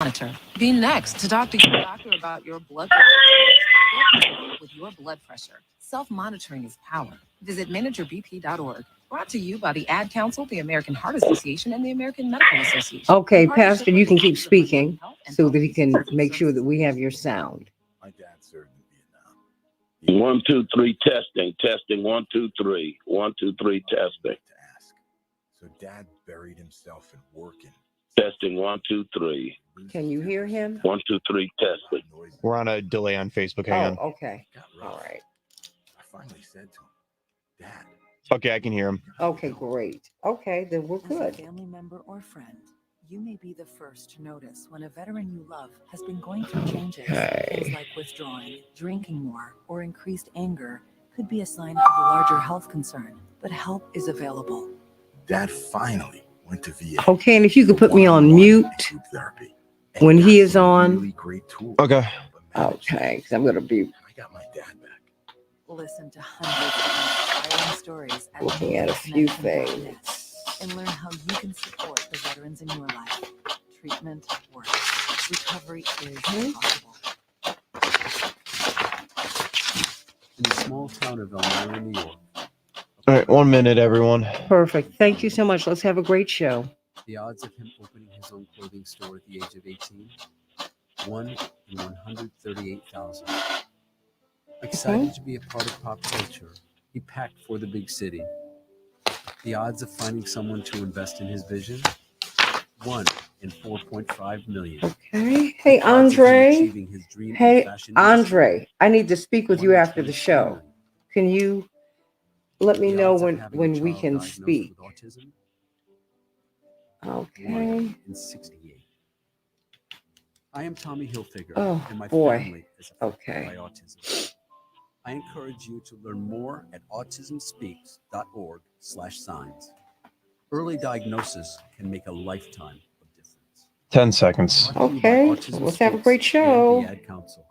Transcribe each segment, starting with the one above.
Monitor. Be next to talk to your doctor about your blood pressure. Get control with your blood pressure. Self-monitoring is power. Visit managerbp.org. Brought to you by the Ad Council, the American Heart Association, and the American Medical Association. Okay, Pastor, you can keep speaking so that he can make sure that we have your sound. My dad served in Vietnam. 1, 2, 3, testing. 1, 2, 3. 1, 2, 3, testing. To ask. So Dad buried himself in working. Testing. 1, 2, 3. Can you hear him? 1, 2, 3, testing. We're on a delay on Facebook. Hang on. Okay. All right. I finally said to him, Dad. Okay, I can hear him. Okay, great. Okay, then we're good. As a family member or friend, you may be the first to notice when a veteran you love has been going through changes. Things like withdrawing, drinking more, or increased anger could be a sign of a larger health concern, but help is available. Dad finally went to VA. Okay, and if you could put me on mute therapy. when he is on. Really great tool. Okay. Okay, because I'm going to be I got my dad back. Listen to hundreds of inspiring stories looking at a few things. and learn how you can support the veterans in your life. Treatment works. Recovery is possible. In the small town of Elmira, New York. All right, 1 minute, everyone. Perfect. Thank you so much. Let's have a great show. The odds of him opening his own clothing store at the age of 18, 1 in 138,000. Excited to be a part of pop culture, he packed for the big city. The odds of finding someone to invest in his vision, 1 in 4.5 million. Okay. Hey, Andre. Achieving his dream Hey, in fashion Andre. I need to speak with you 1 in after the 24 show. million. Can you let me The know odds of having a when we child can diagnosed speak? with autism, Okay. 1 in 68. I am Tommy Hilfiger, Oh, and my boy. family is affected Okay. by autism. I encourage you to learn more at autismspeaks.org/signs. Early diagnosis can make a lifetime of difference. 10 seconds. Brought to you by Okay, Autism let's have a Speaks great and show. the Ad Council.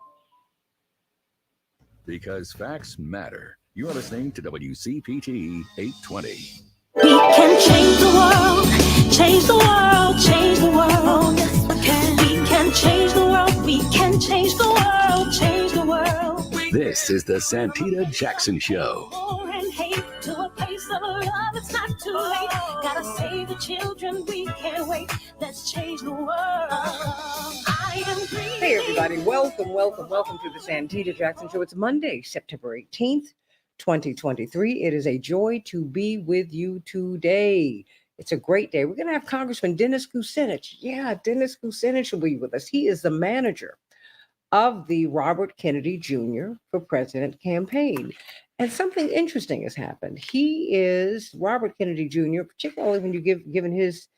Because facts matter. You are listening to WCPT 820. We can change the world, change the world, change the world. Oh, yes, we can. We can change the world, we can change the world, change the world. This is the Santita Jackson Show. War and hate to a place of love, it's not too late. Gotta save the children, we can't wait. Let's change the world. I am green. Hey, everybody. Welcome to the Santita Jackson Show. It's Monday, September 18th, 2023. It is a joy to be with you today. It's a great day. We're going to have Congressman Dennis Kucinich. Yeah, Dennis Kucinich will be with us. He is the manager of the Robert Kennedy Jr. for President campaign. And something interesting has happened. He is Robert Kennedy Jr., particularly when you given his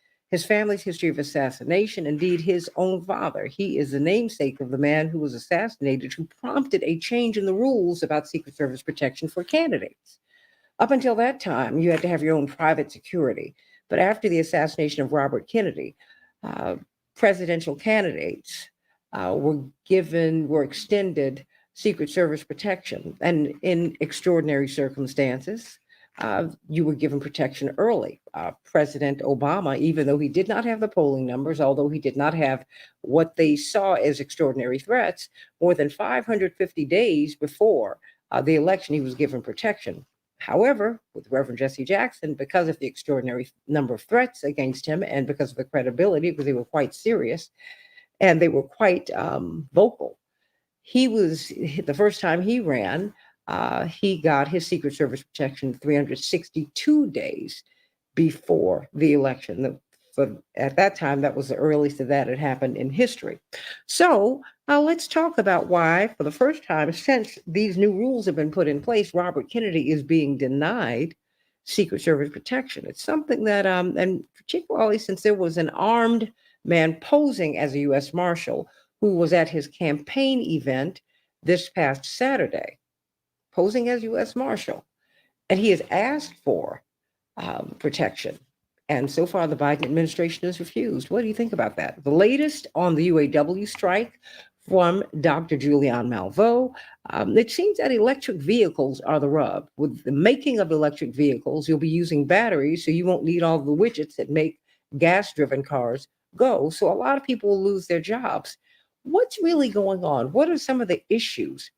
family's history of assassination, indeed his own father. He is the namesake of the man who was assassinated, who prompted a change in the rules about Secret Service protection for candidates. Up until that time, you had to have your own private security. But after the assassination of Robert Kennedy, presidential candidates were extended Secret Service protection. And in extraordinary circumstances, you were given protection early. President Obama, even though he did not have the polling numbers, although he did not have what they saw as extraordinary threats, more than 550 days before the election, he was given protection. However, with Reverend Jesse Jackson, because of the extraordinary number of threats against him and because of the credibility, because they were quite serious and they were quite vocal, the first time he ran, he got his Secret Service protection 362 days before the election. At that time, that was the earliest that had happened in history. So let's talk about why, for the first time since these new rules have been put in place, Robert Kennedy is being denied Secret Service protection. It's something that, and particularly since there was an armed man posing as a U.S. Marshal who was at his campaign event this past Saturday, posing as U.S. Marshal, and he has asked for protection. And so far, the Biden administration has refused. What do you think about that? The latest on the UAW strike from Dr. Julian Malveaux. It seems that electric vehicles are the rub. With the making of electric vehicles, you'll be using batteries, so you won't need all the widgets that make gas-driven cars go. So a lot of people will lose their jobs. What's really going on? What are some of the issues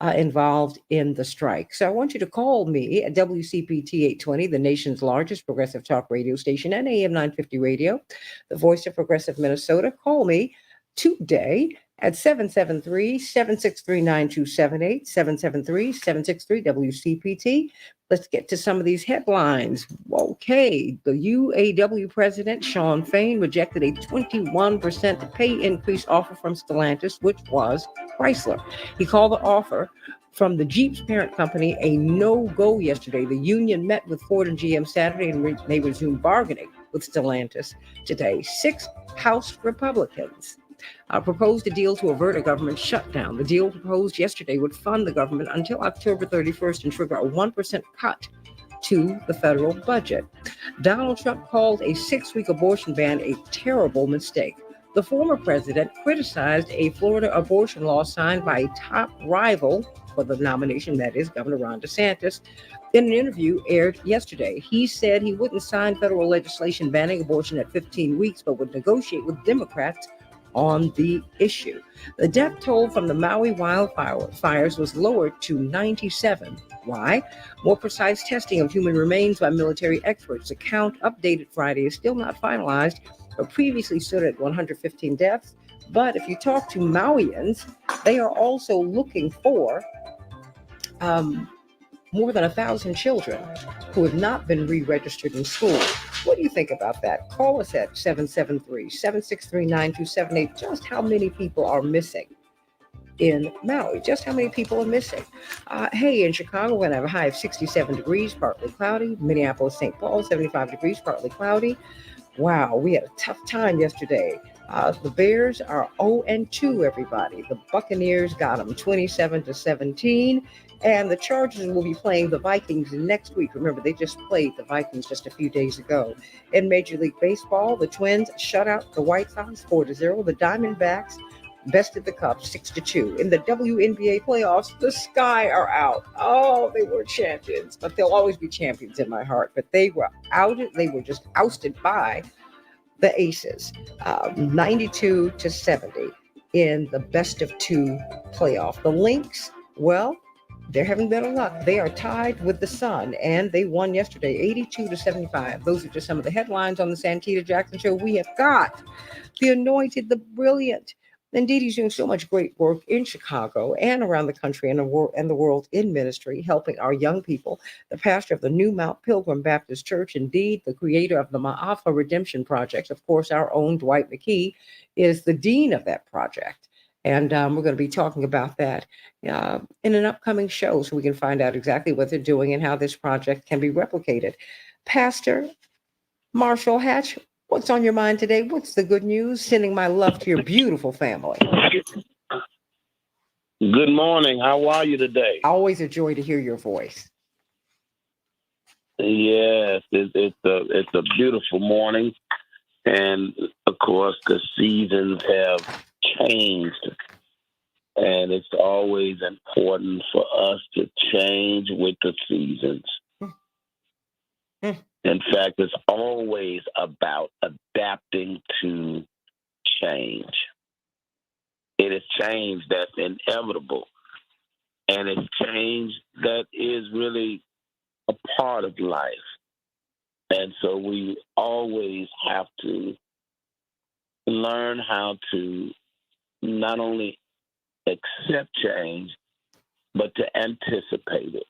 involved in the strike? So I want you to call me at WCPT 820, the nation's largest progressive talk radio station, and AM 950 radio, the voice of progressive Minnesota. Call me today at 773-763-9278, 773-763 WCPT. Let's get to some of these headlines. Okay, the UAW president, Sean Fain, rejected a 21% pay increase offer from Stellantis, which was Chrysler. He called the offer from the Jeep's parent company a no-go yesterday. The union met with Ford and GM Saturday, and they resumed bargaining with Stellantis today. 6 House Republicans proposed a deal to avert a government shutdown. The deal proposed yesterday would fund the government until October 31st and trigger a 1% cut to the federal budget. Donald Trump called a 6-week abortion ban a terrible mistake. The former president criticized a Florida abortion law signed by a top rival for the nomination, that is Governor Ron DeSantis. In an interview aired yesterday, he said he wouldn't sign federal legislation banning abortion at 15 weeks, but would negotiate with Democrats on the issue. The death toll from the Maui wildfires was lowered to 97. Why? More precise testing of human remains by military experts. The count updated Friday is still not finalized, but previously stood at 115 deaths. But if you talk to Mauians, they are also looking for more than 1,000 children who have not been re-registered in school. What do you think about that? Call us at 773-763-9278. Just how many people are missing in Maui? Just how many people are missing? Hey, in Chicago, we're going to have a high of 67 degrees, partly cloudy. Minneapolis, St. Paul, 75 degrees, partly cloudy. Wow, we had a tough time yesterday. The Bears are 0-2, everybody. The Buccaneers got them 27-17. And the Chargers will be playing the Vikings next week. Remember, they just played the Vikings just a few days ago. In Major League Baseball, the Twins shut out the White Sox 4-0. The Diamondbacks bested the Cubs 6-2. In the WNBA playoffs, the Sky are out. Oh, they were champions, but they'll always be champions in my heart. But they were outed. They were just ousted by the Aces, 92-70 in the best of 2 playoff. The Lynx, well, they're having better luck. They are tied with the Sun, and they won yesterday, 82-75. Those are just some of the headlines on the Santita Jackson Show. We have got the anointed, the brilliant. Indeed, he's doing so much great work in Chicago and around the country and the world in ministry, helping our young people. The pastor of the New Mount Pilgrim Baptist Church, indeed, the creator of the Ma'afa Redemption Project. Of course, our own Dwight McKee is the dean of that project. And we're going to be talking about that in an upcoming show so we can find out exactly what they're doing and how this project can be replicated. Pastor Marshall Hatch, what's on your mind today? What's the good news? Sending my love to your beautiful family. Good morning. How are you today? Always a joy to hear your voice. Yes, it's a beautiful morning. And, of course, the seasons have changed, and it's always important for us to change with the seasons. In fact, it's always about adapting to change. It is change that's inevitable, and it's change that is really a part of life. And so we always have to learn how to not only accept change, but to anticipate it.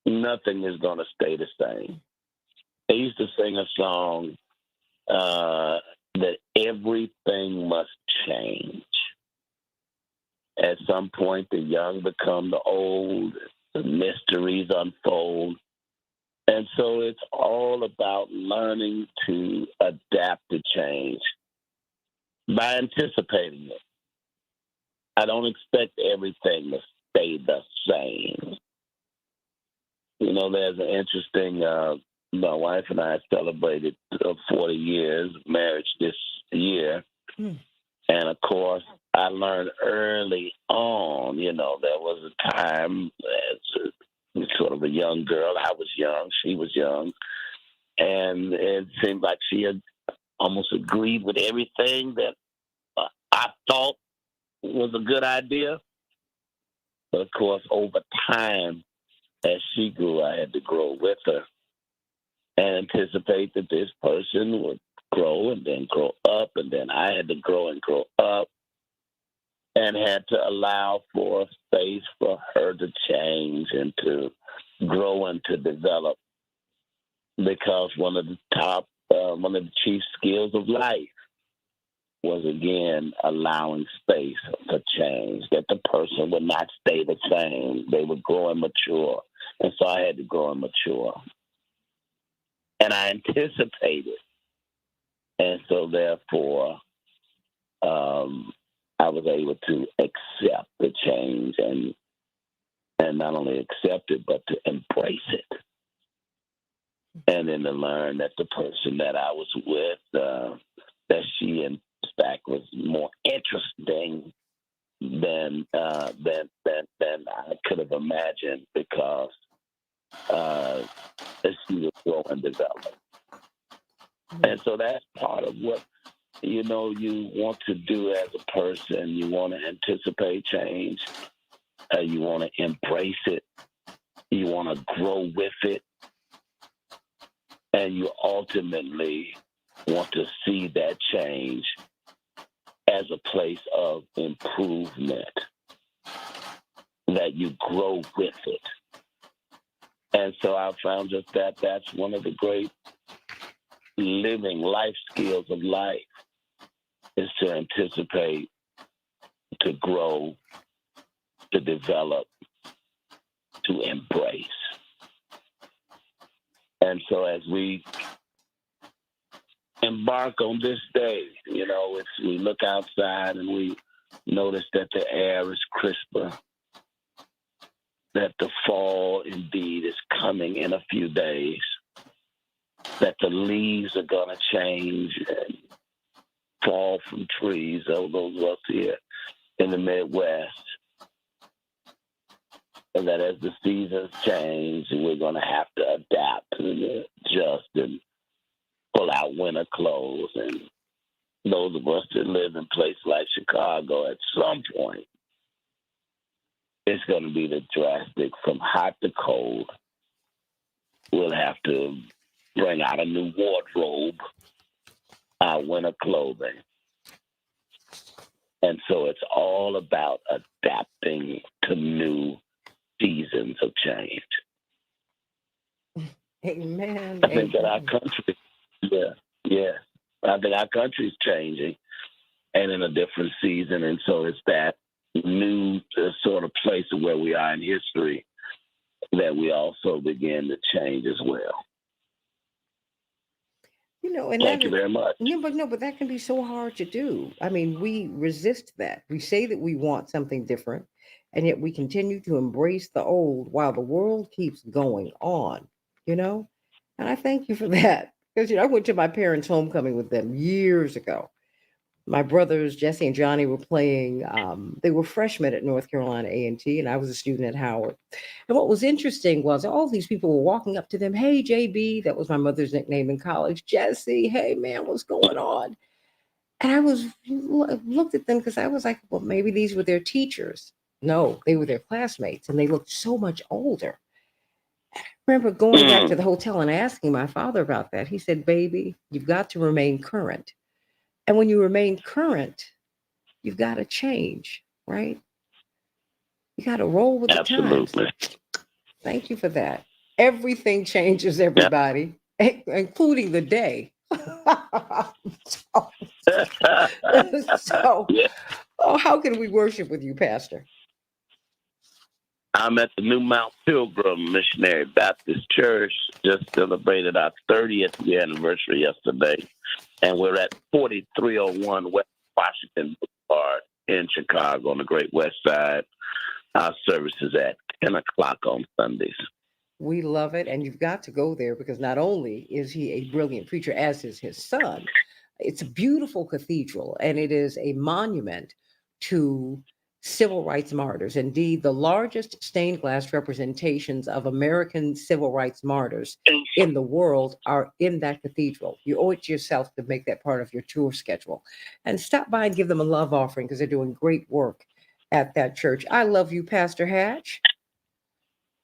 Nothing is going to stay the same. They used to sing a song that everything must change. At some point, the young become the old, the mysteries unfold. And so it's all about learning to adapt to change by anticipating it. I don't expect everything to stay the same. You know, there's an interesting, my wife and I celebrated 40 years of marriage this year. And of course, I learned early on, you know, there was a time as sort of a young girl. I was young, she was young. And it seemed like she had almost agreed with everything that I thought was a good idea. But of course, over time, as she grew, I had to grow with her and anticipate that this person would grow and then grow up, and then I had to grow and grow up, and had to allow for space for her to change and to grow and to develop. Because one of the chief skills of life was, again, allowing space for change, that the person would not stay the same. They would grow and mature. And so I had to grow and mature. And I anticipated. And so therefore, I was able to accept the change and not only accept it, but to embrace it. And then to learn that the person that I was with, that she in fact was more interesting than I could have imagined, because she was grow and develop. And so that's part of what you want to do as a person. You want to anticipate change. You want to embrace it. You want to grow with it. And you ultimately want to see that change as a place of improvement, that you grow with it. And so I found just that's one of the great living life skills of life, is to anticipate, to grow, to develop, to embrace. And so as we embark on this day, we look outside and we notice that the air is crisper, that the fall indeed is coming in a few days, that the leaves are going to change and fall from trees, those of us here in the Midwest, and that as the seasons change, we're going to have to adapt and adjust and pull out winter clothes. And those of us that live in places like Chicago, at some point, it's going to be the drastic from hot to cold. We'll have to bring out a new wardrobe, our winter clothing. And so it's all about adapting to new seasons of change. Amen. I think that our country, I think our country's changing and in a different season. And so it's that new sort of place of where we are in history that we also begin to change as well. And thank you very much. But that can be so hard to do. I mean, we resist that. We say that we want something different, and yet we continue to embrace the old while the world keeps going on, And I thank you for that. Because, I went to my parents' homecoming with them years ago. My brothers, Jesse and Johnny, were playing. They were freshmen at North Carolina A&T, and I was a student at Howard. And what was interesting was all these people were walking up to them. Hey, JB, that was my mother's nickname in college. Jesse, hey, man, what's going on? And I looked at them because I was like, well, maybe these were their teachers. No, they were their classmates, and they looked so much older. I remember going back to the hotel and asking my father about that. He said, baby, you've got to remain current. And when you remain current, you've got to change, right? You got to roll with the times. Thank you for that. Everything changes, everybody, including the day. How can we worship with you, Pastor? I'm at the New Mount Pilgrim Missionary Baptist Church. Just celebrated our 30th year anniversary yesterday. And we're at 4301 West Washington Boulevard in Chicago on the Great West Side. Our service is at 10 o'clock on Sundays. We love it. And you've got to go there because not only is he a brilliant preacher, as is his son, it's a beautiful cathedral. And it is a monument to civil rights martyrs. Indeed, the largest stained glass representations of American civil rights martyrs in the world are in that cathedral. You owe it to yourself to make that part of your tour schedule. And stop by and give them a love offering because they're doing great work at that church. I love you, Pastor Hatch.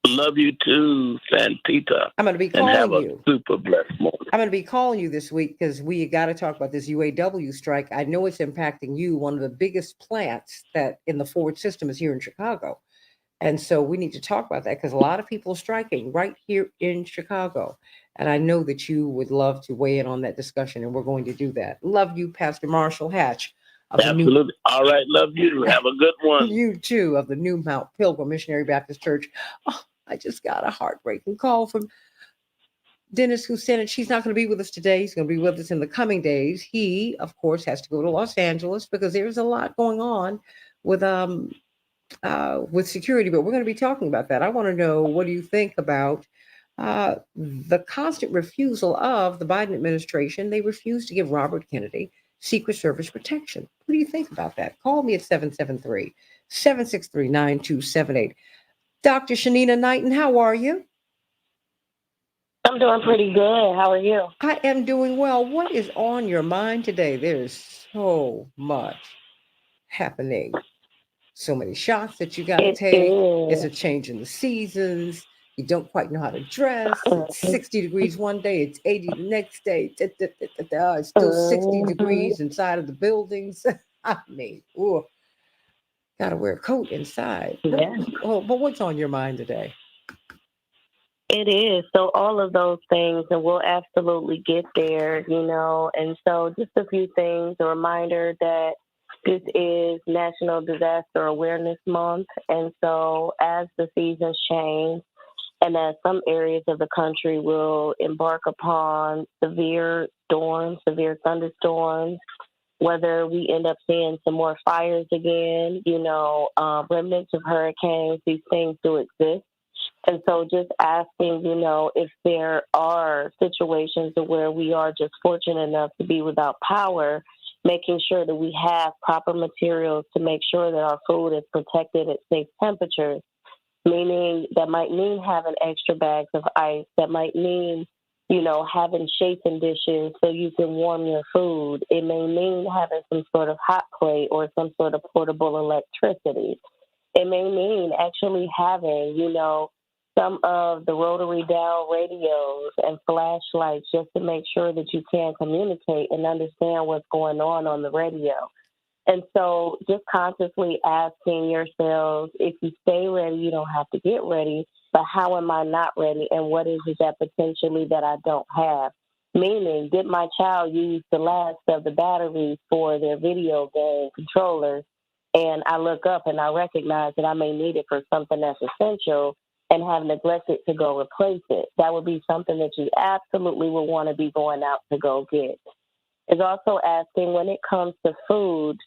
Love you too, Santita. I'm going to be And have calling a you. super blessed morning. I'm going to be calling you this week because we got to talk about this UAW strike. I know it's impacting you. One of the biggest plants that in the Ford system is here in Chicago. And so we need to talk about that because a lot of people are striking right here in Chicago. And I know that you would love to weigh in on that discussion, and we're going to do that. Love you, Pastor Marshall Hatch. Absolutely. All right. Love you. Have a good one. You too, of the New Mount Pilgrim Missionary Baptist Church. Oh, I just got a heartbreaking call from Dennis, who said she's not going to be with us today. He's going to be with us in the coming days. He, of course, has to go to Los Angeles because there's a lot going on with security. But we're going to be talking about that. I want to know, what do you think about the constant refusal of the Biden administration? They refuse to give Robert Kennedy Secret Service protection. What do you think about that? Call me at 773-763-9278. Dr. Shanina Knighton, how are you? I'm doing pretty good. How are you? I am doing well. What is on your mind today? There's so much happening. So many shots that you got to take. It's a change in the seasons. You don't quite know how to dress. It's 60 degrees one day. It's 80 the next day. It's still 60 degrees inside of the buildings. I mean, got to wear a coat inside. Yeah. But what's on your mind today? It is. So all of those things, and we'll absolutely get there, And so just a few things, a reminder that this is National Disaster Awareness Month. And so as the seasons change, and as some areas of the country will embark upon severe storms, severe thunderstorms, whether we end up seeing some more fires again, remnants of hurricanes, these things do exist. And so just asking, if there are situations where we are just fortunate enough to be without power, making sure that we have proper materials to make sure that our food is protected at safe temperatures, meaning that might mean having extra bags of ice, that might mean, having chafing dishes so you can warm your food. It may mean having some sort of hot plate or some sort of portable electricity. It may mean actually having, some of the rotary dial radios and flashlights just to make sure that you can communicate and understand what's going on the radio. And so just consciously asking yourselves, if you stay ready, you don't have to get ready, but how am I not ready? And what is it that potentially that I don't have? Meaning, did my child use the last of the batteries for their video game controllers? And I look up and I recognize that I may need it for something that's essential and have neglected to go replace it. That would be something that you absolutely would want to be going out to go get. It's also asking, when it comes to food,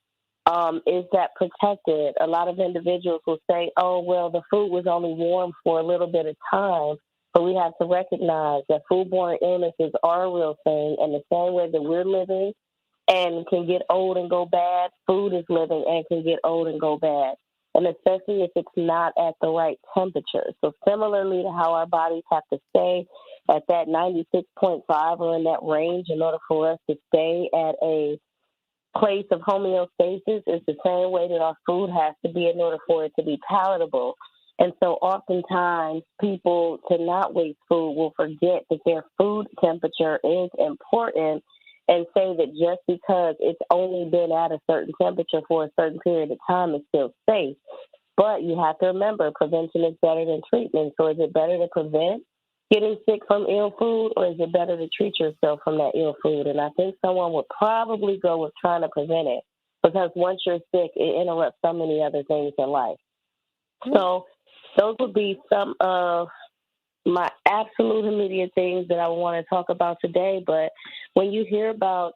is that protected? A lot of individuals will say, oh, well, the food was only warm for a little bit of time. But we have to recognize that foodborne illnesses are a real thing. And the same way that we're living and can get old and go bad, food is living and can get old and go bad. And especially if it's not at the right temperature. So similarly to how our bodies have to stay at that 96.5 or in that range in order for us to stay at a place of homeostasis, is the same way that our food has to be in order for it to be palatable. And so oftentimes people, to not waste food, will forget that their food temperature is important and say that just because it's only been at a certain temperature for a certain period of time is still safe. But you have to remember, prevention is better than treatment. So is it better to prevent getting sick from ill food, or is it better to treat yourself from that ill food? And I think someone would probably go with trying to prevent it, because once you're sick, it interrupts so many other things in life. So those would be some of my absolute immediate things that I want to talk about today. But when you hear about,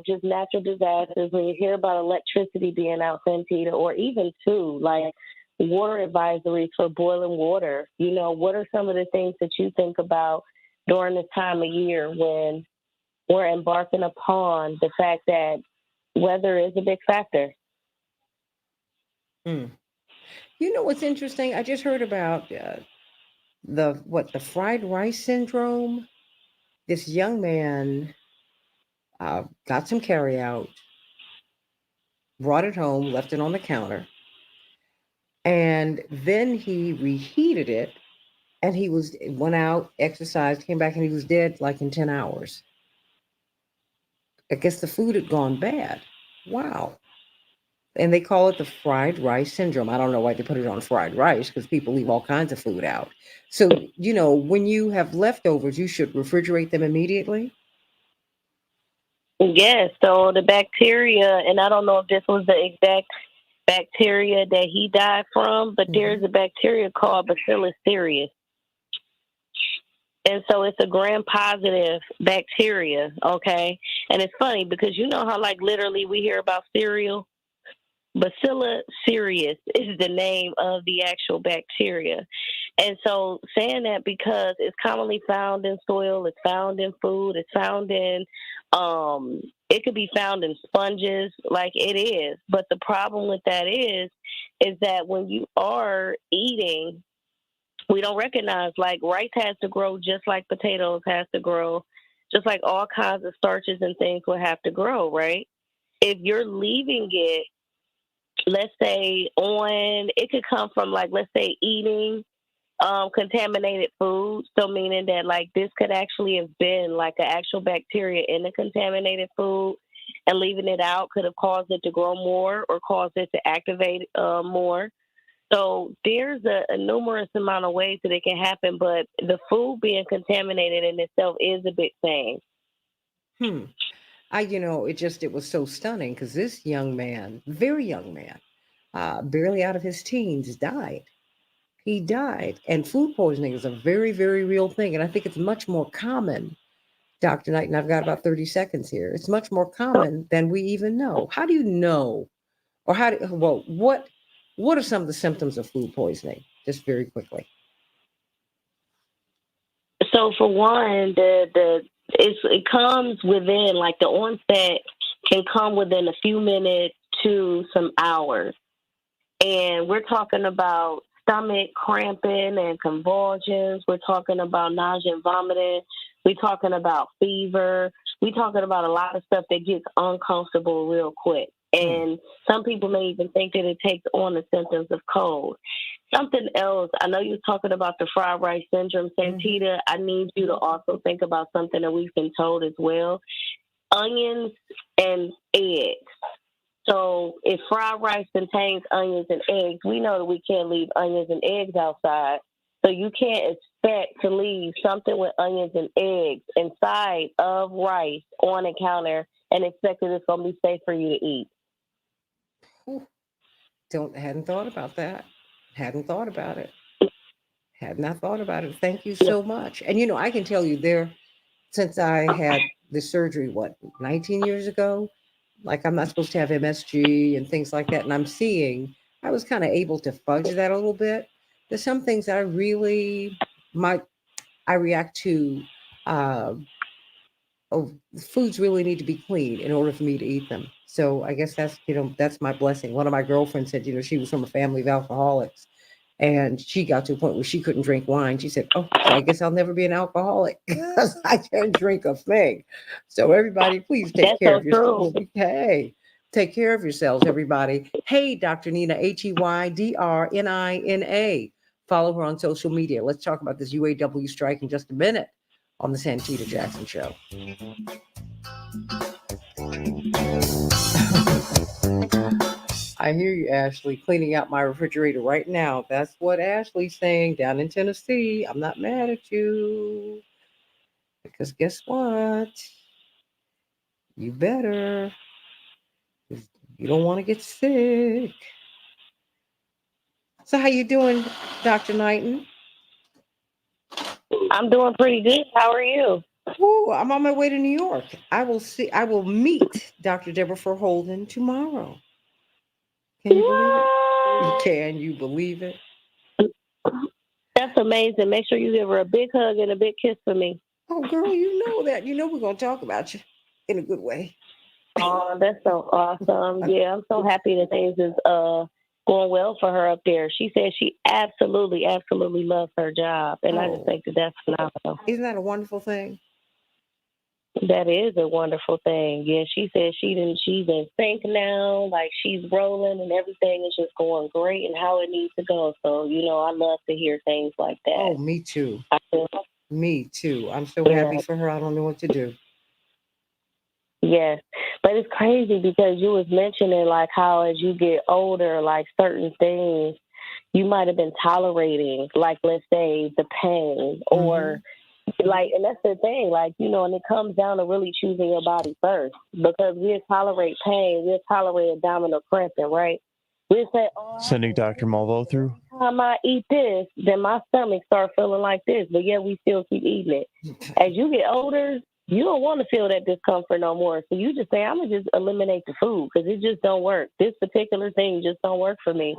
just natural disasters, when you hear about electricity being out, Santita, or even too, like water advisories for boiling water, what are some of the things that you think about during this time of year when we're embarking upon the fact that weather is a big factor? Mm. You know what's interesting? I just heard about the fried rice syndrome. This young man got some carry out, brought it home, left it on the counter, and then he reheated it. And he went out, exercised, came back, and he was dead like in 10 hours. I guess the food had gone bad. Wow. And they call it the fried rice syndrome. I don't know why they put it on fried rice because people leave all kinds of food out. So, when you have leftovers, you should refrigerate them immediately. Yes, so the bacteria, and I don't know if this was the exact bacteria that he died from, but there's a bacteria called Bacillus cereus. And so it's a gram-positive bacteria, okay? And it's funny because you know how, like, literally we hear about cereal? Bacillus cereus is the name of the actual bacteria. And so saying that because it's commonly found in soil, it's found in food, it's found in, it could be found in sponges, like it is. But the problem with that is that when you are eating, we don't recognize, like, rice has to grow just like potatoes has to grow, just like all kinds of starches and things will have to grow, right? If you're leaving it, let's say it could come from, like, let's say eating contaminated food. So meaning that, like, this could actually have been like an actual bacteria in the contaminated food, and leaving it out could have caused it to grow more or caused it to activate more. So there's a numerous amount of ways that it can happen, but the food being contaminated in itself is a big thing. It was so stunning because this young man, very young man, barely out of his teens, died. He died. And food poisoning is a very, very real thing. And I think it's much more common, Dr. Knight, and I've got about 30 seconds here. It's much more common than we even know. How do you know? Or what are some of the symptoms of food poisoning? Just very quickly. So for one, it comes within, like, the onset can come within a few minutes to some hours. And we're talking about stomach cramping and convulsions. We're talking about nausea and vomiting. We're talking about fever. We're talking about a lot of stuff that gets uncomfortable real quick. And some people may even think that it takes on the symptoms of cold. Something else, I know you're talking about the fried rice syndrome, Santita. I need you to also think about something that we've been told as well. Onions and eggs. So if fried rice contains onions and eggs, we know that we can't leave onions and eggs outside. So you can't expect to leave something with onions and eggs inside of rice on a counter and expect that it's going to be safe for you to eat. Hadn't thought about that. Hadn't thought about it. Had not thought about it. Thank you so much. And I can tell you since I had the surgery, 19 years ago, like I'm not supposed to have MSG and things like that. And I was kind of able to fudge that a little bit. There's some things that I react to. Foods really need to be clean in order for me to eat them. So I guess that's my blessing. One of my girlfriends said, she was from a family of alcoholics. And she got to a point where she couldn't drink wine. She said, "Oh, so I guess I'll never be an alcoholic because I can't drink a thing." So everybody, please take care of yourselves. Hey, take care of yourselves, everybody. Hey, Dr. Nina, HEYDRNINA. Follow her on social media. Let's talk about this UAW strike in just a minute on the Santita Jackson Show. I hear you, Ashley, cleaning out my refrigerator right now. That's what Ashley's saying down in Tennessee. I'm not mad at you. Because guess what? You better. You don't want to get sick. So how you doing, Dr. Knighton? I'm doing pretty good. How are you? Ooh, I'm on my way to New York. I will meet Dr. Deborah Holden tomorrow. Can you believe it? Can you believe it? That's amazing. Make sure you give her a big hug and a big kiss for me. Oh, girl, you know that. You know we're going to talk about you in a good way. Oh, that's so awesome. Yeah, I'm so happy that things is going well for her up there. She said she absolutely, absolutely loves her job, and I just think that that's phenomenal. Isn't that a wonderful thing? That is a wonderful thing. Yeah, she said she's in sync now, like she's rolling and everything is just going great and how it needs to go. So, I love to hear things like that. Oh, me too. Me too. I'm so happy for her. I don't know what to do. Yes, but it's crazy because you was mentioning like how as you get older, like certain things you might have been tolerating, like let's say the pain or like, and that's the thing, like, and it comes down to really choosing your body first because we'll tolerate pain, we'll tolerate abdominal cramping, right? We'll say, Sending Dr. Malvo through. time I eat this, then my stomach start feeling like this, but yet we still keep eating it. As you get older, you don't want to feel that discomfort no more. So you just say, I'm going to just eliminate the food because it just don't work. This particular thing just don't work for me.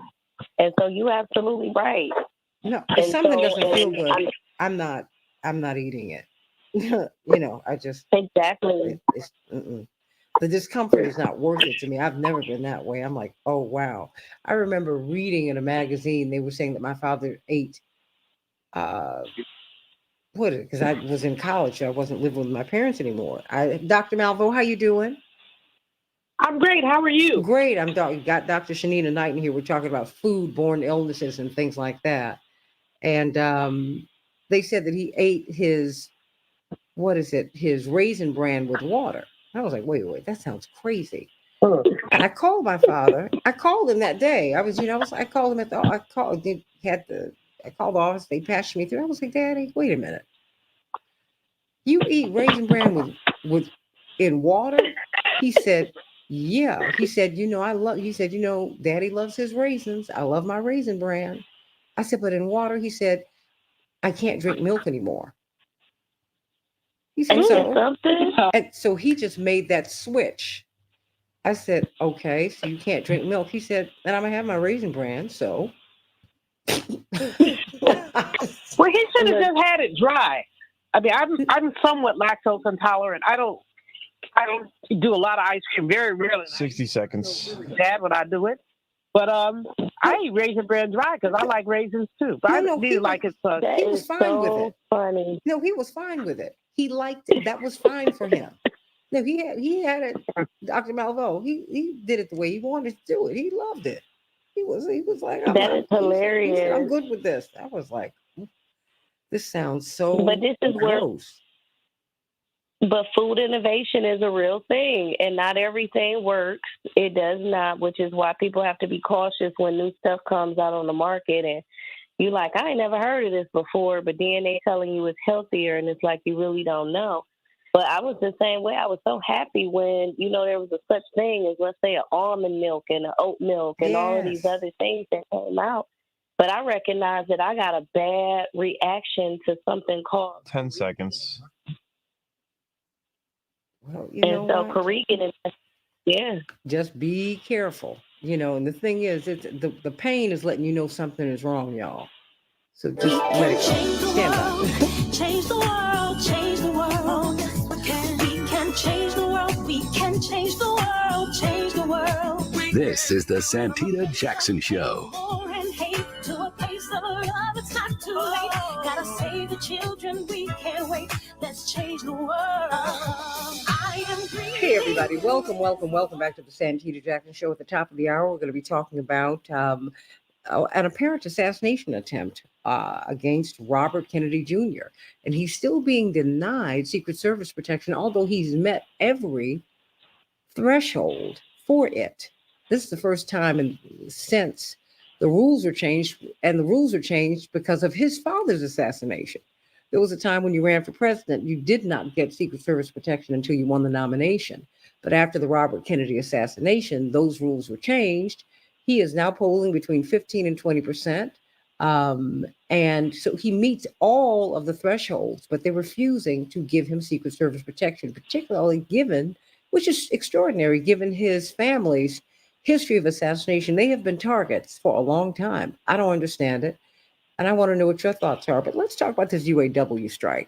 And so you're absolutely right. No, if something doesn't feel good, I'm not eating it. I just exactly. The discomfort is not worth it to me. I've never been that way. I'm like, oh wow. I remember reading in a magazine they were saying that my father ate because I was in college, I wasn't living with my parents anymore. Dr. Malvo, how you doing? I'm great. How are you? Great. Got Dr. Shanina Knight in here. We're talking about food-borne illnesses and things like that. And they said that he ate his Raisin Bran with water. I was like, wait, that sounds crazy. And I called my father. I called him that day. I called him I called the office. They passed me through. I was like, Daddy, wait a minute. You eat Raisin Bran with in water? He said, yeah. He said, Daddy loves his raisins. I love my Raisin Bran. I said, but in water, he said, I can't drink milk anymore. He said, and so he just made that switch. I said, okay, so you can't drink milk. He said, and I'm going to have my Raisin Bran, so. Well, he should have just had it dry. I mean, I'm somewhat lactose intolerant. I don't do a lot of ice cream, very rarely. 60 seconds. Dad, when I do it. But I eat Raisin Bran dry because I like raisins too. But he was fine with it. Funny. No, he was fine with it. He liked it. That was fine for him. No, he had it. Dr. Malvo, he did it the way he wanted to do it. He loved it. He was like, that is hilarious. He said, I'm good with this. I was like, this sounds so but this is gross. But food innovation is a real thing, and not everything works. It does not, which is why people have to be cautious when new stuff comes out on the market. And you like, I ain't never heard of this before, but then they telling you it's healthier, and it's like you really don't know. But I was the same way. I was so happy when, there was a such thing as, let's say, an almond milk and an oat milk and all of these other things that came out. But I recognized that I got a bad reaction to something called 10 seconds. Well, just be careful, and the thing is, it's the pain is letting you know something is wrong, y'all. So just let it go. Stand up. Change the world, change the world. We can change the world, we can change the world, change the world. This is the Santita Jackson Show. To a place of love, it's not too late. Gotta save the children, we can't wait. Let's change the world. Hey everybody, welcome back to the Santita Jackson Show. At the top of the hour, we're going to be talking about an apparent assassination attempt against Robert Kennedy Jr. And he's still being denied Secret Service protection, although he's met every threshold for it. This is the first time since the rules are changed, and the rules are changed because of his father's assassination. There was a time when you ran for president, you did not get Secret Service protection until you won the nomination. But after the Robert Kennedy assassination, those rules were changed. He is now polling between 15 and 20%. And so he meets all of the thresholds, but they're refusing to give him Secret Service protection, particularly which is extraordinary, given his family's history of assassination. They have been targets for a long time. I don't understand it. And I want to know what your thoughts are. But let's talk about this UAW strike,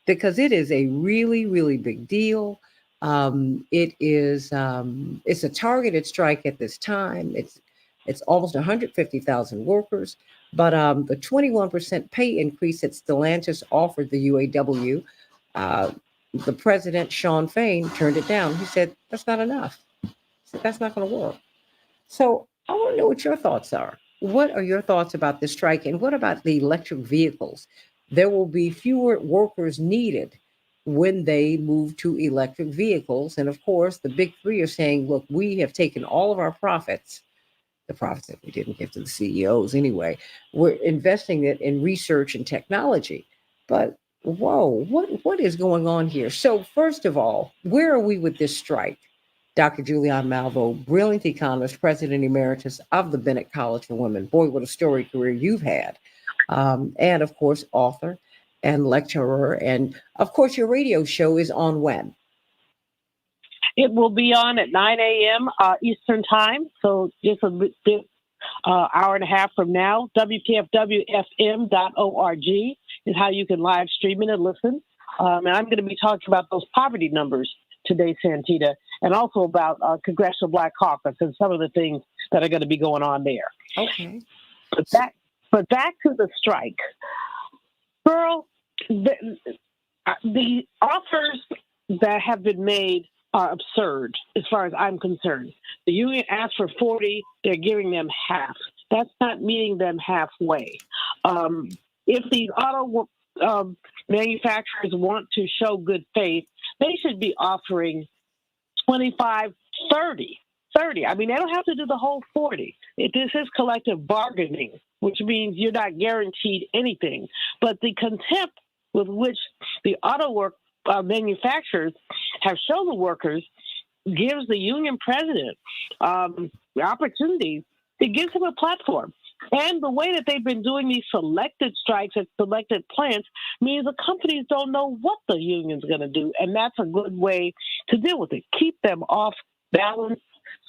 because it is a really, really big deal. It's a targeted strike at this time. It's almost 150,000 workers, but the 21% pay increase that Stellantis offered the UAW, uh, the president, Sean Fain, turned it down. He said, that's not enough. He said, that's not going to work. So I want to know what your thoughts are. What are your thoughts about this strike? And what about the electric vehicles? There will be fewer workers needed when they move to electric vehicles. And of course, the big three are saying, look, we have taken all of our profits, the profits that we didn't give to the CEOs anyway. We're investing it in research and technology. But whoa, what is going on here? So first of all, where are we with this strike? Dr. Julianne Malveaux, brilliant economist, president emeritus of the Bennett College for Women. Boy, what a storied career you've had. And of course, author and lecturer. And of course, your radio show is on when? It will be on at 9 a.m. Eastern Time, so just a bit, hour and a half from now. WPFWFM.org is how you can live stream it and listen. And I'm going to be talking about those poverty numbers today, Santita, and also about Congressional Black Caucus and some of the things that are going to be going on there. Okay. But back to the strike. Girl, the offers that have been made are absurd as far as I'm concerned. The union asked for 40, they're giving them half. That's not meeting them halfway. If these auto manufacturers want to show good faith, they should be offering 25, 30. I mean, they don't have to do the whole 40. This is collective bargaining, which means you're not guaranteed anything. But the contempt with which the auto manufacturers have shown the workers gives the union president the opportunity. It gives him a platform. And the way that they've been doing these selected strikes at selected plants means the companies don't know what the union's going to do. And that's a good way to deal with it. Keep them off balance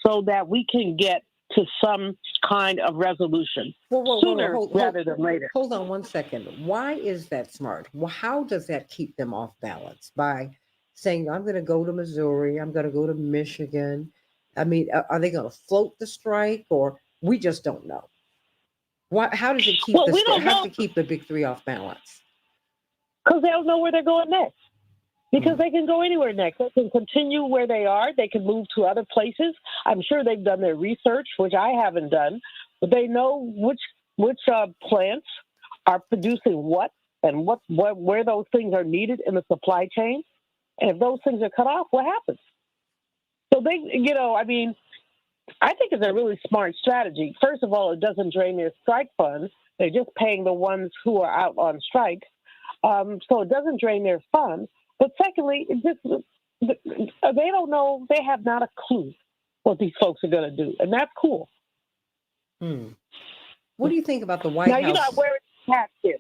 so that we can get to some kind of resolution sooner rather than later. Hold on one second. Why is that smart? Well, how does that keep them off balance? By saying, I'm going to go to Missouri, I'm going to go to Michigan. I mean, are they going to float the strike, or we just don't know? How does it keep keep the big three off balance? Because they don't know where they're going next. Because they can go anywhere next. They can continue where they are. They can move to other places. I'm sure they've done their research, which I haven't done, but they know which plants are producing what and where those things are needed in the supply chain. And if those things are cut off, what happens? So they, I mean, I think it's a really smart strategy. First of all, it doesn't drain their strike funds. They're just paying the ones who are out on strike. So it doesn't drain their funds. But secondly, they don't know, they have not a clue what these folks are going to do. And that's cool. What do you think about the White House? Now, I'm wearing two hats here.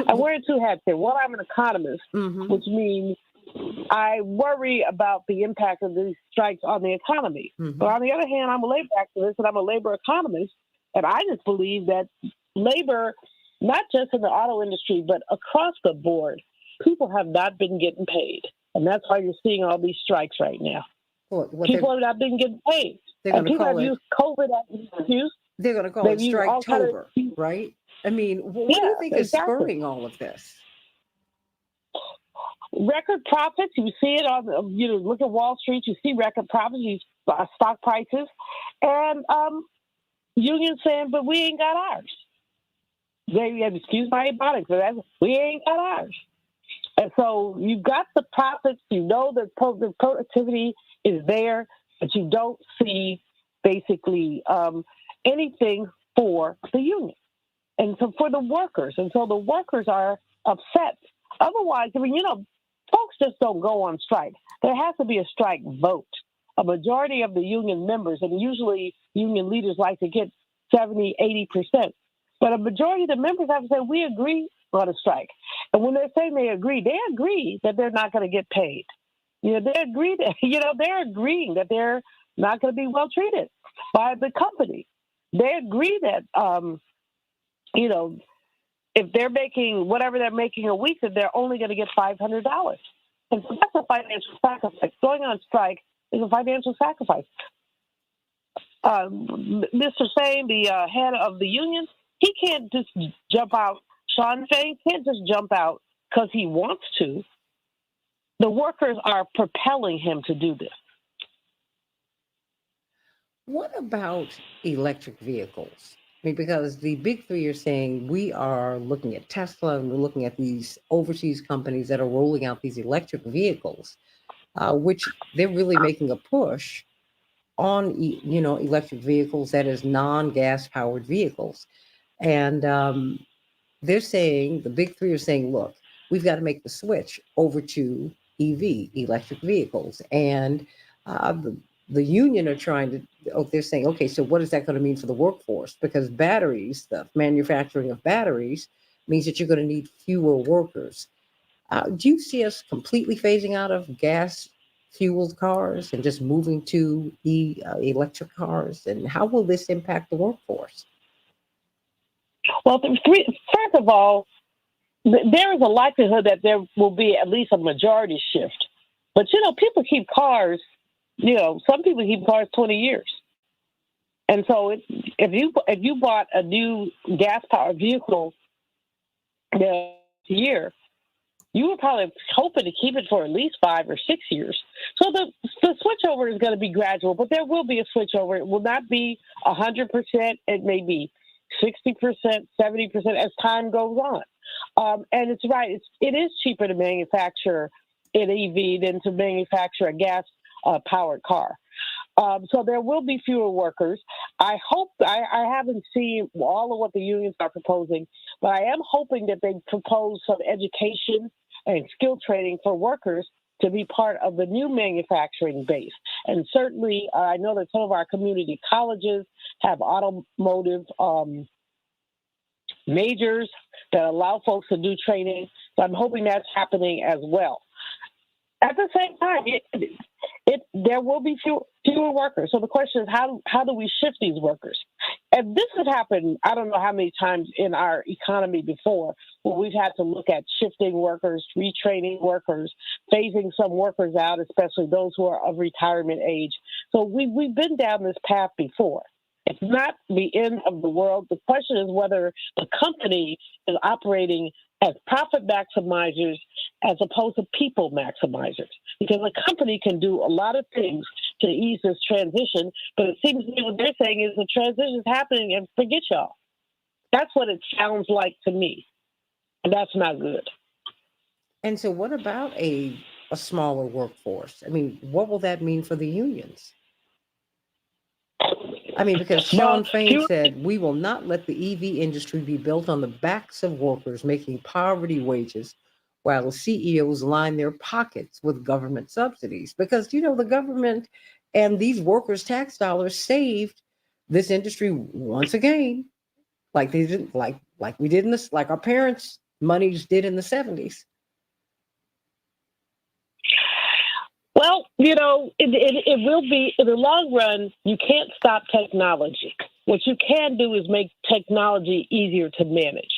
I'm wearing two hats here. One, I'm an economist, which means I worry about the impact of these strikes on the economy. But on the other hand, I'm a labor activist and I'm a labor economist. And I just believe that labor, not just in the auto industry, but across the board, people have not been getting paid. And that's why you're seeing all these strikes right now. People have not been getting paid. And people have used COVID as an excuse. They're going to call it Striketober, right? I mean, what do you think is spurring all of this? Record profits. You see it on, look at Wall Street. You see record profits, you stock prices. And unions saying, but we ain't got ours. Excuse my ebonics, but we ain't got ours. And so you've got the profits, the productivity is there, but you don't see basically anything for the union and so for the workers. And so the workers are upset. Otherwise, folks just don't go on strike. There has to be a strike vote. A majority of the union members, and usually union leaders like to get 70, 80%. But a majority of the members have to say, we agree on a strike. And when they're saying they agree that they're not going to get paid. They're agreeing that they're not going to be well treated by the company. They agree that, if they're making whatever they're making a week, that they're only going to get $500. And so that's a financial sacrifice. Going on strike is a financial sacrifice. Mr. Fain, the head of the union, he can't just jump out. Sean Fain can't just jump out because he wants to. The workers are propelling him to do this. What about electric vehicles? I mean, because the big three are saying we are looking at Tesla and we're looking at these overseas companies that are rolling out these electric vehicles, which they're really making a push on, electric vehicles, that is non-gas powered vehicles. And they're saying, the big three are saying, look, we've got to make the switch over to EV, electric vehicles. And the union are trying to, they're saying, okay, so what is that going to mean for the workforce? Because batteries, the manufacturing of batteries, means that you're going to need fewer workers. Do you see us completely phasing out of gas fueled cars and just moving to electric cars? And how will this impact the workforce? Well, first of all, there is a likelihood that there will be at least a majority shift. But, people keep cars, some people keep cars 20 years. And so if you bought a new gas-powered vehicle this year, you were probably hoping to keep it for at least 5 or 6 years. So the switchover is going to be gradual, but there will be a switchover. It will not be 100%. It may be 60%, 70% as time goes on. And it's right. It is cheaper to manufacture an EV than to manufacture a gas-powered car. So there will be fewer workers. I hope, I haven't seen all of what the unions are proposing, but I am hoping that they propose some education and skill training for workers to be part of the new manufacturing base. And certainly, I know that some of our community colleges have automotive majors that allow folks to do training. So I'm hoping that's happening as well. At the same time, there will be fewer workers. So the question is, how do we shift these workers? And this has happened, I don't know how many times in our economy before, where we've had to look at shifting workers, retraining workers, phasing some workers out, especially those who are of retirement age. So we've been down this path before. It's not the end of the world. The question is whether the company is operating as profit maximizers as opposed to people maximizers. Because a company can do a lot of things to ease this transition, but it seems to me what they're saying is the transition is happening and forget y'all. That's what it sounds like to me. And that's not good. And so what about a smaller workforce? I mean, what will that mean for the unions? I mean, because Sean Fain said, we will not let the EV industry be built on the backs of workers making poverty wages while the CEOs line their pockets with government subsidies. Because, the government and these workers' tax dollars saved this industry once again, like they didn't, like we did in this, like our parents' monies did in the 70s. Well, it will be, in the long run, you can't stop technology. What you can do is make technology easier to manage.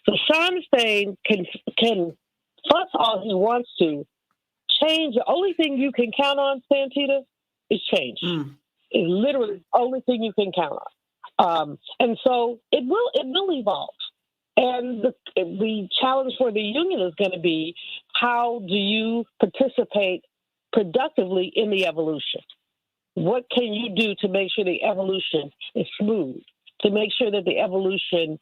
So Sean Fain can fuss all he wants to. Change, the only thing you can count on, Santita, is change. It's literally the only thing you can count on. And so it will evolve. And the challenge for the union is going to be, how do you participate productively in the evolution? What can you do to make sure the evolution is smooth, to make sure that the evolution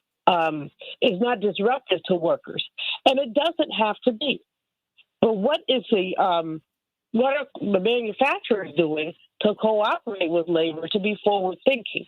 is not disruptive to workers? And it doesn't have to be. But what are the manufacturers doing to cooperate with labor to be forward thinking?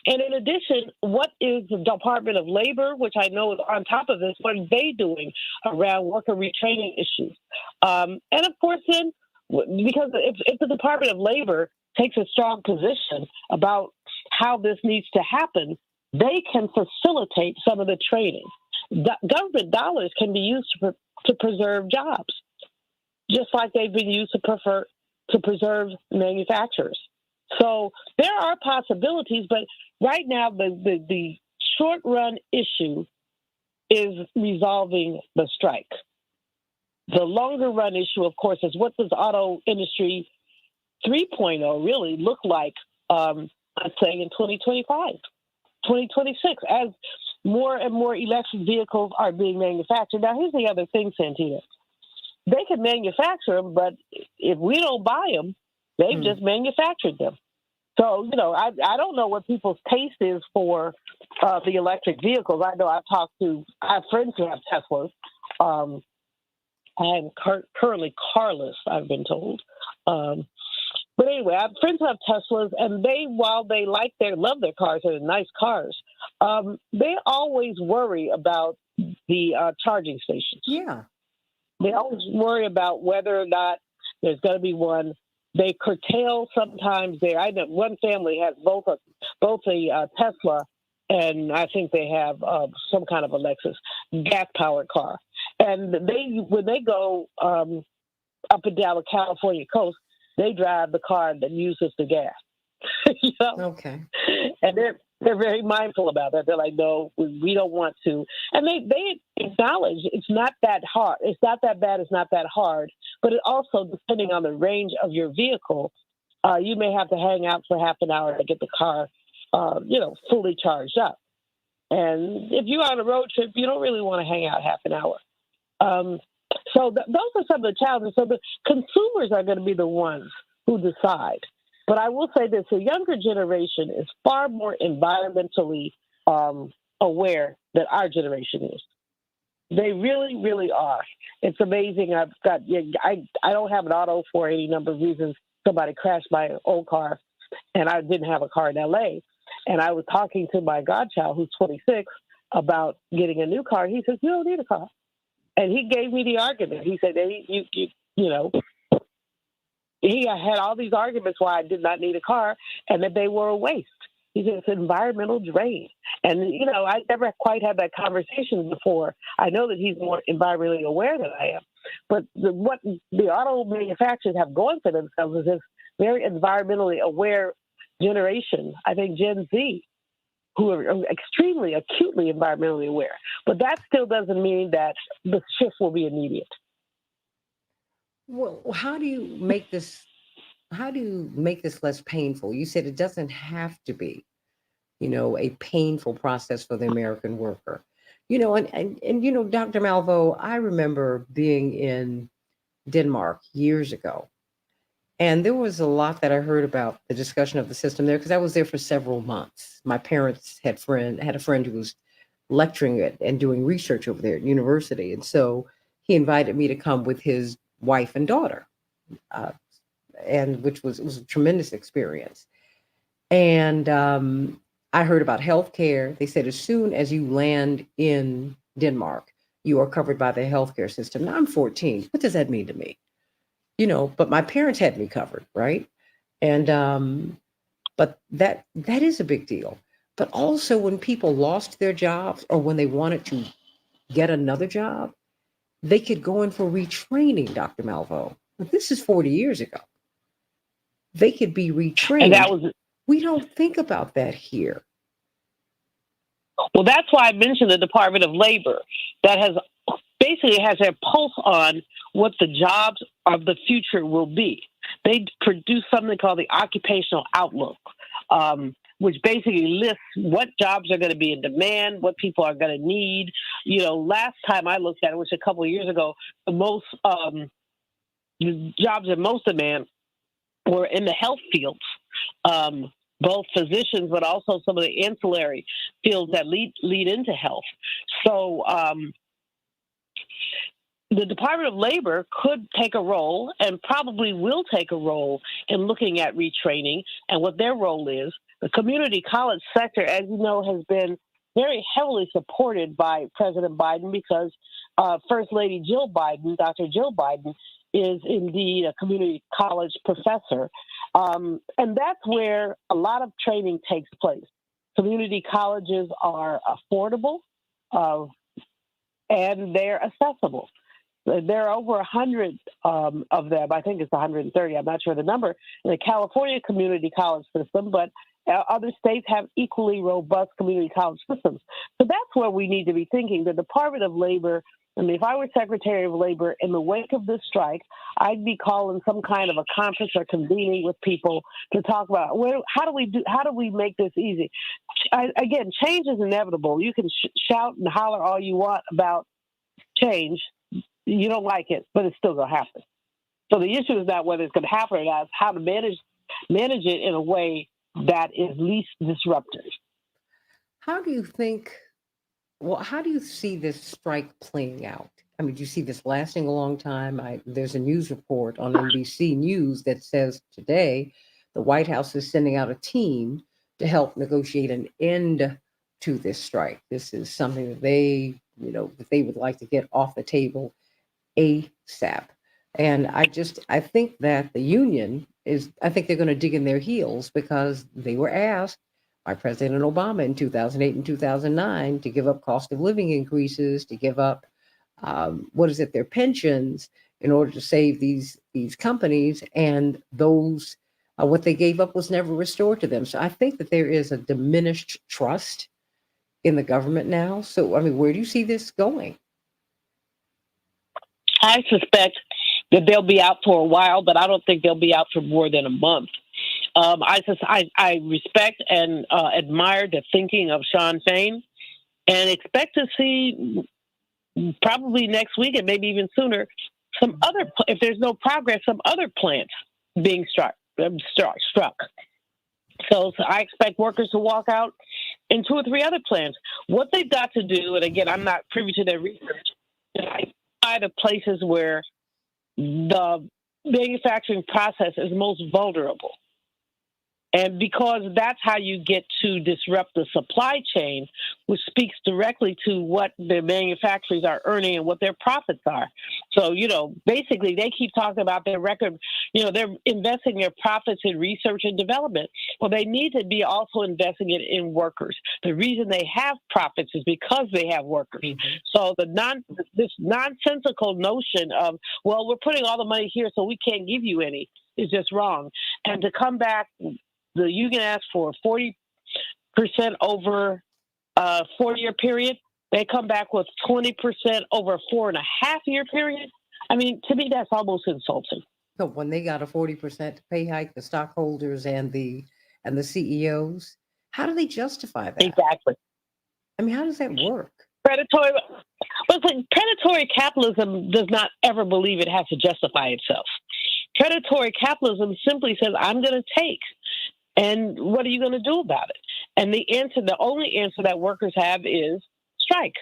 And in addition, what is the Department of Labor, which I know is on top of this, what are they doing around worker retraining issues? And of course, then, because if the Department of Labor takes a strong position about how this needs to happen, they can facilitate some of the training. Government dollars can be used to preserve jobs, just like they've been used to preserve manufacturers. So there are possibilities, but right now the short run issue is resolving the strike. The longer run issue, of course, is what does auto industry 3.0 really look like I'd say in 2025, 2026, as more and more electric vehicles are being manufactured. Now, here's the other thing, Santita. They can manufacture them, but if we don't buy them, they've just manufactured them. So, you know, I don't know what people's taste is for the electric vehicles. I know I have friends who have Teslas. I'm currently carless, I've been told. But anyway, I have friends who have Teslas, and while they love their cars, they're nice cars, they always worry about the charging stations. Yeah. They always worry about whether or not there's going to be one. They curtail sometimes there. I know one family has both a Tesla and I think they have some kind of a Lexus gas-powered car. And when they go up and down the California coast, they drive the car that uses the gas. You know? Okay. And they're very mindful about that. They're like, no, we don't want to. And they acknowledge it's not that hard. It's not that bad. It's not that hard. But it also, depending on the range of your vehicle, you may have to hang out for half an hour to get the car, fully charged up. And if you're on a road trip, you don't really want to hang out half an hour. So those are some of the challenges. So the consumers are going to be the ones who decide. But I will say this, the younger generation is far more environmentally aware than our generation is. They really, really are. It's amazing. I don't have an auto for any number of reasons. Somebody crashed my old car, and I didn't have a car in L.A. And I was talking to my godchild, who's 26, about getting a new car. He says, you don't need a car. And he gave me the argument. He said, he had all these arguments why I did not need a car and that they were a waste. He said, it's an environmental drain. And, I never quite had that conversation before. I know that he's more environmentally aware than I am. But what the auto manufacturers have going for themselves is this very environmentally aware generation, I think Gen Z, who are extremely acutely environmentally aware. But that still doesn't mean that the shift will be immediate. Well, how do you make this less painful? You said it doesn't have to be, a painful process for the American worker. And Dr. Malvo, I remember being in Denmark years ago. And there was a lot that I heard about the discussion of the system there because I was there for several months. My parents had a friend who was lecturing it and doing research over there at university. And so he invited me to come with his wife and daughter, and it was a tremendous experience. And I heard about healthcare. They said as soon as you land in Denmark, you are covered by the healthcare system. Now I'm 14. What does that mean to me? But my parents had me covered, right? And but that is a big deal. But also when people lost their jobs or when they wanted to get another job, they could go in for retraining, Dr. Malvo. But this is 40 years ago. They could be retrained. And we don't think about that here. Well, that's why I mentioned the Department of Labor that has their pulse on what the jobs of the future will be. They produce something called the Occupational Outlook, which basically lists what jobs are going to be in demand, what people are going to need. Last time I looked at it, which a couple of years ago, the most jobs in most demand were in the health fields, both physicians, but also some of the ancillary fields that lead into health. So the Department of Labor could take a role and probably will take a role in looking at retraining and what their role is. The community college sector, as you know, has been very heavily supported by President Biden because First Lady Jill Biden, Dr. Jill Biden, is indeed a community college professor. And that's where a lot of training takes place. Community colleges are affordable and they're accessible. There are over 100 of them. I think it's 130. I'm not sure the number in the California community college system, but other states have equally robust community college systems. So that's where we need to be thinking. The Department of Labor I mean, if I were Secretary of Labor in the wake of this strike, I'd be calling some kind of a conference or convening with people to talk about how do we make this easy? Again, change is inevitable. You can shout and holler all you want about change. You don't like it, but it's still going to happen. So the issue is not whether it's going to happen or not, it's how to manage it in a way that is least disruptive. How do you think, how do you see this strike playing out? I mean, do you see this lasting a long time? There's a news report on NBC News that says today the White House is sending out a team to help negotiate an end to this strike. This is something that they would like to get off the table ASAP. And I think that the union I think they're going to dig in their heels because they were asked by President Obama in 2008 and 2009 to give up cost of living increases, to give up, their pensions in order to save these companies. And those, what they gave up was never restored to them. So I think that there is a diminished trust in the government now. So, I mean, where do you see this going? I suspect that they'll be out for a while, but I don't think they'll be out for more than a month. I respect and admire the thinking of Sean Fain, and expect to see probably next week and maybe even sooner if there's no progress, some other plants being struck. So I expect workers to walk out in 2 or 3 other plants. What they've got to do, and again, I'm not privy to their research, is identify the places where the manufacturing process is most vulnerable. And because that's how you get to disrupt the supply chain, which speaks directly to what the manufacturers are earning and what their profits are. So, basically they keep talking about their record, they're investing their profits in research and development. Well, they need to be also investing it in workers. The reason they have profits is because they have workers. Mm-hmm. So this nonsensical notion of, well, we're putting all the money here so we can't give you any is just wrong. And to come back, the union asked for 40% over a 4-year period. They come back with 20% over a 4.5-year period. I mean, to me, that's almost insulting. So when they got a 40% pay hike, the stockholders and the CEOs, how do they justify that? Exactly. I mean, how does that work? Predatory capitalism does not ever believe it has to justify itself. Predatory capitalism simply says, I'm going to take. And what are you going to do about it? And the only answer that workers have is strike,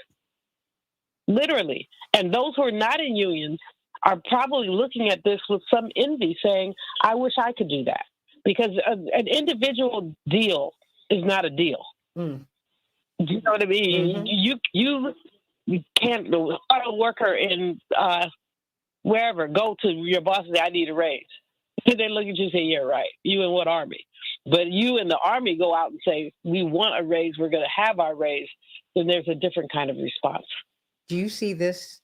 literally. And those who are not in unions are probably looking at this with some envy, saying, I wish I could do that. Because an individual deal is not a deal. Mm. Do you know what I mean? Mm-hmm. You can't, a worker in wherever, go to your boss and say, I need a raise. And they look at you and say, yeah, right. You in what army? But you and the army go out and say, we want a raise, we're going to have our raise, then there's a different kind of response. Do you see this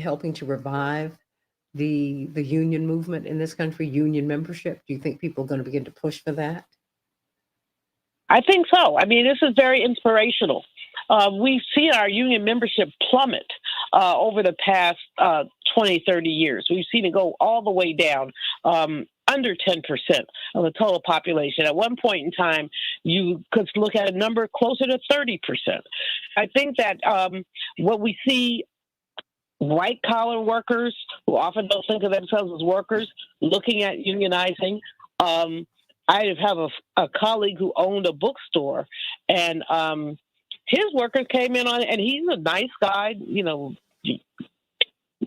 helping to revive the union movement in this country, union membership? Do you think people are going to begin to push for that? I think so. I mean, this is very inspirational. We've seen our union membership plummet over the past 20, 30 years. We've seen it go all the way down, under 10% of the total population. At one point in time, you could look at a number closer to 30%. I think that what we see, white-collar workers who often don't think of themselves as workers, looking at unionizing. I have a colleague who owned a bookstore, and his workers came in on, and he's a nice guy,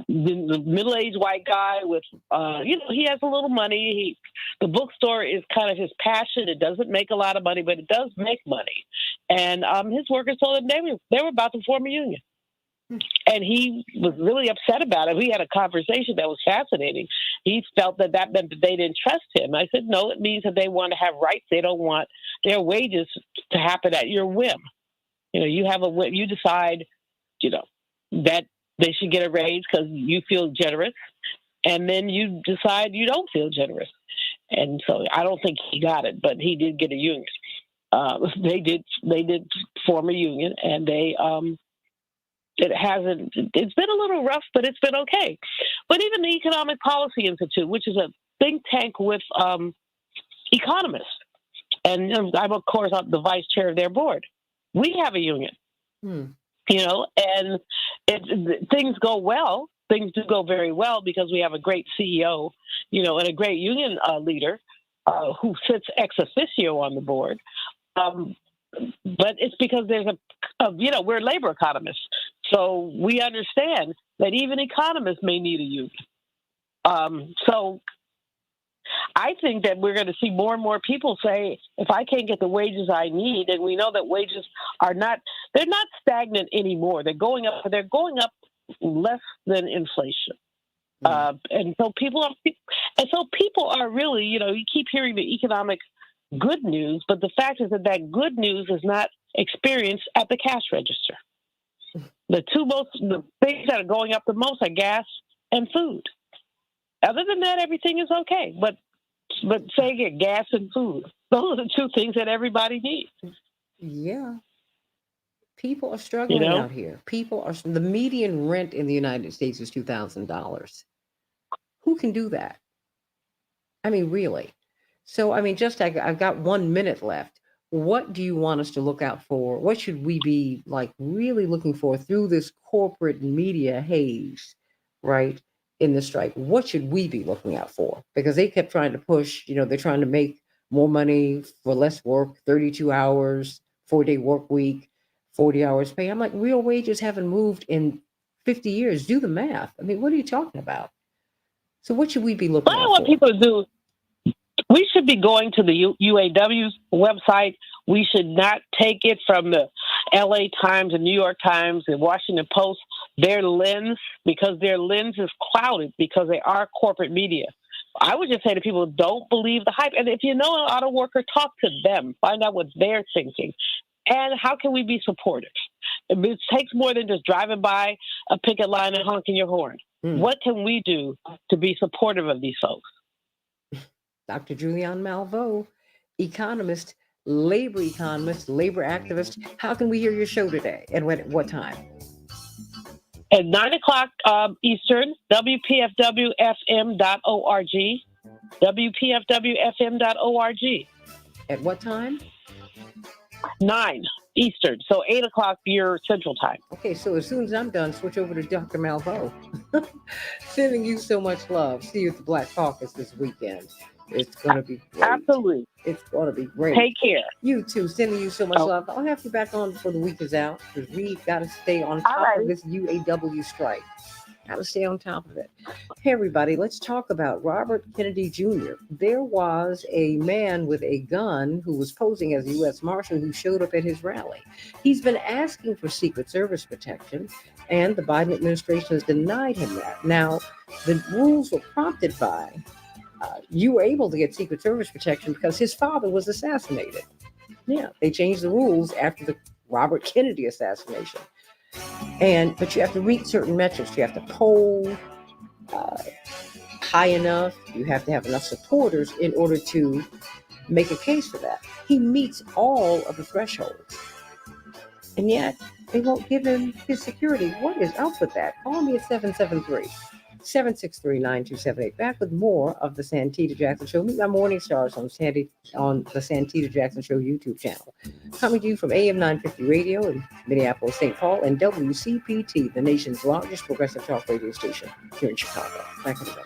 the middle-aged white guy with, he has a little money. The bookstore is kind of his passion. It doesn't make a lot of money, but it does make money. And his workers told him they were about to form a union. And he was really upset about it. We had a conversation that was fascinating. He felt that meant that they didn't trust him. I said, no, it means that they want to have rights. They don't want their wages to happen at your whim. You have a whim. You decide, that they should get a raise because you feel generous. And then you decide you don't feel generous. And so I don't think he got it, but he did get a union. They did form a union, and they It hasn't. It's been a little rough, but it's been okay. But even the Economic Policy Institute, which is a think tank with economists, and I'm of course the vice chair of their board. We have a union, and things go well. Things do go very well because we have a great CEO, and a great union leader who sits ex officio on the board. But it's because there's we're labor economists. So we understand that even economists may need a union. So I think that we're going to see more and more people say, if I can't get the wages I need, and we know that wages they're not stagnant anymore. They're going up less than inflation. And so people are really, you keep hearing the economic good news, but the fact is that good news is not experienced at the cash register. The things that are going up the most are gas and food. Other than that, everything is okay. But say again, gas and food. Those are the two things that everybody needs. Yeah. People are struggling out here. The median rent in the United States is $2,000. Who can do that? I mean, really. So, I mean, I've got 1 minute left. What do you want us to look out for? What should we be really looking for through this corporate media haze, right, in the strike? What should we be looking out for? Because they kept trying to push, they're trying to make more money for less work, 32 hours, 4-day work week, 40 hours pay. I'm like, real wages haven't moved in 50 years. Do the math. I mean, what are you talking about? So what should we be looking out for? What I want people to do, we should be going to the UAW's website. We should not take it from the LA Times and New York Times and Washington Post, their lens, because their lens is clouded because they are corporate media. I would just say to people, don't believe the hype. And if you know an auto worker, talk to them. Find out what they're thinking. And how can we be supportive? It takes more than just driving by a picket line and honking your horn. What can we do to be supportive of these folks? Dr. Julianne Malveaux, economist, labor activist. How can we hear your show today? And what time? At 9 o'clock Eastern, WPFWFM.org. WPFWFM.org. At what time? 9 Eastern, so 8 o'clock your Central Time. Okay, so as soon as I'm done, switch over to Dr. Malveaux. Sending you so much love. See you at the Black Caucus this weekend. It's going to be great. Absolutely. It's going to be great. Take care. You too. Sending you so much love. I'll have you back on before the week is out because we've got to stay on top of this UAW strike. Got to stay on top of it. Hey, everybody, let's talk about Robert Kennedy Jr. There was a man with a gun who was posing as a U.S. Marshal who showed up at his rally. He's been asking for Secret Service protection, and the Biden administration has denied him that. Now, the rules were prompted by you were able to get Secret Service protection because his father was assassinated. Yeah, they changed the rules after the Robert Kennedy assassination. But you have to meet certain metrics. You have to poll high enough. You have to have enough supporters in order to make a case for that. He meets all of the thresholds. And yet, they won't give him his security. What is up with that? Call me at 773-763-9278. Back with more of the Santita Jackson Show. Meet my morning stars on the Santita Jackson Show YouTube channel. Coming to you from AM 950 Radio in Minneapolis, St. Paul, and WCPT, the nation's largest progressive talk radio station here in Chicago. Back in a minute.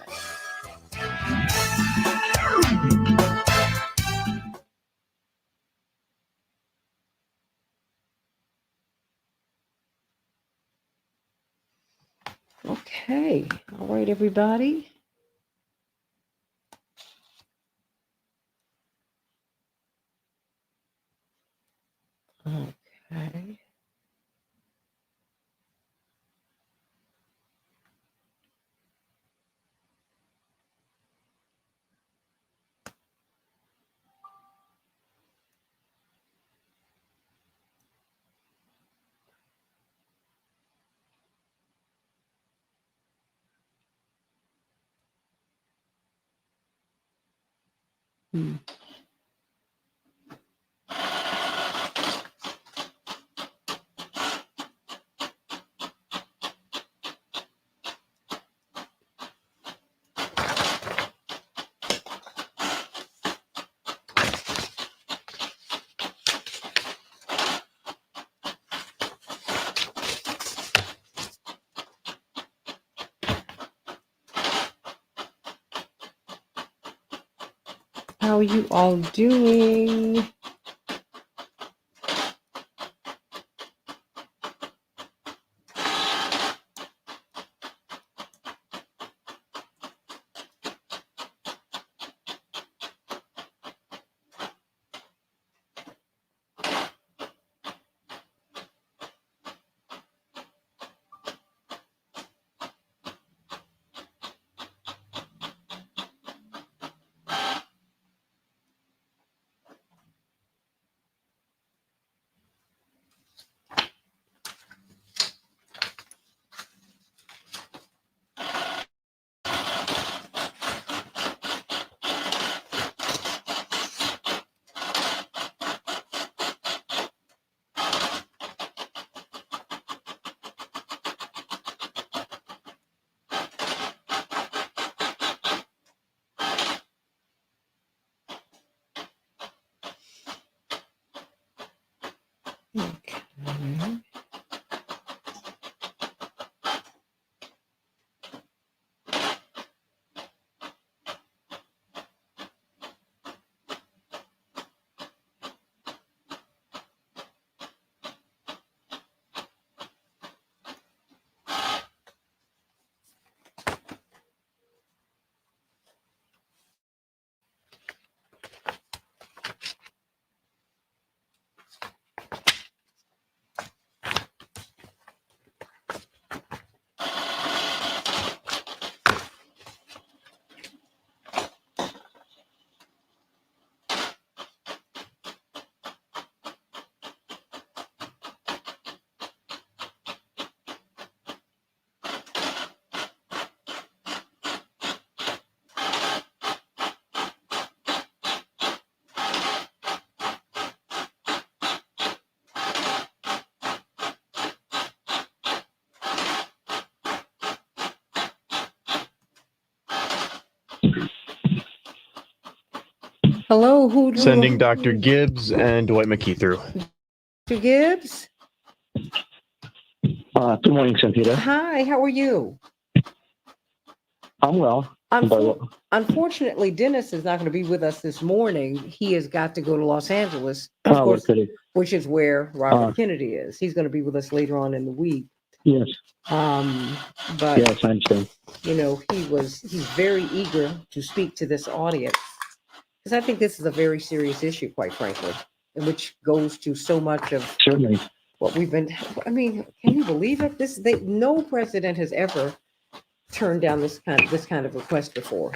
Okay. All right, everybody. Okay. How are you all doing? Okay. Hello, Sending Dr. Gibbs and Dwight McKee through. Dr. Gibbs? Good morning, Santita. Hi, how are you? I'm well. Unfortunately, Dennis is not going to be with us this morning. He has got to go to Los Angeles, of Oh, course, what pity. which is where Robert Kennedy is. He's going to be with us later on in the week. Yes. But Yes, I understand. you know, he's very eager to speak to this audience because I think this is a very serious issue, quite frankly, which goes to so much of Certainly what we've been. I mean, can you believe it? No president has ever turned down this kind of request before.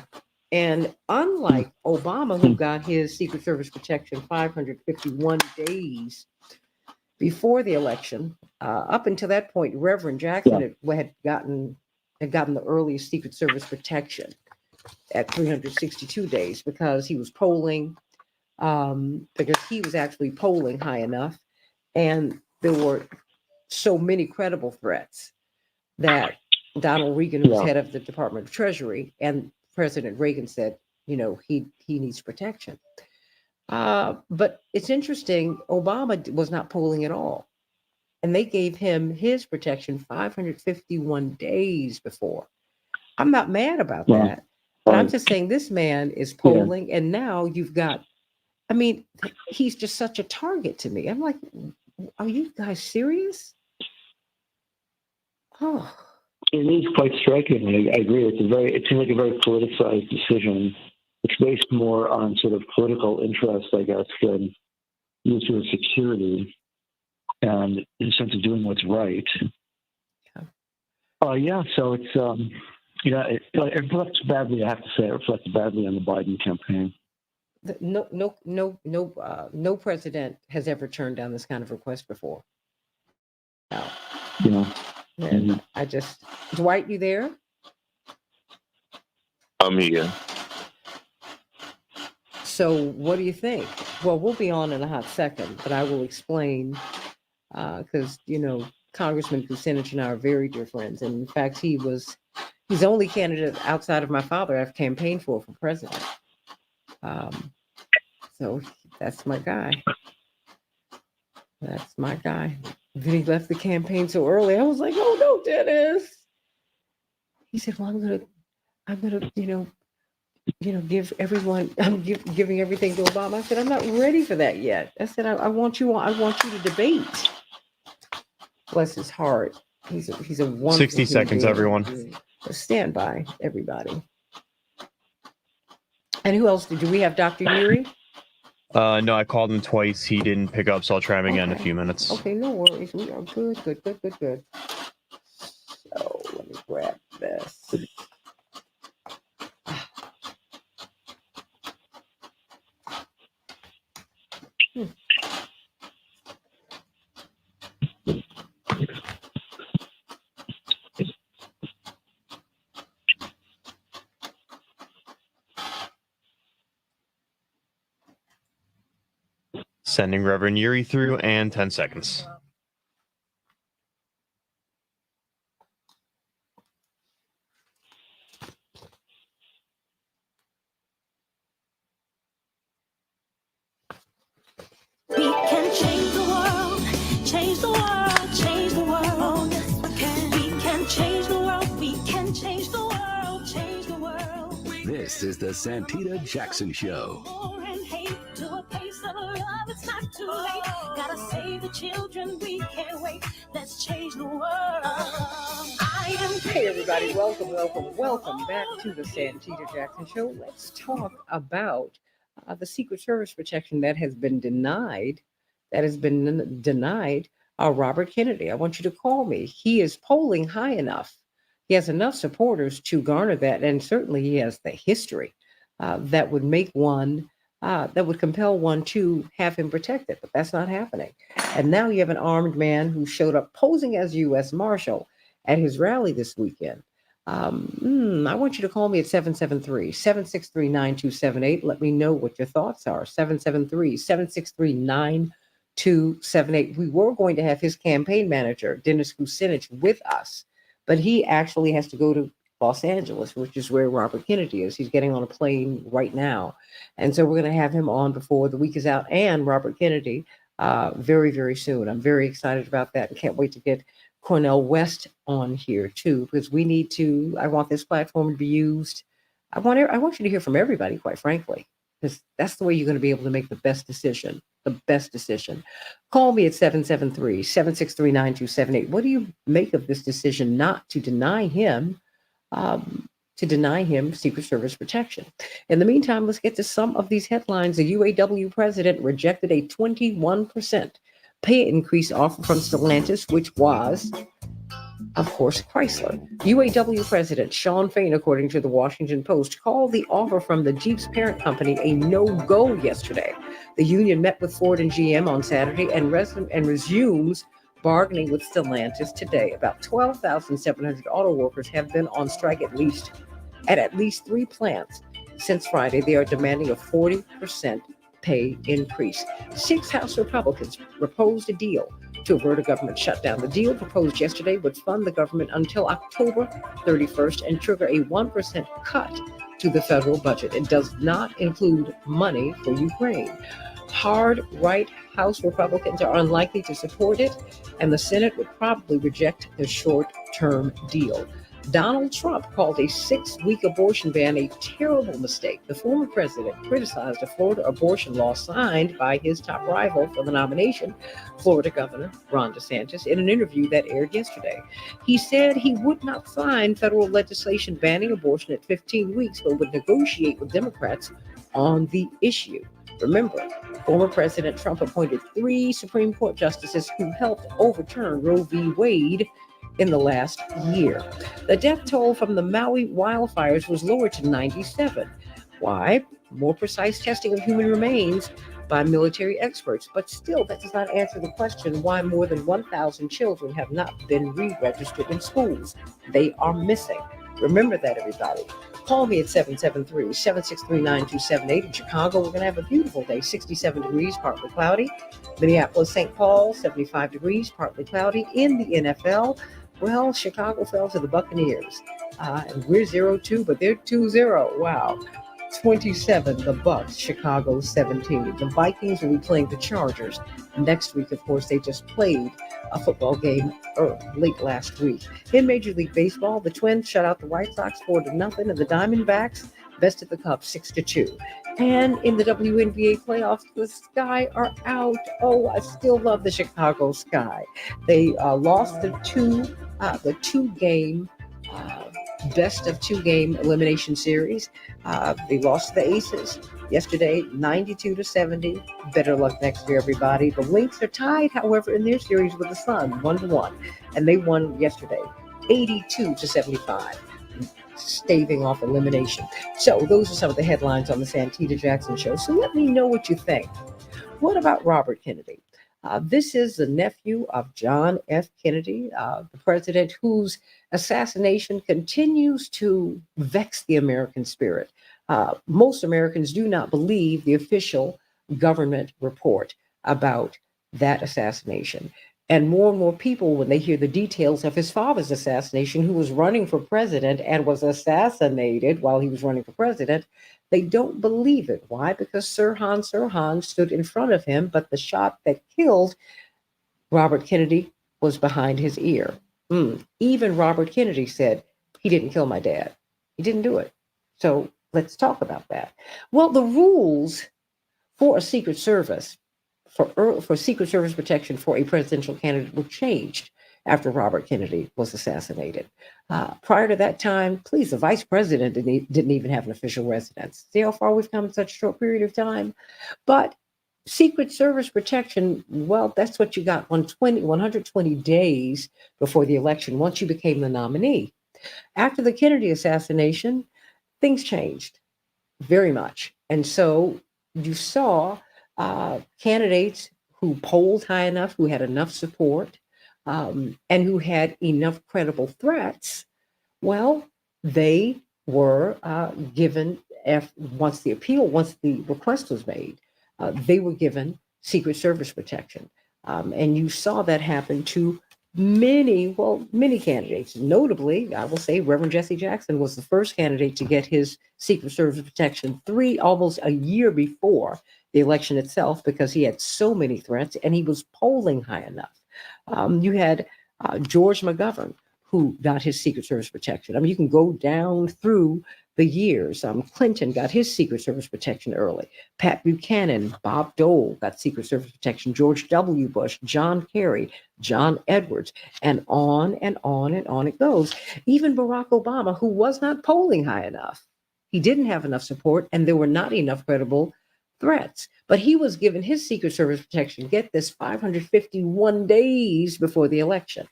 And unlike Obama, who got his Secret Service protection 551 days before the election, up until that point, Reverend Jackson had gotten the earliest Secret Service protection at 362 days because he was polling, because he was actually polling high enough, and there were so many credible threats that Donald Reagan was head of the Department of Treasury, and President Reagan said, you know, he needs protection. But it's interesting, Obama was not polling at all. And they gave him his protection 551 days before. I'm not mad about that. But I'm just saying this man is polling, and now you've got, I mean, he's just such a target to me. I'm like, are you guys serious? Oh. it is quite striking. I agree. It seems like a very politicized decision. It's based more on sort of political interest, I guess, than national security and in the sense of doing what's right. So it's it reflects badly. I have to say, it reflects badly on the Biden campaign. No president has ever turned down this kind of request before. No. And I just, Dwight, you there? I'm here. So what do you think? Well, we'll be on in a hot second, but I will explain because, Congressman Kucinich and I are very dear friends. And in fact, he's the only candidate outside of my father I've campaigned for president. So that's my guy. That's my guy. Then he left the campaign so early. I was like, oh no, Dennis. He said, well, I'm gonna, give everyone, I'm giving everything to Obama. I said, I'm not ready for that yet. I said, I want you to debate. Bless his heart. He's a wonderful 60 seconds, being. everyone. Stand by, everybody. And who else do we have? Dr. Yuri? No, I called him twice. He didn't pick up, so I'll try him again in a few minutes. Okay, no worries. We are good. So let me grab this. Sending Reverend Yuri through, and 10 seconds. We can change the world, change the world, change the world. Oh, yes, we can. We can change the world, we can change the world, change the world. This is the Santita Jackson Show. War and hate to a place of love, it's not too late. Gotta save the children, we can't wait. Let's change the world. I am Hey, everybody. Welcome back to the Santita Jackson Show. Let's talk about the Secret Service protection that has been denied, Robert Kennedy. I want you to call me. He is polling high enough. He has enough supporters to garner that, and certainly he has the history that would make one, that would compel one to have him protected, but that's not happening. And now you have an armed man who showed up posing as U.S. Marshal at his rally this weekend. I want you to call me at 773-763-9278. Let me know what your thoughts are. 773-763-9278. We were going to have his campaign manager, Dennis Kucinich, with us, but he actually has to go to Los Angeles, which is where Robert Kennedy is. He's getting on a plane right now. And so we're going to have him on before the week is out, and Robert Kennedy very, very soon. I'm very excited about that and can't wait to get Cornel West on here too, because I want this platform to be used. I want you to hear from everybody, quite frankly, because that's the way you're going to be able to make the best decision. Call me at 773-763-9278. What do you make of this decision not to deny him Secret Service protection? In the meantime, let's get to some of these headlines. The UAW president rejected a 21% pay increase offer from Stellantis, which was, of course, Chrysler. UAW President Sean Fain, according to the Washington Post, called the offer from the Jeep's parent company a no-go yesterday. The union met with Ford and GM on Saturday and resumes bargaining with Stellantis today. About 12,700 auto workers have been on strike at least 3 plants since Friday. They are demanding a 40% pay increase. 6 House Republicans proposed a deal to avert a government shutdown. The deal proposed yesterday would fund the government until October 31st and trigger a 1% cut to the federal budget. It does not include money for Ukraine. Hard right House Republicans are unlikely to support it, and the Senate would probably reject the short-term deal. Donald Trump called a 6-week abortion ban a terrible mistake. The former president criticized a Florida abortion law signed by his top rival for the nomination, Florida Governor Ron DeSantis, in an interview that aired yesterday. He said he would not sign federal legislation banning abortion at 15 weeks, but would negotiate with Democrats on the issue. Remember, former President Trump appointed 3 Supreme Court justices who helped overturn Roe v. Wade in the last year. The death toll from the Maui wildfires was lowered to 97. Why? More precise testing of human remains by military experts. But still, that does not answer the question why more than 1,000 children have not been re-registered in schools. They are missing. Remember that, everybody. Call me at 773-763-9278. In Chicago, we're going to have a beautiful day, 67 degrees, partly cloudy. Minneapolis, St. Paul, 75 degrees, partly cloudy. In the NFL, well, Chicago fell to the Buccaneers. And we're 0-2, but they're 2-0. Wow. 27, the Bucks, Chicago 17. The Vikings will be playing the Chargers next week. Of course, they just played a football game late last week. In Major League Baseball, the Twins shut out the White Sox 4-0, and the Diamondbacks bested the Cubs 6-2. And in the WNBA playoffs, the Sky are out. Oh, I still love the Chicago Sky. They lost the two-game best of two-game elimination series. They lost to the Aces yesterday, 92-70. Better luck next year, everybody. The Lynx are tied, however, in their series with the Sun, 1-1, and they won yesterday, 82-75. Staving off elimination. So those are some of the headlines on the Santita Jackson Show. So let me know what you think. What about Robert Kennedy? This is the nephew of John F. Kennedy, the president whose assassination continues to vex the American spirit. Most Americans do not believe the official government report about that assassination. And more people, when they hear the details of his father's assassination, who was running for president and was assassinated while he was running for president, they don't believe it. Why? Because Sirhan stood in front of him, but the shot that killed Robert Kennedy was behind his ear. Even Robert Kennedy said, he didn't kill my dad. He didn't do it. So let's talk about that. Well, the rules for a Secret Service, for Secret Service protection for a presidential candidate were changed after Robert Kennedy was assassinated. Prior to that time, please, the vice president didn't even have an official residence. See how far we've come in such a short period of time? But Secret Service protection, well, that's what you got 120 days before the election, once you became the nominee. After the Kennedy assassination, things changed very much. And so you saw candidates who polled high enough, who had enough support, and who had enough credible threats. Well, they were given, once the request was made, they were given Secret Service protection. And you saw that happen to many candidates. Notably, I will say Reverend Jesse Jackson was the first candidate to get his Secret Service protection almost a year before the election itself, because he had so many threats and he was polling high enough. You had George McGovern, who got his Secret Service protection. I mean, you can go down through the years. Clinton got his Secret Service protection early. Pat Buchanan, Bob Dole got Secret Service protection. George W. Bush, John Kerry, John Edwards, and on and on and on it goes. Even Barack Obama, who was not polling high enough. He didn't have enough support, and there were not enough credible threats. But he was given his Secret Service protection, get this, 551 days before the election.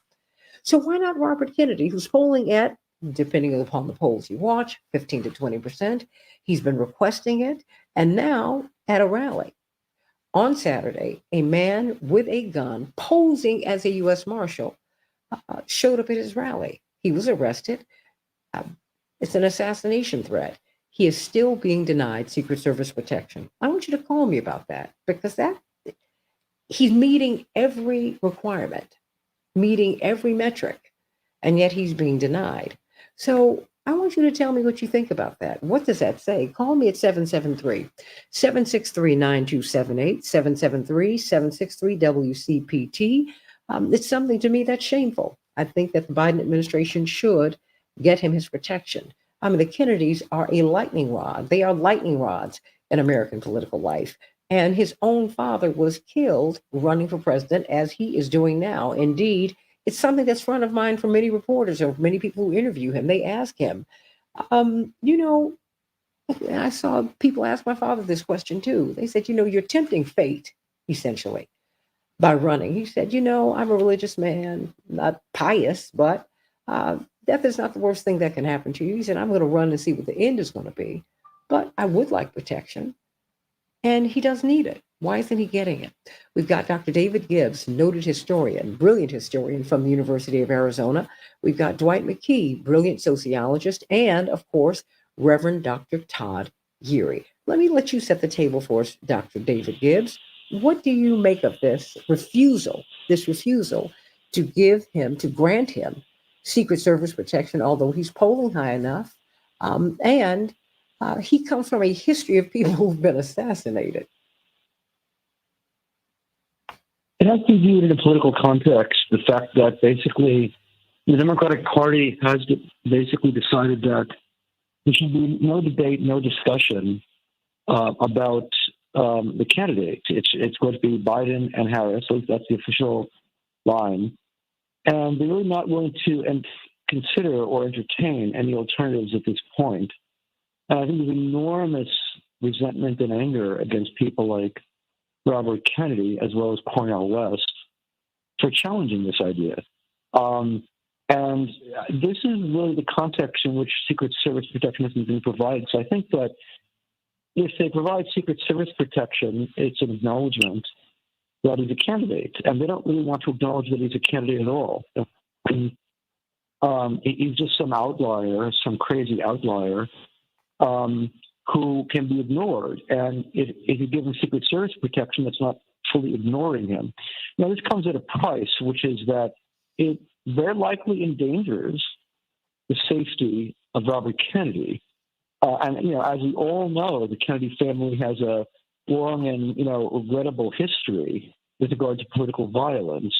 So why not Robert Kennedy, who's polling at, depending upon the polls you watch, 15 to 20%. He's been requesting it. And now at a rally on Saturday, a man with a gun posing as a U.S. Marshal showed up at his rally. He was arrested. It's an assassination threat. He is still being denied Secret Service protection. I want you to call me about that, because he's meeting every requirement, meeting every metric, and yet he's being denied. So I want you to tell me what you think about that. What does that say? Call me at 773-763-9278, 773-763-WCPT. It's something to me that's shameful. I think that the Biden administration should get him his protection. I mean, the Kennedys are a lightning rod. They are lightning rods in American political life. And his own father was killed running for president, as he is doing now. Indeed, it's something that's front of mind for many reporters or many people who interview him. They ask him, I saw people ask my father this question too. They said, you're tempting fate, essentially, by running. He said, I'm a religious man, not pious, but death is not the worst thing that can happen to you. He said, I'm going to run and see what the end is going to be, but I would like protection. And he does need it. Why isn't he getting it? We've got Dr. David Gibbs, noted historian, brilliant historian from the University of Arizona. We've got Dwight McKee, brilliant sociologist, and, of course, Reverend Dr. Todd Geary. Let me let you set the table for us, Dr. David Gibbs. What do you make of this refusal to grant him Secret Service protection, although he's polling high enough, and he comes from a history of people who've been assassinated? It has to be viewed in a political context. The fact that basically the Democratic Party has basically decided that there should be no debate, no discussion about the candidates. It's going to be Biden and Harris. So that's the official line. And they're really not willing to consider or entertain any alternatives at this point. And I think there's enormous resentment and anger against people like Robert Kennedy, as well as Cornel West, for challenging this idea. And this is really the context in which Secret Service protection has been provided. So I think that if they provide Secret Service protection, it's an acknowledgement that he's a candidate. And they don't really want to acknowledge that he's a candidate at all. And, he's just some outlier, some crazy outlier, who can be ignored. And if you give him Secret Service protection, that's not fully ignoring him. Now, this comes at a price, which is that it very likely endangers the safety of Robert Kennedy. And, as we all know, the Kennedy family has a long and, regrettable history with regard to political violence,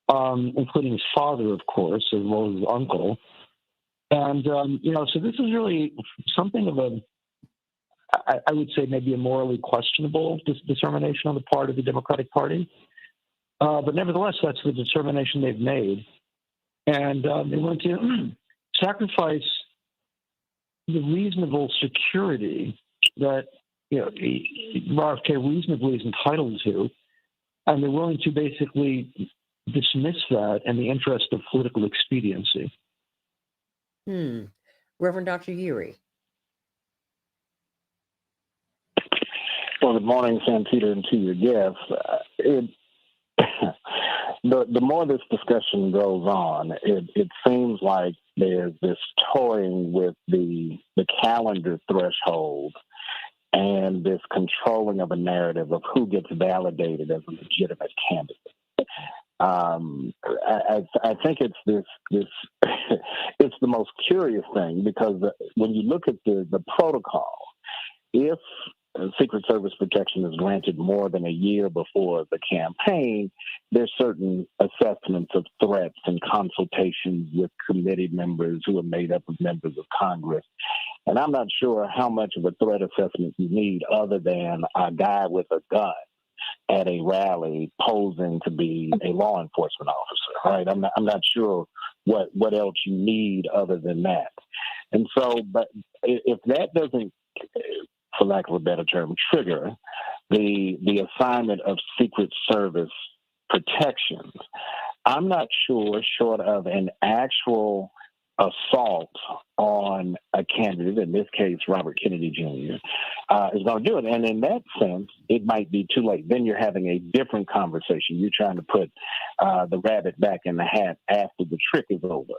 including his father, of course, as well as his uncle. And, so this is really something of I would say maybe a morally questionable determination on the part of the Democratic Party. But nevertheless, that's the determination they've made. And they want to sacrifice the reasonable security that RFK reasonably is entitled to, and they're willing to basically dismiss that in the interest of political expediency. Reverend Dr. Yuri. Well, good morning, Santita, and to your guests. The more this discussion goes on, it seems like there's this toying with the calendar threshold and this controlling of a narrative of who gets validated as a legitimate candidate. I think it's this it's the most curious thing, because when you look at the protocol, if Secret Service protection is granted more than a year before the campaign, there's certain assessments of threats and consultations with committee members who are made up of members of Congress. And I'm not sure how much of a threat assessment you need other than a guy with a gun at a rally posing to be a law enforcement officer, right? I'm not sure what else you need other than that. And so, but if that doesn't, for lack of a better term, trigger the assignment of Secret Service protections, I'm not sure, short of an actual assault on a candidate, in this case, Robert Kennedy Jr., is going to do it. And in that sense, it might be too late. Then you're having a different conversation. You're trying to put the rabbit back in the hat after the trick is over.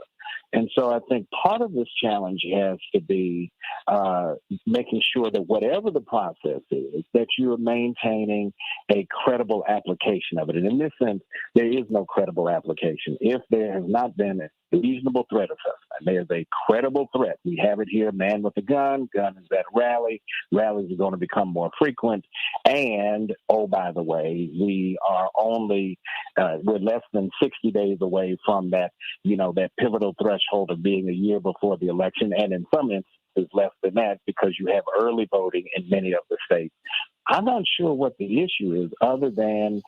And so I think part of this challenge has to be making sure that whatever the process is, that you're maintaining a credible application of it. And in this sense, there is no credible application. If there has not been a reasonable threat assessment, there's a credible threat. We have it here, man with a gun is at a rally. Rallies are going to become more frequent. And, oh, by the way, we are only, we're less than 60 days away from that, that pivotal threshold of being a year before the election. And in some instances, less than that, because you have early voting in many of the states. I'm not sure what the issue is, other than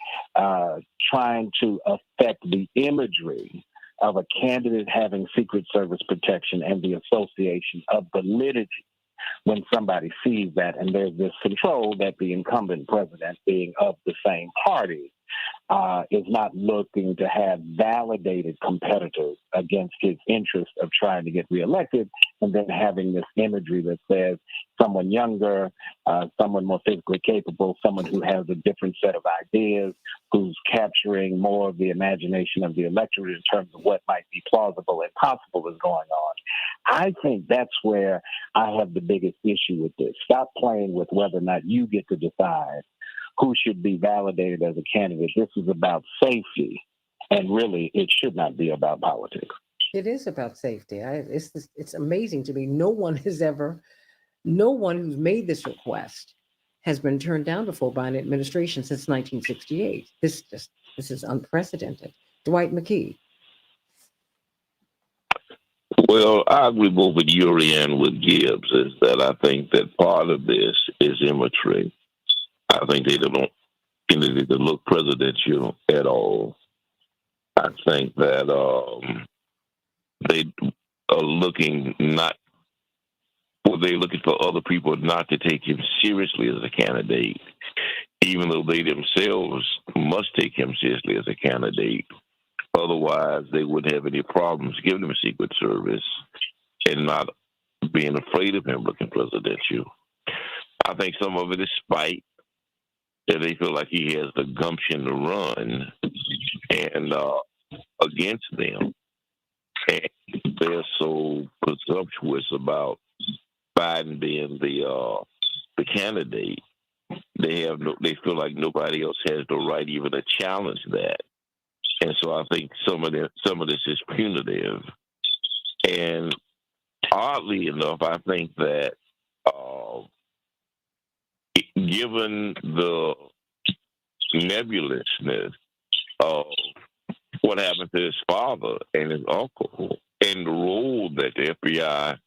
trying to affect the imagery of a candidate having Secret Service protection and the association of validity when somebody sees that. And there's this control that the incumbent president, being of the same party, is not looking to have validated competitors against his interest of trying to get reelected, and then having this imagery that says someone younger, someone more physically capable, someone who has a different set of ideas, who's capturing more of the imagination of the electorate in terms of what might be plausible and possible is going on. I think that's where I have the biggest issue with this. Stop playing with whether or not you get to decide who should be validated as a candidate. This is about safety, and really, it should not be about politics. It is about safety. It's amazing to me. No one who's made this request has been turned down before by an administration since 1968. This is unprecedented. Dwight McKee. Well, I agree both with Uri and with Gibbs. Is that I think that part of this is immature. I think they don't need to look presidential at all. I think that they are looking not or they're looking for other people not to take him seriously as a candidate, even though they themselves must take him seriously as a candidate. Otherwise, they wouldn't have any problems giving him a Secret Service and not being afraid of him looking presidential. I think some of it is spite that they feel like he has the gumption to run and against them. And they're so presumptuous about Biden being the candidate. They feel like nobody else has the right even to challenge that. And so I think some of this is punitive. And oddly enough, I think that given the nebulousness of what happened to his father and his uncle and the role that the FBI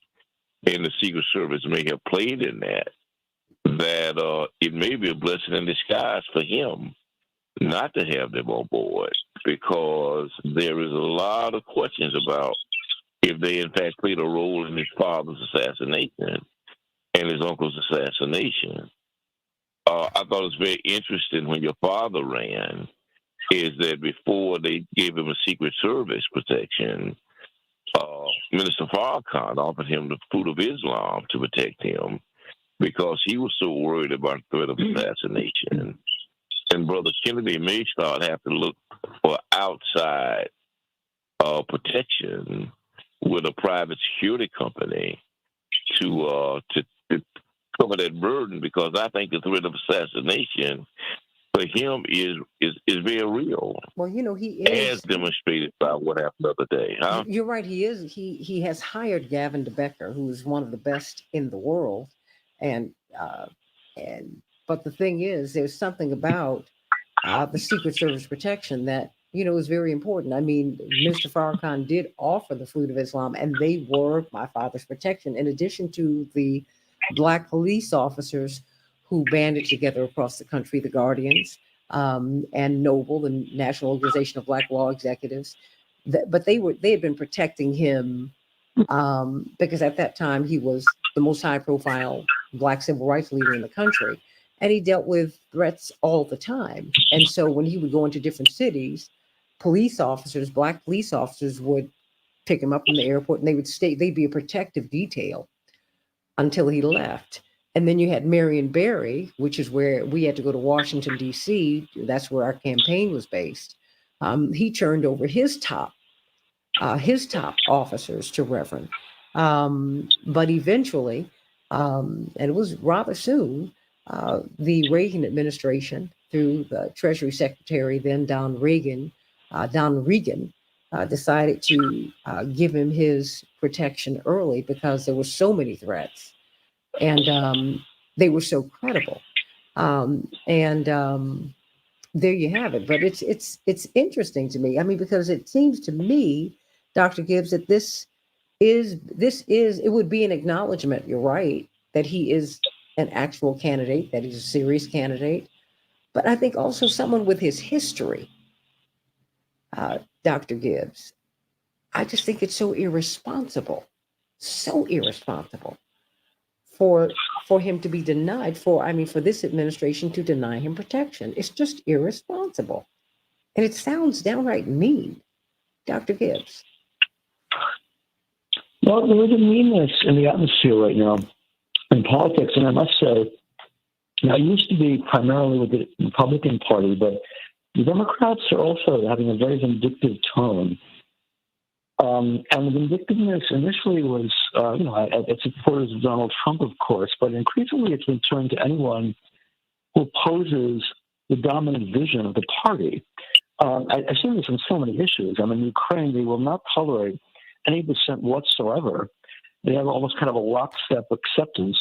and the Secret Service may have played in that, it may be a blessing in disguise for him not to have them on board, because there is a lot of questions about if they in fact played a role in his father's assassination and his uncle's assassination. I thought it was very interesting when your father ran, is that before they gave him a Secret Service protection, Minister Farrakhan offered him the Fruit of Islam to protect him because he was so worried about the threat of assassination. And Brother Kennedy may start have to look for outside protection with a private security company to cover that burden, because I think the threat of assassination for him is very real. Well, he is, as demonstrated by what happened the other day, huh? You're right. He is. He has hired Gavin DeBecker, who is one of the best in the world, and uh, but the thing is, there's something about the Secret Service protection that is very important. I mean, Mr. Farrakhan did offer the Fruit of Islam, and they were my father's protection, in addition to the Black police officers who banded together across the country, the Guardians, and Noble, the National Organization of Black Law Executives. But they had been protecting him because at that time he was the most high-profile Black civil rights leader in the country, and he dealt with threats all the time. And so when he would go into different cities, Black police officers would pick him up from the airport, and they'd be a protective detail until he left. And then you had Marion Barry, which is where we had to go to Washington, D.C. That's where our campaign was based. He turned over his top officers to Reverend. But eventually, and it was rather soon, the Reagan administration, through the Treasury Secretary, then Don Regan, decided to give him his protection early because there were so many threats, and they were so credible. There you have it. But it's interesting to me. I mean, because it seems to me, Dr. Gibbs, that this is it would be an acknowledgement. You're right that he is an actual candidate, that he's a serious candidate. But I think also someone with his history, Dr. Gibbs, I just think it's so irresponsible for him to be denied, for this administration to deny him protection. It's just irresponsible. And it sounds downright mean, Dr. Gibbs. Well, there is a meanness in the atmosphere right now in politics, and I must say, now, it used to be primarily with the Republican Party, but the Democrats are also having a very vindictive tone. And the vindictiveness initially was, it's supporters of Donald Trump, of course, but increasingly it's been turned to anyone who opposes the dominant vision of the party. I see this on so many issues. I mean, Ukraine, they will not tolerate any dissent whatsoever. They have almost kind of a lockstep acceptance.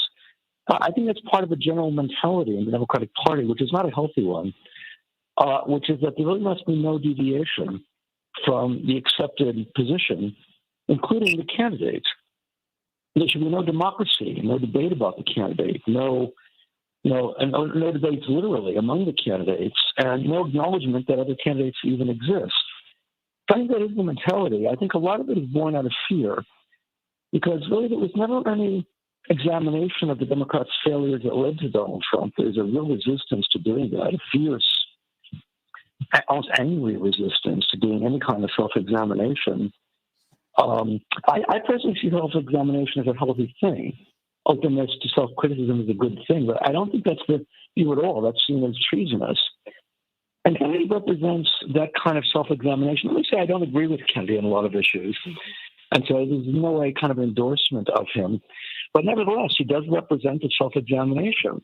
I think that's part of a general mentality in the Democratic Party, which is not a healthy one, which is that there really must be no deviation from the accepted position including the candidates. There should be no democracy, no debate about the candidate, no debates literally among the candidates, and no acknowledgement that other candidates even exist. I think that is the mentality. I think a lot of it is born out of fear, because really there was never any examination of the Democrats' failures that led to Donald Trump. There's a real resistance to doing that, a fierce, almost angry resistance to doing any kind of self-examination. I personally see self-examination as a healthy thing. Openness to self-criticism is a good thing, but I don't think that's the view at all. That's seen as treasonous. And Kennedy represents that kind of self-examination. Let me say I don't agree with Kennedy on a lot of issues. And so there's no way kind of endorsement of him. But nevertheless, he does represent a self-examination.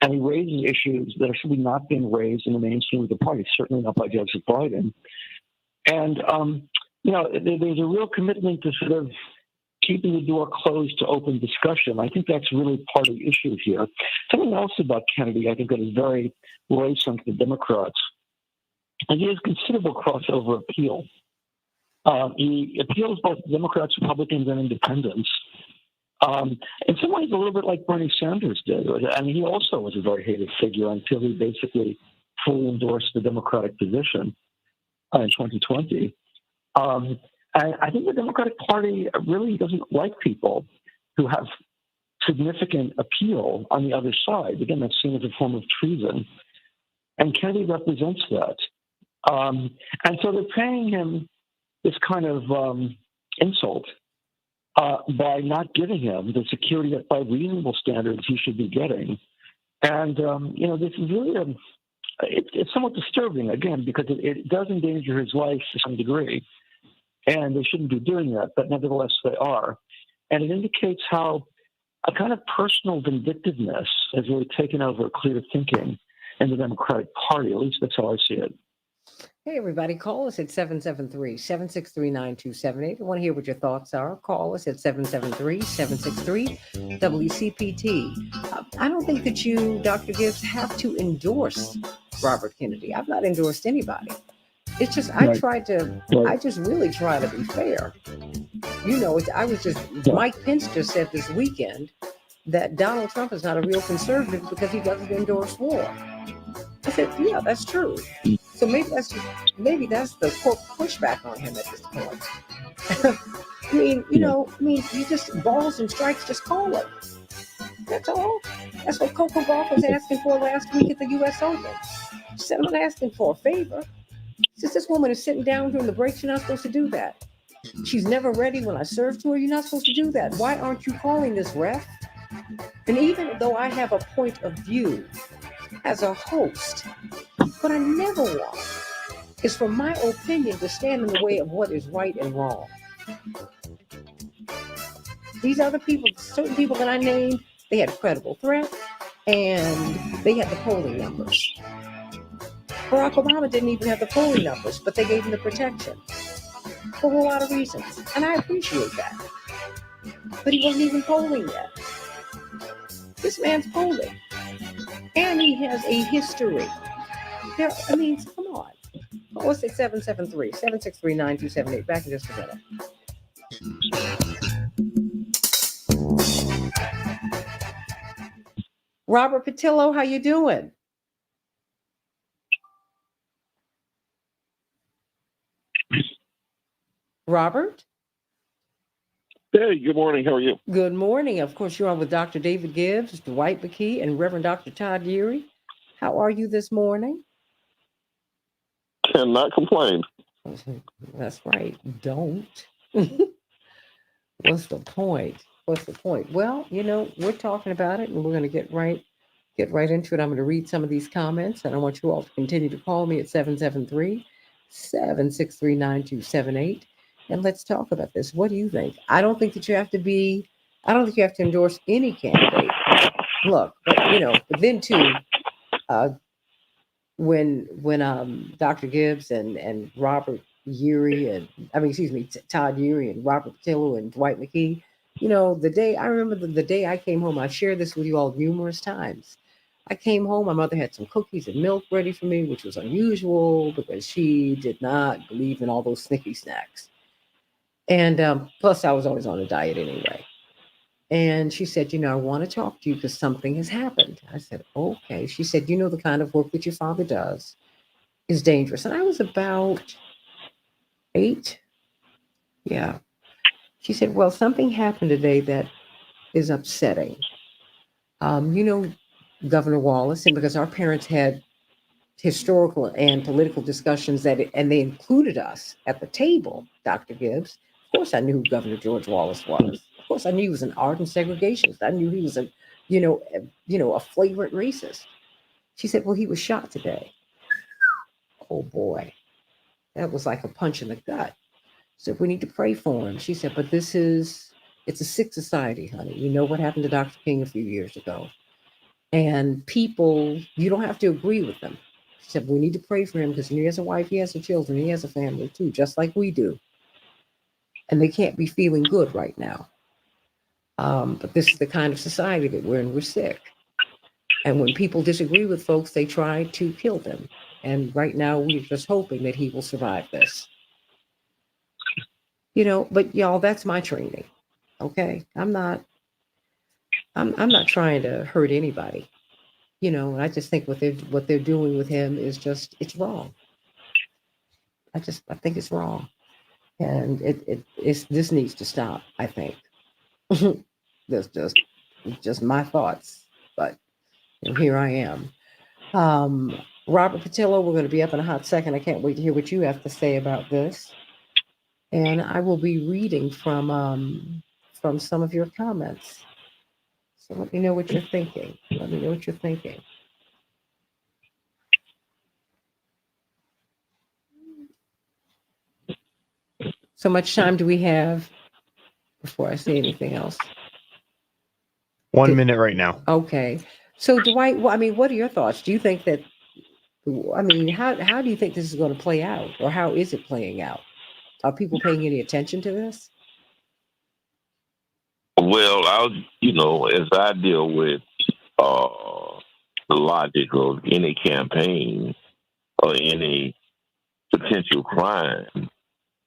And he raises issues that are simply not being raised in the mainstream of the party, certainly not by Joseph Biden. And, there's a real commitment to sort of keeping the door closed to open discussion. I think that's really part of the issue here. Something else about Kennedy I think that is very worrisome to the Democrats, and he has considerable crossover appeal. He appeals both Democrats, Republicans, and independents. In some ways, a little bit like Bernie Sanders did. I mean, he also was a very hated figure until he basically fully endorsed the Democratic position in 2020. And I think the Democratic Party really doesn't like people who have significant appeal on the other side. Again, that's seen as a form of treason. And Kennedy represents that. And so they're paying him this kind of insult by not giving him the security that by reasonable standards he should be getting. And, this is really, it's somewhat disturbing, again, because it does endanger his life to some degree. And they shouldn't be doing that, but nevertheless they are. And it indicates how a kind of personal vindictiveness has really taken over clear thinking in the Democratic Party. At least that's how I see it. Hey, everybody, call us at 773-763-9278. I want to hear what your thoughts are. Call us at 773-763-WCPT. I don't think that you, Dr. Gibbs, have to endorse Robert Kennedy. I've not endorsed anybody. It's just, I just really try to be fair. Mike Pence just said this weekend that Donald Trump is not a real conservative because he doesn't endorse war. I said, yeah, that's true. So maybe that's the quote pushback on him at this point. You just balls and strikes, just call it. That's all. That's what Coco Gauff was asking for last week at the U.S. Open. She said, I'm not asking for a favor. Since this woman is sitting down during the break, you're not supposed to do that. She's never ready when I serve to her. You're not supposed to do that. Why aren't you calling this ref? And even though I have a point of view as a host, what I never want is for my opinion to stand in the way of what is right and wrong. These other people, certain people that I named, they had a credible threat and they had the polling numbers. Barack Obama didn't even have the polling numbers, but they gave him the protection for a lot of reasons. And I appreciate that. But he wasn't even polling yet. This man's polling. And he has a history. Come on. What's it? 773-763-9278. Back in just a minute. Robert Patillo, how you doing? Robert? Hey, good morning. How are you? Good morning. Of course, you're on with Dr. David Gibbs, Dwight McKee, and Reverend Dr. Todd Yeary. How are you this morning? Cannot complain. That's right. Don't. What's the point? Well, we're talking about it, and we're going to get right into it. I'm going to read some of these comments, and I want you all to continue to call me at 773-763-9278. And let's talk about this. What do you think? I don't think you have to endorse any candidate. Look, but then too, when Dr. Gibbs and Robert Yeary Todd Yeary and Robert Patillo and Dwight McKee, I remember the day I came home, I've shared this with you all numerous times. I came home, my mother had some cookies and milk ready for me, which was unusual because she did not believe in all those Snicky snacks. And plus, I was always on a diet anyway. And she said, I want to talk to you because something has happened. I said, okay. She said, the kind of work that your father does is dangerous. And I was about 8. Yeah. She said, well, something happened today that is upsetting. You know, Governor Wallace, and because our parents had historical and political discussions and they included us at the table, Dr. Gibbs. Of course, I knew who Governor George Wallace was. Of course, I knew he was an ardent segregationist. I knew he was a flagrant racist. She said, well, he was shot today. Oh boy, that was like a punch in the gut. So we need to pray for him. She said, but it's a sick society, honey. You know what happened to Dr. King a few years ago. And people, you don't have to agree with them. She said, we need to pray for him because he has a wife, he has some children, he has a family too, just like we do. And they can't be feeling good right now. But this is the kind of society that we're in. We're sick. And when people disagree with folks, they try to kill them. And right now, we're just hoping that he will survive this. But y'all, that's my training. Okay? I'm not trying to hurt anybody. And I just think what they're doing with him is it's wrong. I think it's wrong. And this needs to stop, I think. That's just my thoughts. But here I am. Robert Patillo, we're going to be up in a hot second. I can't wait to hear what you have to say about this. And I will be reading from some of your comments. So let me know what you're thinking. So much time do we have before I say anything else? 1 minute right now. Okay. So Dwight, what are your thoughts? Do you think that, how do you think this is going to play out, or how is it playing out? Are people paying any attention to this? Well, as I deal with the logic of any campaign or any potential crime,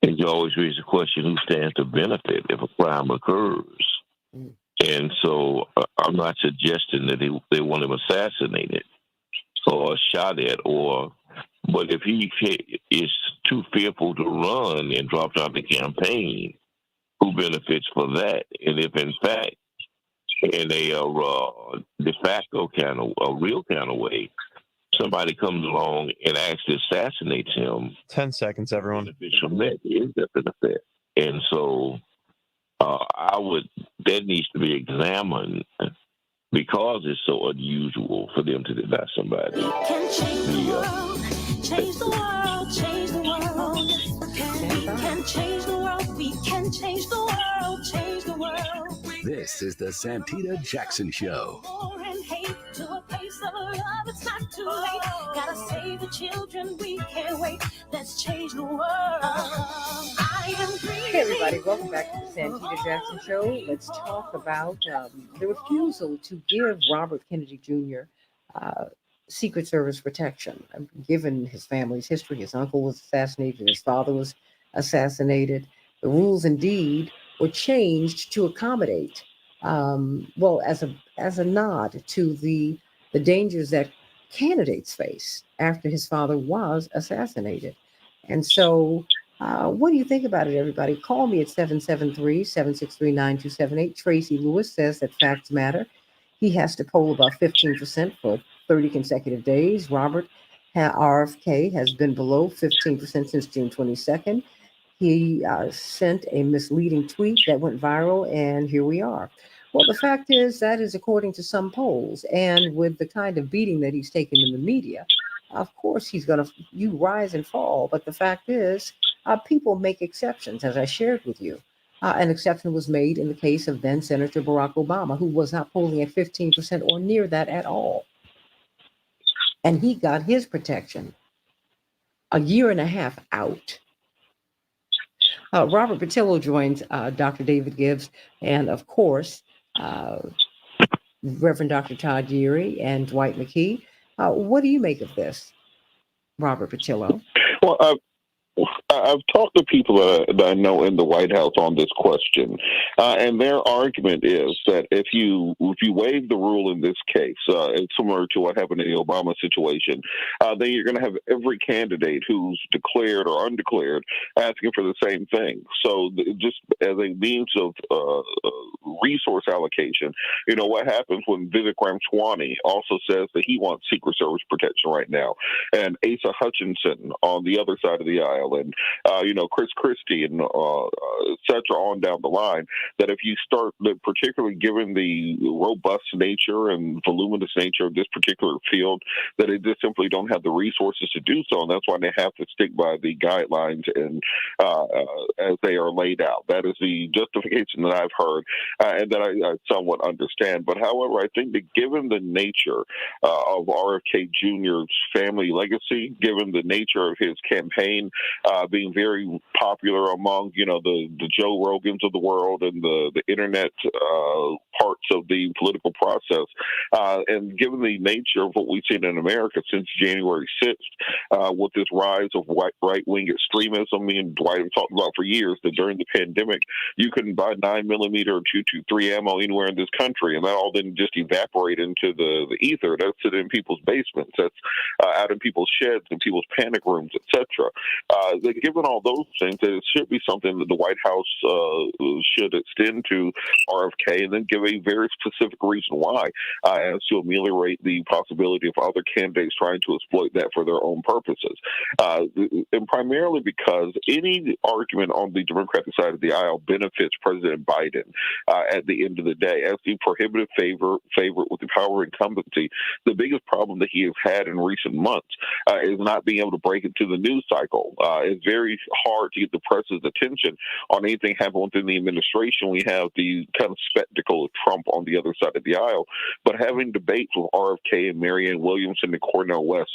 and you always raise the question, who stands to benefit if a crime occurs? Mm. And so I'm not suggesting that they want him assassinated or shot at, but if he is too fearful to run and drop out the campaign, who benefits for that? And if in fact, in a de facto kind of, a real kind of way, somebody comes along and actually assassinates him, 10 seconds, everyone. From that is the benefit. And so that needs to be examined because it's so unusual for them to deny somebody. We can change the world, change the world, change the world. We can change the world, we can change the world, change the world. This is the Santita Jackson Show. War and hate to a place of love, it's not too late. Gotta save the children, we can't wait. Let's change the world. I am breathing. Hey everybody, welcome back to the Santita Jackson Show. Let's talk about the refusal to give Robert Kennedy Jr. Secret Service protection. Given his family's history, his uncle was assassinated, his father was assassinated. The rules indeed were changed to accommodate, as a nod to the dangers that candidates face after his father was assassinated. And so, what do you think about it, everybody? Call me at 773-763-9278. Tracy Lewis says that facts matter. He has to poll about 15% for 30 consecutive days. Robert RFK has been below 15% since June 22nd. He sent a misleading tweet that went viral, and here we are. Well, the fact is that is according to some polls, and with the kind of beating that he's taken in the media, of course you rise and fall. But the fact is, people make exceptions, as I shared with you. An exception was made in the case of then Senator Barack Obama, who was not polling at 15% or near that at all. And he got his protection a year and a half out. Robert Patillo joins Dr. David Gibbs and, of course, Reverend Dr. Todd Geary and Dwight McKee. What do you make of this, Robert Patillo? Well, I've talked to people that I know in the White House on this question, and their argument is that if you waive the rule in this case, it's similar to what happened in the Obama situation, then you're going to have every candidate who's declared or undeclared asking for the same thing. So just as a means of resource allocation, what happens when Vivek Ramaswamy also says that he wants Secret Service protection right now, and Asa Hutchinson on the other side of the aisle, and Chris Christie and et cetera on down the line, that if you start, particularly given the robust nature and voluminous nature of this particular field, that it just simply don't have the resources to do so, and that's why they have to stick by the guidelines and as they are laid out. That is the justification that I've heard and that I somewhat understand. But however, I think that given the nature of RFK Jr.'s family legacy, given the nature of his campaign being very popular among, the Joe Rogans of the world and the internet parts of the political process, and given the nature of what we've seen in America since January 6th, with this rise of right-wing extremism, me and Dwight have talked about for years that during the pandemic, you couldn't buy 9mm or 223 ammo anywhere in this country, and that all then just evaporate into the ether. That's sitting in people's basements. That's out in people's sheds and people's panic rooms, etc. Given all those things, it should be something that the White House should extend to RFK and then give a very specific reason why, as to ameliorate the possibility of other candidates trying to exploit that for their own purposes. And primarily because any argument on the Democratic side of the aisle benefits President Biden at the end of the day. As the prohibitive favorite with the power of incumbency, the biggest problem that he has had in recent months is not being able to break into the news cycle. It's very hard to get the press's attention on anything happening within the administration. We have the kind of spectacle of Trump on the other side of the aisle, but having debates with RFK and Marianne Williamson and Cornel West,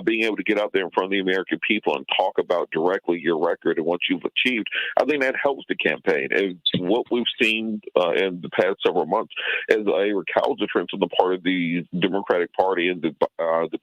being able to get out there in front of the American people and talk about directly your record and what you've achieved, I think that helps the campaign. And what we've seen in the past several months is a recalcitrance on the part of the Democratic Party and the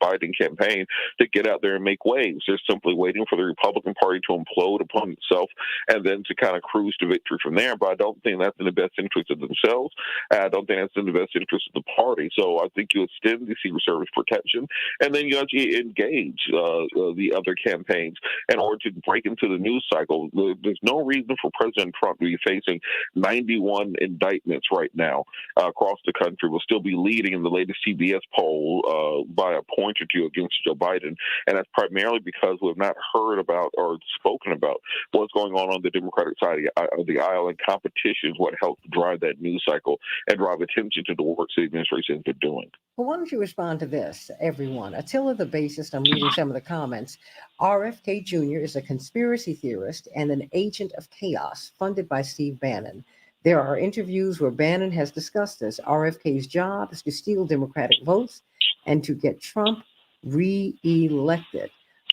Biden campaign to get out there and make waves. They're simply waiting for the Republican Party to implode upon itself and then to kind of cruise to victory from there. But I don't think that's in the best interest of themselves. I don't think that's in the best interest of the party. So I think you extend the Secret Service protection, and then you actually engage the other campaigns in order to break into the news cycle. There's no reason for President Trump to be facing 91 indictments right now across the country. Will still be leading in the latest CBS poll by a point or two against Joe Biden, and that's primarily because we have not heard about or spoken about what's going on the Democratic side of the aisle, and competition is what helps drive that news cycle and drive attention to the work the administration has been doing. Well, why don't you respond to this, everyone? Attila the Bassist, I'm reading some of the comments. RFK Jr. is a conspiracy theorist and an agent of chaos funded by Steve Bannon. There are interviews where Bannon has discussed this. RFK's job is to steal Democratic votes and to get Trump re-elected.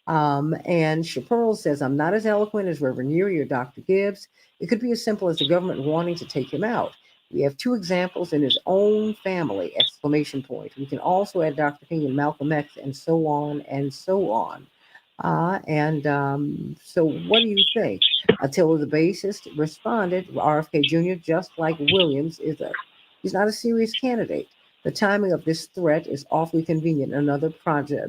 And Chaparral says, I'm not as eloquent as Reverend Urey or Dr. Gibbs. It could be as simple as the government wanting to take him out. We have two examples in his own family, exclamation point. We can also add Dr. King and Malcolm X and so on and so on. So what do you think? Attila the Bassist responded, RFK Jr., just like Williams, he's not a serious candidate. The timing of this threat is awfully convenient. Another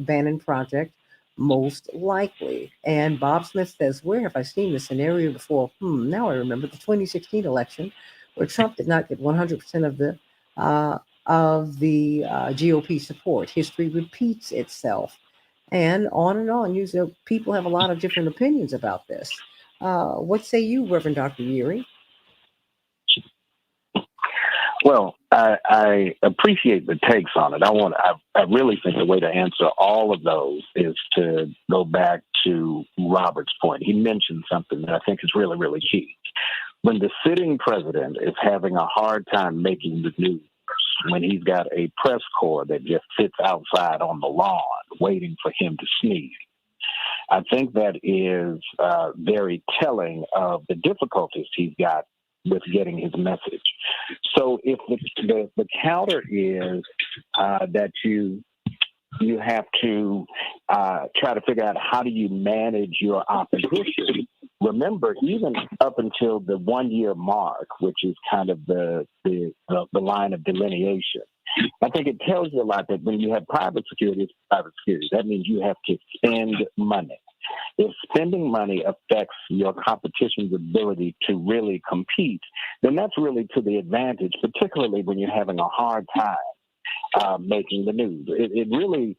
Bannon project, most likely. And Bob Smith says, where have I seen this scenario before? Now I remember the 2016 election, where Trump did not get 100% of the GOP support. History repeats itself, and on and on. People have a lot of different opinions about this. What say you, Reverend Dr. Urey? Well, I appreciate the takes on it. I really think the way to answer all of those is to go back to Robert's point. He mentioned something that I think is really, really key. When the sitting president is having a hard time making the news, when he's got a press corps that just sits outside on the lawn waiting for him to sneeze, I think that is very telling of the difficulties he's got with getting his message. So if the counter is that you you have to try to figure out how do you manage your opposition. Remember, even up until the 1 year mark, which is kind of the line of delineation, I think it tells you a lot that when you have private security, it's private security. That means you have to spend money. If spending money affects your competition's ability to really compete, then that's really to the advantage, particularly when you're having a hard time making the news. It really,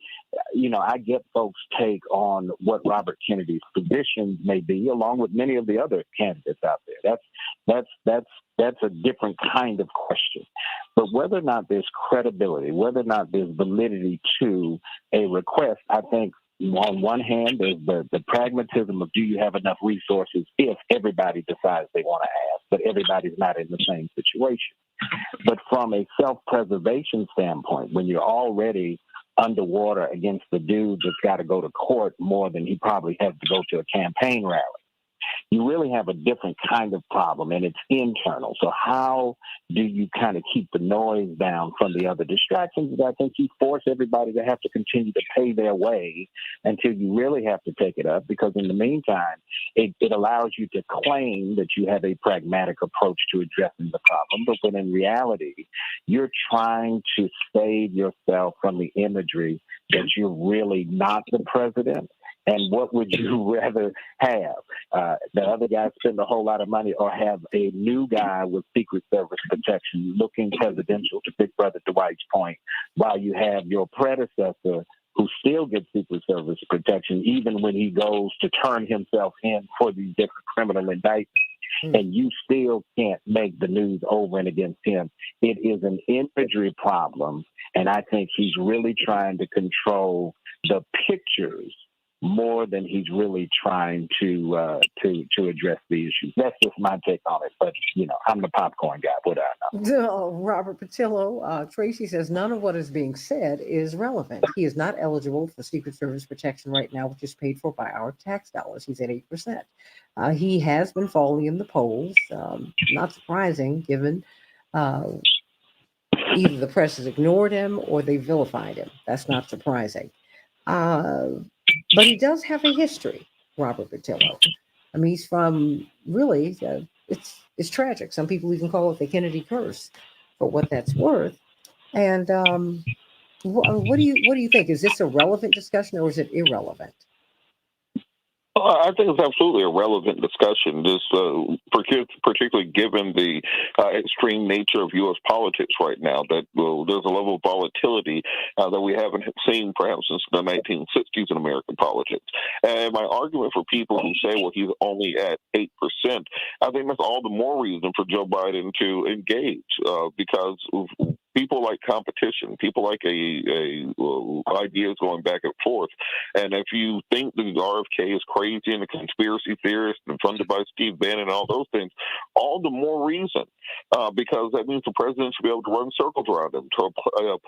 I get folks' take on what Robert Kennedy's positions may be, along with many of the other candidates out there. That's a different kind of question. But whether or not there's credibility, whether or not there's validity to a request, I think on one hand, there's the pragmatism of do you have enough resources if everybody decides they want to ask, but everybody's not in the same situation. But from a self-preservation standpoint, when you're already underwater against the dude that's got to go to court more than he probably has to go to a campaign rally, you really have a different kind of problem, and it's internal. So how do you kind of keep the noise down from the other distractions? I think you force everybody to have to continue to pay their way until you really have to take it up, because in the meantime, it allows you to claim that you have a pragmatic approach to addressing the problem, but when in reality, you're trying to save yourself from the imagery that you're really not the president. And what would you rather have? The other guy spend a whole lot of money, or have a new guy with Secret Service protection looking presidential, to Big Brother Dwight's point, while you have your predecessor who still gets Secret Service protection even when he goes to turn himself in for these different criminal indictments. And you still can't make the news over and against him. It is an imagery problem, and I think he's really trying to control the pictures more than he's really trying to address the issues. That's just my take on it. But, I'm the popcorn guy. What do I know? Robert Patillo, Tracy says none of what is being said is relevant. He is not eligible for Secret Service protection right now, which is paid for by our tax dollars. He's at 8%. He has been falling in the polls. Not surprising, given either the press has ignored him or they vilified him. That's not surprising. But he does have a history, Robert Patillo. I mean, he's from really, it's tragic. Some people even call it the Kennedy curse, for what that's worth. And what do you think? Is this a relevant discussion, or is it irrelevant? I think it's absolutely a relevant discussion, particularly given the extreme nature of U.S. politics right now, that there's a level of volatility that we haven't seen perhaps since the 1960s in American politics. And my argument for people who say, well, he's only at 8%, I think that's all the more reason for Joe Biden to engage, because people like competition, people like ideas going back and forth. And if you think the RFK is crazy and a conspiracy theorist and funded by Steve Bannon and all those things, all the more reason, because that means the president should be able to run circles around him, to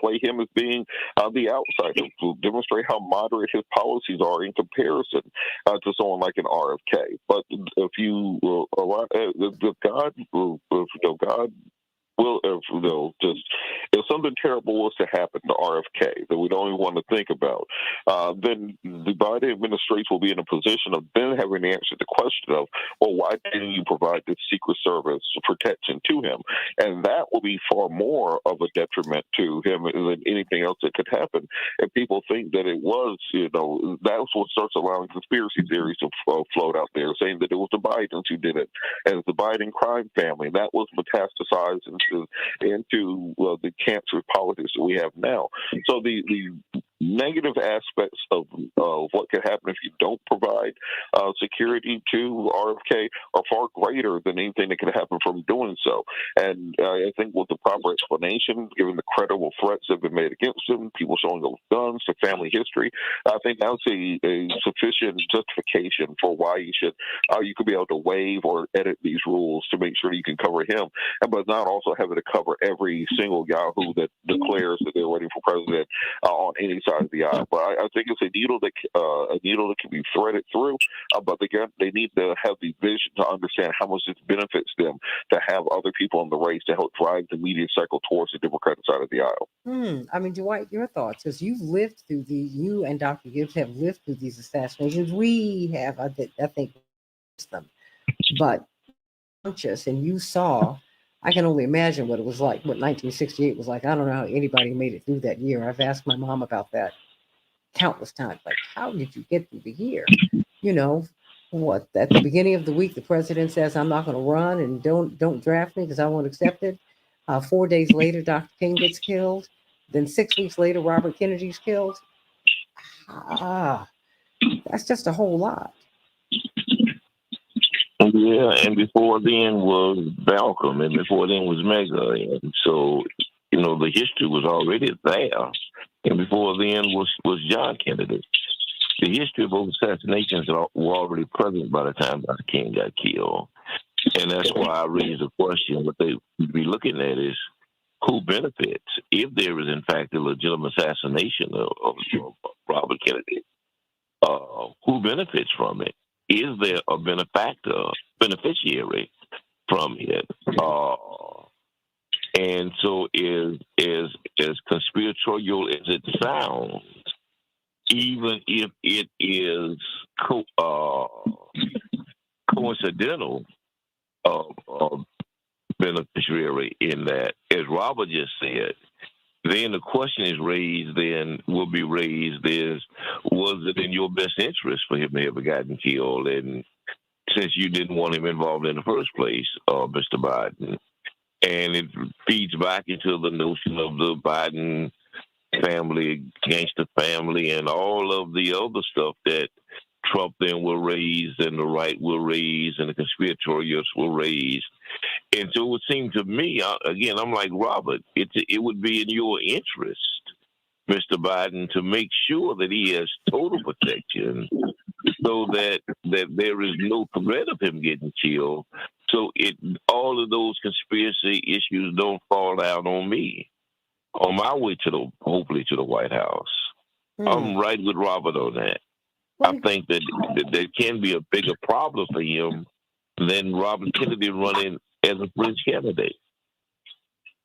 play him as being the outsider, to demonstrate how moderate his policies are in comparison to someone like an RFK. But if you if something terrible was to happen to RFK that we don't even want to think about, then the Biden administration will be in a position of then having to answer the question of, well, why didn't you provide this Secret Service protection to him? And that will be far more of a detriment to him than anything else that could happen. And people think that it was, that's what starts allowing conspiracy theories to float out there, saying that it was the Bidens who did it, and the Biden crime family. That was metastasized into the cancer politics that we have now. So the negative aspects of what could happen if you don't provide security to RFK are far greater than anything that could happen from doing so. And I think with the proper explanation, given the credible threats that have been made against him, people showing those guns, the family history, I think that's a sufficient justification for why you could be able to waive or edit these rules to make sure you can cover him, but not also having to cover every single Yahoo that declares that they're running for president on any side of the aisle. But I think it's a needle that can be threaded through. But again, they need to have the vision to understand how much it benefits them to have other people in the race to help drive the media cycle towards the Democratic side of the aisle. I mean, Dwight, your thoughts, because you and Dr. Gibbs have lived through these assassinations. We have, I think, them, but conscious, and you saw. I can only imagine what it was like, what 1968 was like. I don't know how anybody made it through that year. I've asked my mom about that countless times. Like, how did you get through the year? You know, what at the beginning of the week, the president says, "I'm not going to run and don't draft me because I won't accept it." 4 days later, Dr. King gets killed. Then 6 weeks later, Robert Kennedy's killed. That's just a whole lot. Yeah, and before then was Malcolm, and before then was Mega, and so the history was already there, and before then was John Kennedy. The history of both assassinations were already present by the time Dr. King got killed, and that's why I raised the question. What they would be looking at is who benefits if there is in fact a legitimate assassination of Robert Kennedy. Who benefits from it? Is there a beneficiary from it? And so is conspiratorial as it sounds, even if it is coincidental beneficiary in that, as Robert just said, then the question will be raised is, was it in your best interest for him to have gotten killed? And since you didn't want him involved in the first place, Mr. Biden, and it feeds back into the notion of the Biden family, gangster family, and all of the other stuff that Trump then will raise, and the right will raise, and the conspiratorials will raise. And so it would seem to me, again, I'm like Robert, it would be in your interest, Mr. Biden, to make sure that he has total protection so that there is no threat of him getting killed. So all of those conspiracy issues don't fall out on me on my way hopefully to the White House. I'm right with Robert on that. I think that there can be a bigger problem for him than Robert Kennedy running as a French candidate.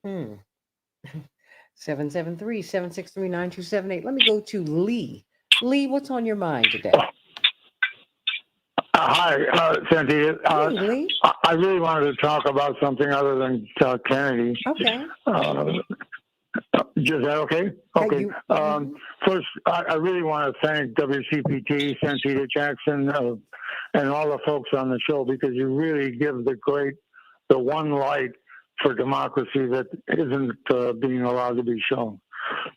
773-763-9278. Let me go to Lee. Lee, what's on your mind today? Hi, Santita. Hey, Lee. I really wanted to talk about something other than Kennedy. Okay. Is that okay? Okay. First, I really want to thank WCPT, Santita Jackson, and all the folks on the show, because you really give the one light for democracy that isn't being allowed to be shown.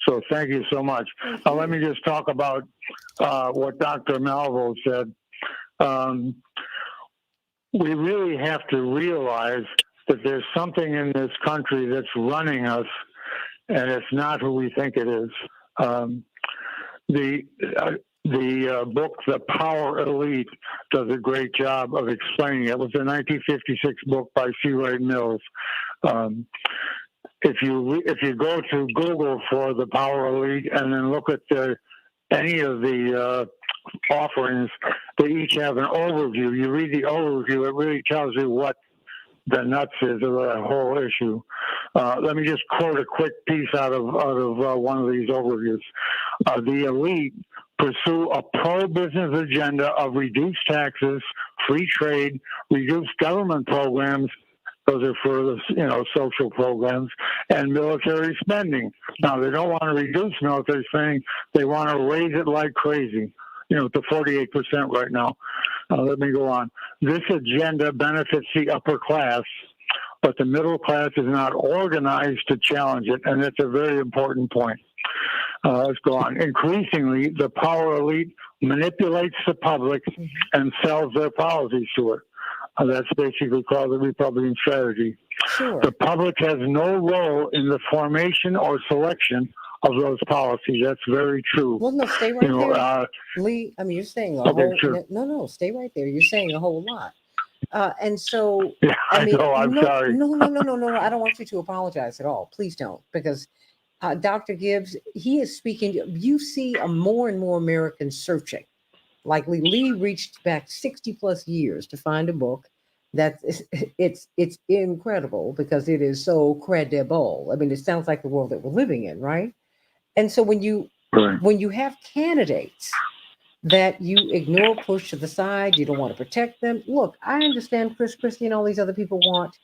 So thank you so much. Let me just talk about what Dr. Malvo said. We really have to realize that there's something in this country that's running us, and it's not who we think it is. The book, The Power Elite, does a great job of explaining it. It was a 1956 book by C. Wright Mills. If you go to Google for The Power Elite and then look at any of the offerings, they each have an overview. You read the overview, it really tells you what the nuts is of the whole issue. Let me just quote a quick piece out of one of these overviews. The elite pursue a pro-business agenda of reduced taxes, free trade, reduced government programs. Those are for the social programs, and military spending. Now, they don't want to reduce military spending. They want to raise it like crazy, to 48% right now. Let me go on. This agenda benefits the upper class, but the middle class is not organized to challenge it, and that's a very important point. Let's go on. Increasingly, the power elite manipulates the public and sells their policies to it. That's basically called the Republican strategy. Sure. The public has no role in the formation or selection of those policies. That's very true. Well, no, stay right there. Lee, I mean, you're saying a whole... Sure. No, stay right there. You're saying a whole lot. And so... Yeah, I know, I'm sorry. No. I don't want you to apologize at all. Please don't, because Dr. Gibbs, he is speaking. You see a more and more Americans searching. Like Lee reached back 60 plus years to find a book that it's incredible because it is so credible. I mean, it sounds like the world that we're living in, right? And so when you have candidates that you ignore, push to the side, you don't want to protect them. Look, I understand Chris Christie and all these other people want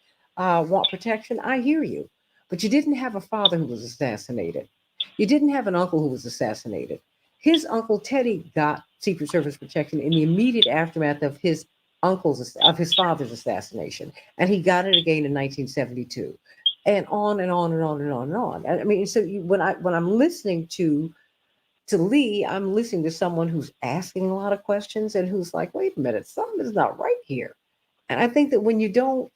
protection. I hear you, but you didn't have a father who was assassinated. You didn't have an uncle who was assassinated. His uncle Teddy got Secret Service protection in the immediate aftermath of his father's assassination, and he got it again in 1972, and on and on and on and on and on. I mean, so when I'm listening to Lee, I'm listening to someone who's asking a lot of questions and who's like, wait a minute, something is not right here. And I think that when you don't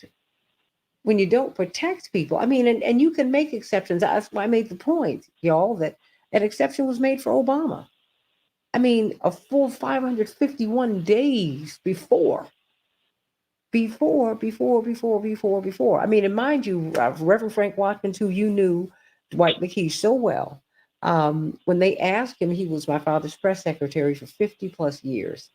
protect people, I mean, and you can make exceptions. That's why I made the point, y'all, that an exception was made for Obama. I mean, a full 551 days before. I mean, and mind you, Reverend Frank Watkins, who you knew, Dwight McKee, so well, when they asked him, he was my father's press secretary for 50 plus years.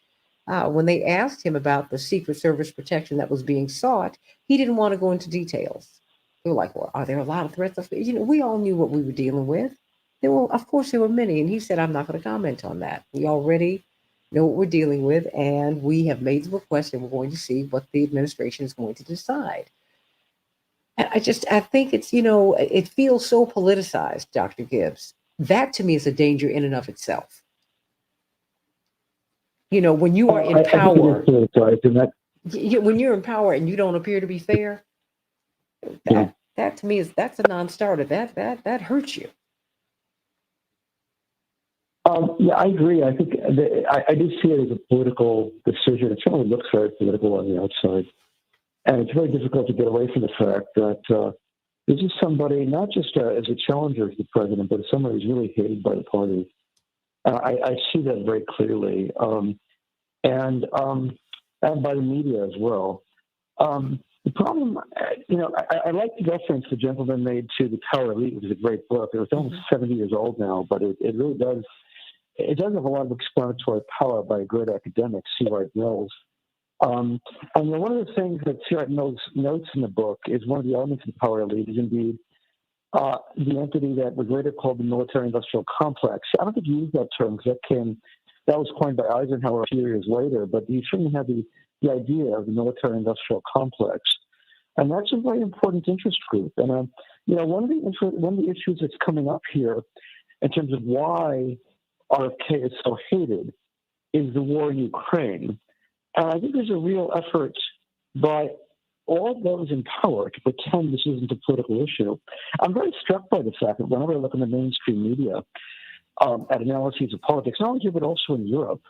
When they asked him about the Secret Service protection that was being sought, he didn't want to go into details. They were like, well, are there a lot of threats? We all knew what we were dealing with. Of course, there were many. And he said, I'm not going to comment on that. We already know what we're dealing with, and we have made the request, and we're going to see what the administration is going to decide. And I think it's, it feels so politicized, Dr. Gibbs. That to me is a danger in and of itself. When you are in power, when you're in power and you don't appear to be fair, that to me that's a non-starter. That hurts you. Yeah, I agree. I think I do see it as a political decision. It certainly looks very political on the outside. And it's very difficult to get away from the fact that this is somebody, not just as a challenger to the president, but as somebody who's really hated by the party. I see that very clearly. And by the media as well. The problem, I like the reference the gentleman made to The Power Elite, which is a great book. It was almost 70 years old now, but it really does. It does have a lot of explanatory power by a great academic, C. Wright Mills. And one of the things that C. Wright Mills notes in the book is one of the elements of the Power Elite is indeed the entity that was later called the military-industrial complex. I don't think he used that term because that was coined by Eisenhower a few years later, but he certainly had the idea of the military-industrial complex. And that's a very important interest group. And, one of the issues that's coming up here in terms of why RFK is so hated is the war in Ukraine. And I think there's a real effort by all those in power to pretend this isn't a political issue. I'm very struck by the fact that whenever I look in the mainstream media at analyses of politics, not only here but also in Europe,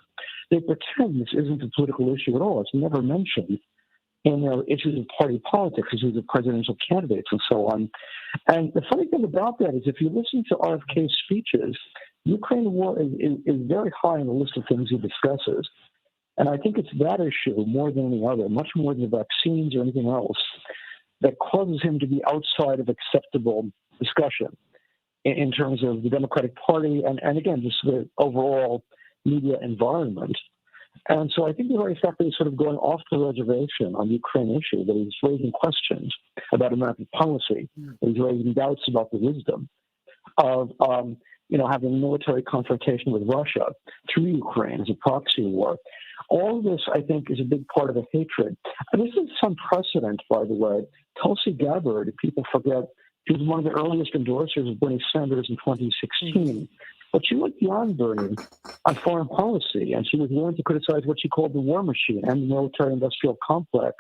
they pretend this isn't a political issue at all. It's never mentioned in their issues of party politics, issues of presidential candidates, and so on. And the funny thing about that is if you listen to RFK's speeches, Ukraine war is very high on the list of things he discusses. And I think it's that issue more than any other, much more than the vaccines or anything else, that causes him to be outside of acceptable discussion in terms of the Democratic Party and again, just the overall media environment. And so I think the very fact that he's sort of going off the reservation on the Ukraine issue, that he's raising questions about American policy, that he's raising doubts about the wisdom of having a military confrontation with Russia through Ukraine as a proxy war. All of this, I think, is a big part of the hatred. And this is some precedent, by the way. Tulsi Gabbard, if people forget, she was one of the earliest endorsers of Bernie Sanders in 2016. But she went beyond Bernie on foreign policy, and she was willing to criticize what she called the war machine and the military-industrial complex.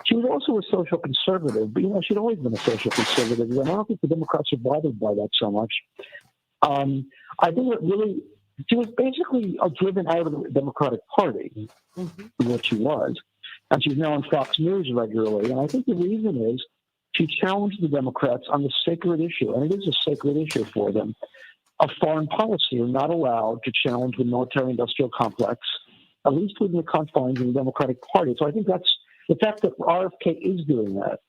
She was also a social conservative, but, she'd always been a social conservative, and I don't think the Democrats are bothered by that so much. I think she was basically driven out of the Democratic Party, what she was, and she's now on Fox News regularly. And I think the reason is she challenged the Democrats on the sacred issue, and it is a sacred issue for them, of foreign policy. You're not allowed to challenge the military-industrial complex, at least within the confines of the Democratic Party. So I think that's the fact that RFK is doing that,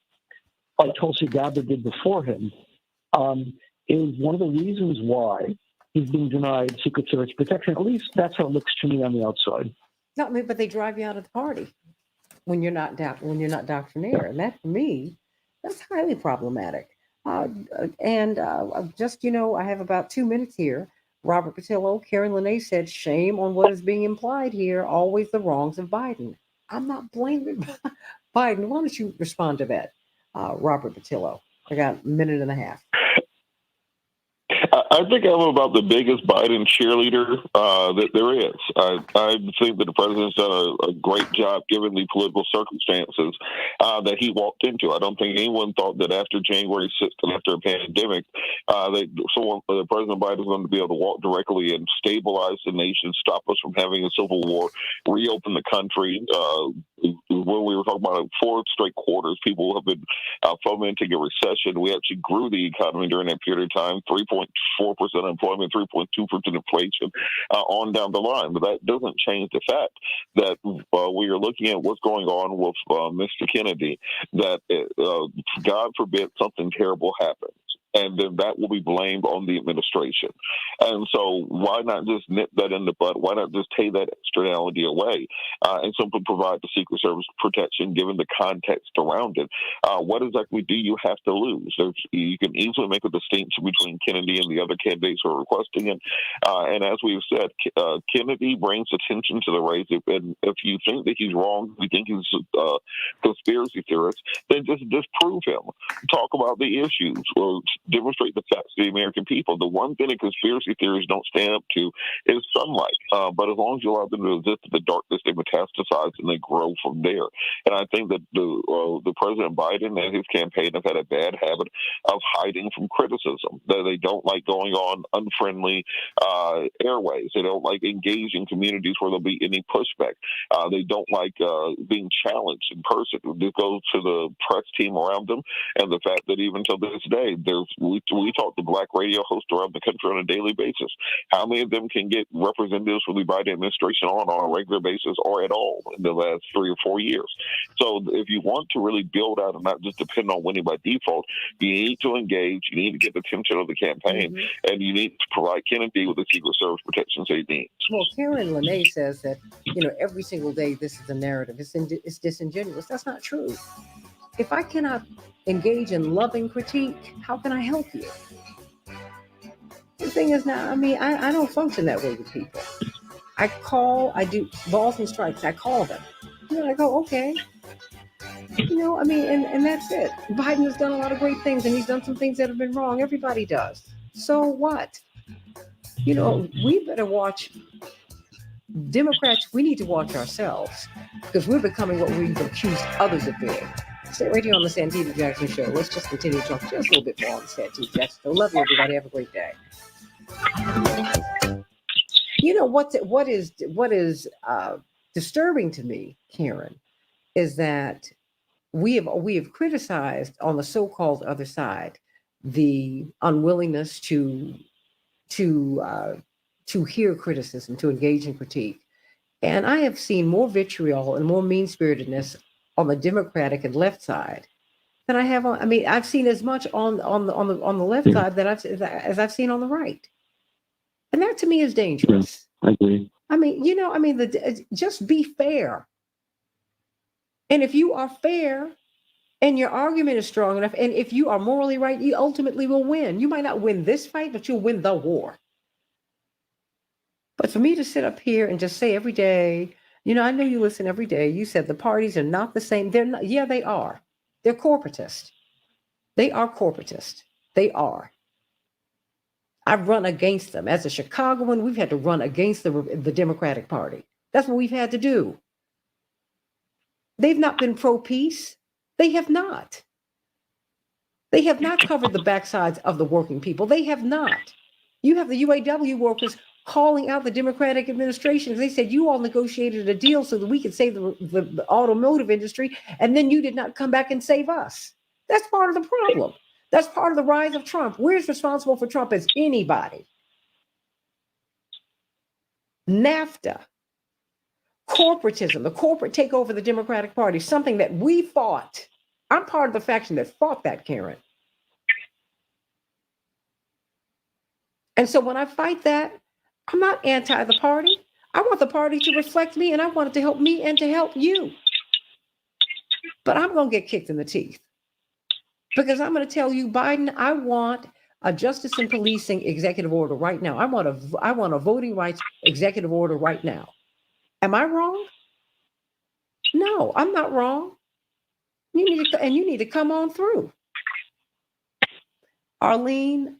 like Tulsi Gabbard did before him, is one of the reasons why he's being denied Secret Service protection. At least that's how it looks to me on the outside. No, I mean, but they drive you out of the party when you're not doctrinaire, and that for me, that's highly problematic. Just I have about 2 minutes here. Robert Patillo, Karen Lene said, "Shame on what is being implied here. Always the wrongs of Biden." I'm not blaming Biden. Why don't you respond to that, Robert Patillo? I got a minute and a half. I think I'm about the biggest Biden cheerleader that there is. I think that the president's done a great job given the political circumstances that he walked into. I don't think anyone thought that after January 6th and after a pandemic, President Biden is going to be able to walk directly and stabilize the nation, stop us from having a civil war, reopen the country. When we were talking about 4 straight quarters, people have been fomenting a recession. We actually grew the economy during that period of time, 3.4% unemployment, 3.2% inflation, on down the line. But that doesn't change the fact that we are looking at what's going on with Mr. Kennedy, that God forbid something terrible happens. And then that will be blamed on the administration. And so why not just nip that in the bud? Why not just take that externality away and simply provide the Secret Service protection given the context around it? What exactly do you have to lose? You can easily make a distinction between Kennedy and the other candidates who are requesting it. And as we've said, Kennedy brings attention to the race. And if you think that he's wrong, if you think he's a conspiracy theorist, then just disprove him. Talk about the issues or demonstrate the facts to the American people. The one thing that conspiracy theories don't stand up to is sunlight. But as long as you allow them to exist in the darkness, they metastasize and they grow from there. And I think that the President Biden and his campaign have had a bad habit of hiding from criticism. That they don't like going on unfriendly airways. They don't like engaging communities where there'll be any pushback. They don't like being challenged in person. This goes to the press team around them, and the fact that even to this day, we talk to black radio hosts around the country on a daily basis. How many of them can get representatives from the Biden administration on a regular basis or at all in the last 3 or 4 years? So if you want to really build out and not just depend on winning by default, you need to engage, you need to get the attention of the campaign, and you need to provide Kennedy with the Secret Service protections he needs. Well, Karen Lene says that, every single day this is a narrative. It's disingenuous. That's not true. If I cannot engage in loving critique, how can I help you? The thing is now, I don't function that way with people. I do balls and strikes. I call them. I go, okay. And that's it. Biden has done a lot of great things, and he's done some things that have been wrong. Everybody does. So what? We better watch Democrats. We need to watch ourselves because we're becoming what we've accused others of being. Stay right here on the Santita Jackson Show. Let's just continue to talk just a little bit more on the Santita Jackson Show. Love you, everybody. Have a great day. What is disturbing to me, Karen, is that we have criticized on the so-called other side the unwillingness to hear criticism, to engage in critique, and I have seen more vitriol and more mean-spiritedness on the Democratic and left side than I have on. I've seen as much on the left side as I've seen on the right, and that to me is dangerous. I agree. Just be fair. And if you are fair and your argument is strong enough, and if you are morally right, you ultimately will win. You might not win this fight, but you'll win the war. But for me to sit up here and just say every day, I know you listen every day. You said the parties are not the same. They're not. Yeah, they are. They're corporatist. They are corporatist. They are. I've run against them. As a Chicagoan, we've had to run against the Democratic Party. That's what we've had to do. They've not been pro-peace. They have not. They have not covered the backsides of the working people. They have not. You have the UAW workers calling out the Democratic administration. They said, you all negotiated a deal so that we could save the automotive industry, and then you did not come back and save us. That's part of the problem. That's part of the rise of Trump. We're as responsible for Trump as anybody. NAFTA, corporatism, the corporate takeover of the Democratic Party, something that we fought. I'm part of the faction that fought that, Karen. And so when I fight that, I'm not anti the party. I want the party to reflect me, and I want it to help me and to help you. But I'm going to get kicked in the teeth because I'm going to tell you, Biden, I want a justice and policing executive order right now. I want a voting rights executive order right now. Am I wrong? No, I'm not wrong. You need to come on through. Arlene,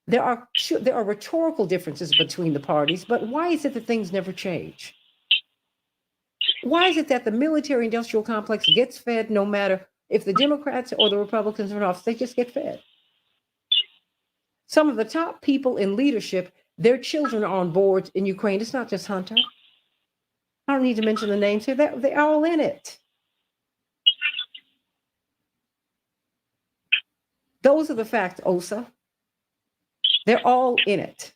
there are rhetorical differences between the parties, but why is it that things never change? Why is it that the military industrial complex gets fed no matter if the Democrats or the Republicans are in office? They just get fed. Some of the top people in leadership, their children are on boards in Ukraine. It's not just Hunter. I don't need to mention the names here. They're all in it. Those are the facts, Osa. They're all in it.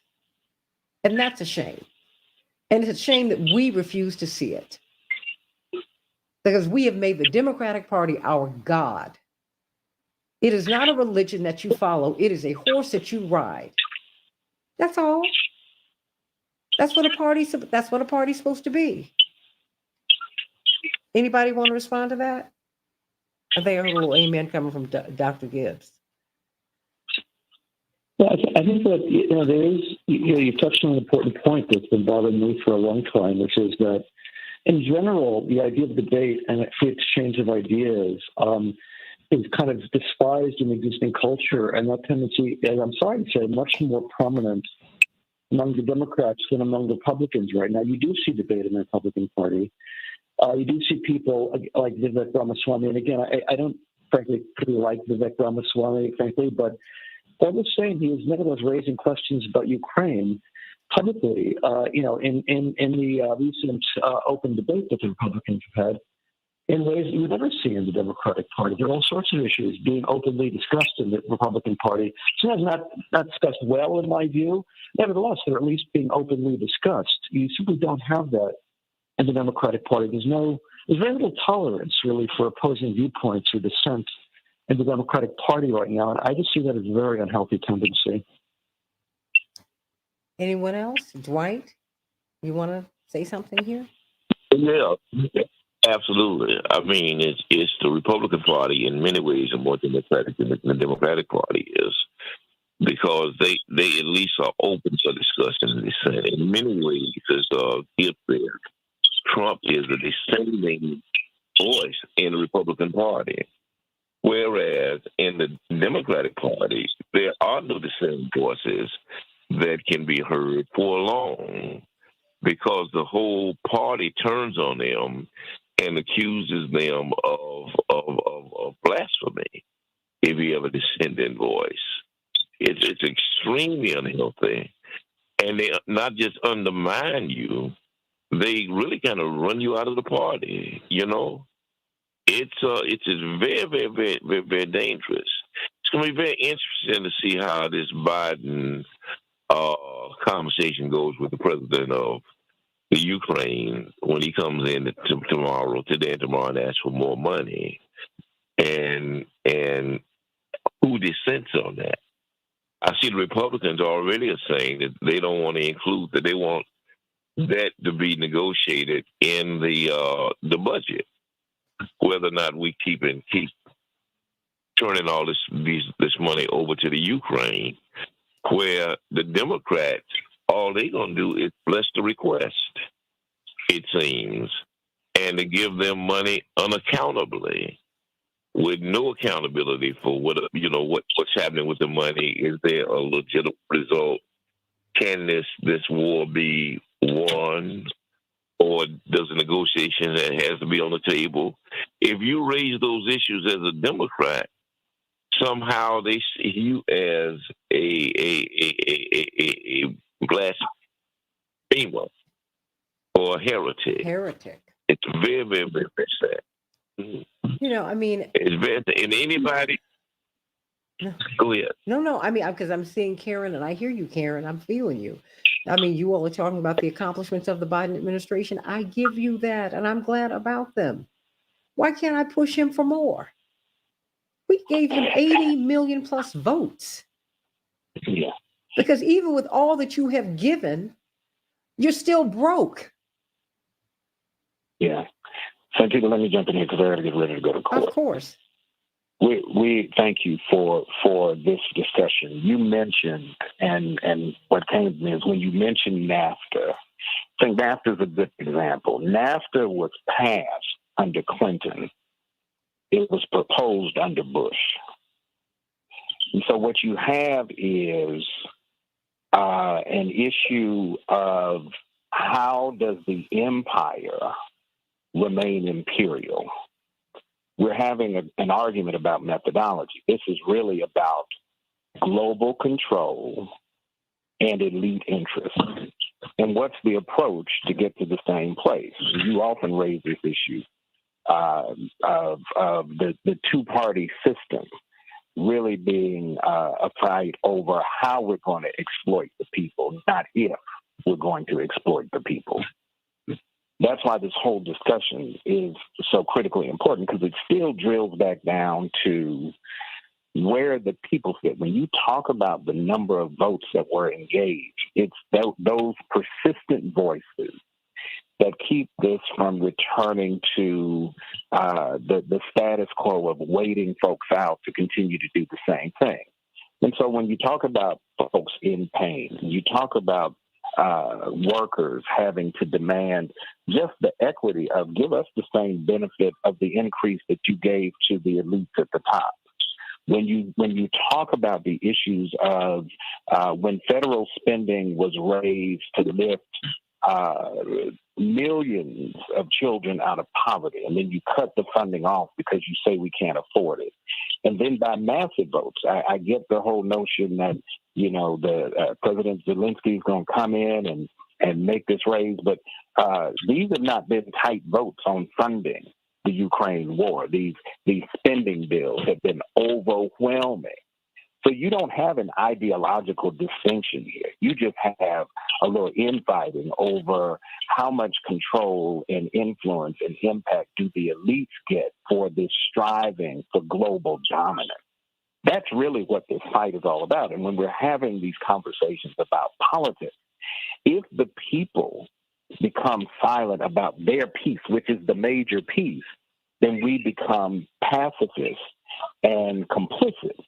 And that's a shame. And it's a shame that we refuse to see it. Because we have made the Democratic Party our God. It is not a religion that you follow. It is a horse that you ride. That's all. That's what a party's supposed to be. Anybody want to respond to that? I think I heard a little amen coming from Dr. Gibbs. Yeah, I think that there is. You touched on an important point that's been bothering me for a long time, which is that, in general, the idea of debate and free exchange of ideas is kind of despised in existing culture, and that tendency, and I'm sorry to say, much more prominent among the Democrats than among Republicans right now. You do see debate in the Republican Party. You do see people like Vivek Ramaswamy, and again, I don't frankly particularly like Vivek Ramaswamy, frankly, but all the same, he is nevertheless raising questions about Ukraine publicly. In the recent open debate that the Republicans have had, in ways you would never see in the Democratic Party. There are all sorts of issues being openly discussed in the Republican Party. Sometimes not discussed well, in my view. Nevertheless, they're at least being openly discussed. You simply don't have that in the Democratic Party. There's very little tolerance, really, for opposing viewpoints or dissent in the Democratic Party right now, and I just see that as a very unhealthy tendency. Anyone else? Dwight, you want to say something here? Yeah, absolutely. I mean, it's the Republican Party in many ways are more democratic than the Democratic Party is, because they at least are open for discussion in the Senate. In many ways, Trump is a descending voice in the Republican Party. Whereas in the Democratic Party, there are no dissenting voices that can be heard for long, because the whole party turns on them and accuses them of blasphemy if you have a dissenting voice. It's extremely unhealthy. And they not just undermine you, they really kind of run you out of the party, you know? It's very, very, very, very, very dangerous. It's going to be very interesting to see how this Biden conversation goes with the president of the Ukraine when he comes in today and tomorrow, and asks for more money, and who dissents on that. I see the Republicans already are saying that they don't want to include that. They want that to be negotiated in the budget, whether or not we keep turning all this money over to the Ukraine, where the Democrats, all they're going to do is bless the request, it seems, and to give them money unaccountably, with no accountability for what's happening with the money. Is there a legitimate result? Can this war be won? Or does a negotiation that has to be on the table? If you raise those issues as a Democrat, somehow they see you as a blasphemer or a heretic. It's very, very, very, very sad. I mean, it's very, and anybody. Go ahead. No. I mean, because I'm seeing Karen, and I hear you, Karen. I'm feeling you. I mean, you all are talking about the accomplishments of the Biden administration. I give you that, and I'm glad about them. Why can't I push him for more? We gave him 80 million plus votes. Yeah. Because even with all that you have given, you're still broke. Yeah. Santita, let me jump in here because I got to get ready to go to court. Of course. We thank you for this discussion. You mentioned, and what came to me is when you mentioned NAFTA. I think NAFTA is a good example. NAFTA was passed under Clinton. It was proposed under Bush. And so what you have is an issue of how does the empire remain imperial? We're having an argument about methodology. This is really about global control and elite interests. And what's the approach to get to the same place? You often raise this issue of the two-party system really being a fight over how we're going to exploit the people, not if we're going to exploit the people. That's why this whole discussion is so critically important, because it still drills back down to where the people fit. When you talk about the number of votes that were engaged, it's those persistent voices that keep this from returning to the status quo of waiting folks out to continue to do the same thing. And so when you talk about folks in pain, you talk about workers having to demand just the equity of give us the same benefit of the increase that you gave to the elites at the top. When you talk about the issues of when federal spending was raised to lift millions of children out of poverty, and then you cut the funding off because you say we can't afford it. And then by massive votes, I get the whole notion that, the President Zelensky is going to come in and make this raise, but these have not been tight votes on funding the Ukraine war. These spending bills have been overwhelming. So you don't have an ideological distinction here. You just have a little infighting over how much control and influence and impact do the elites get for this striving for global dominance. That's really what this fight is all about. And when we're having these conversations about politics, if the people become silent about their piece, which is the major piece, then we become pacifists and complicit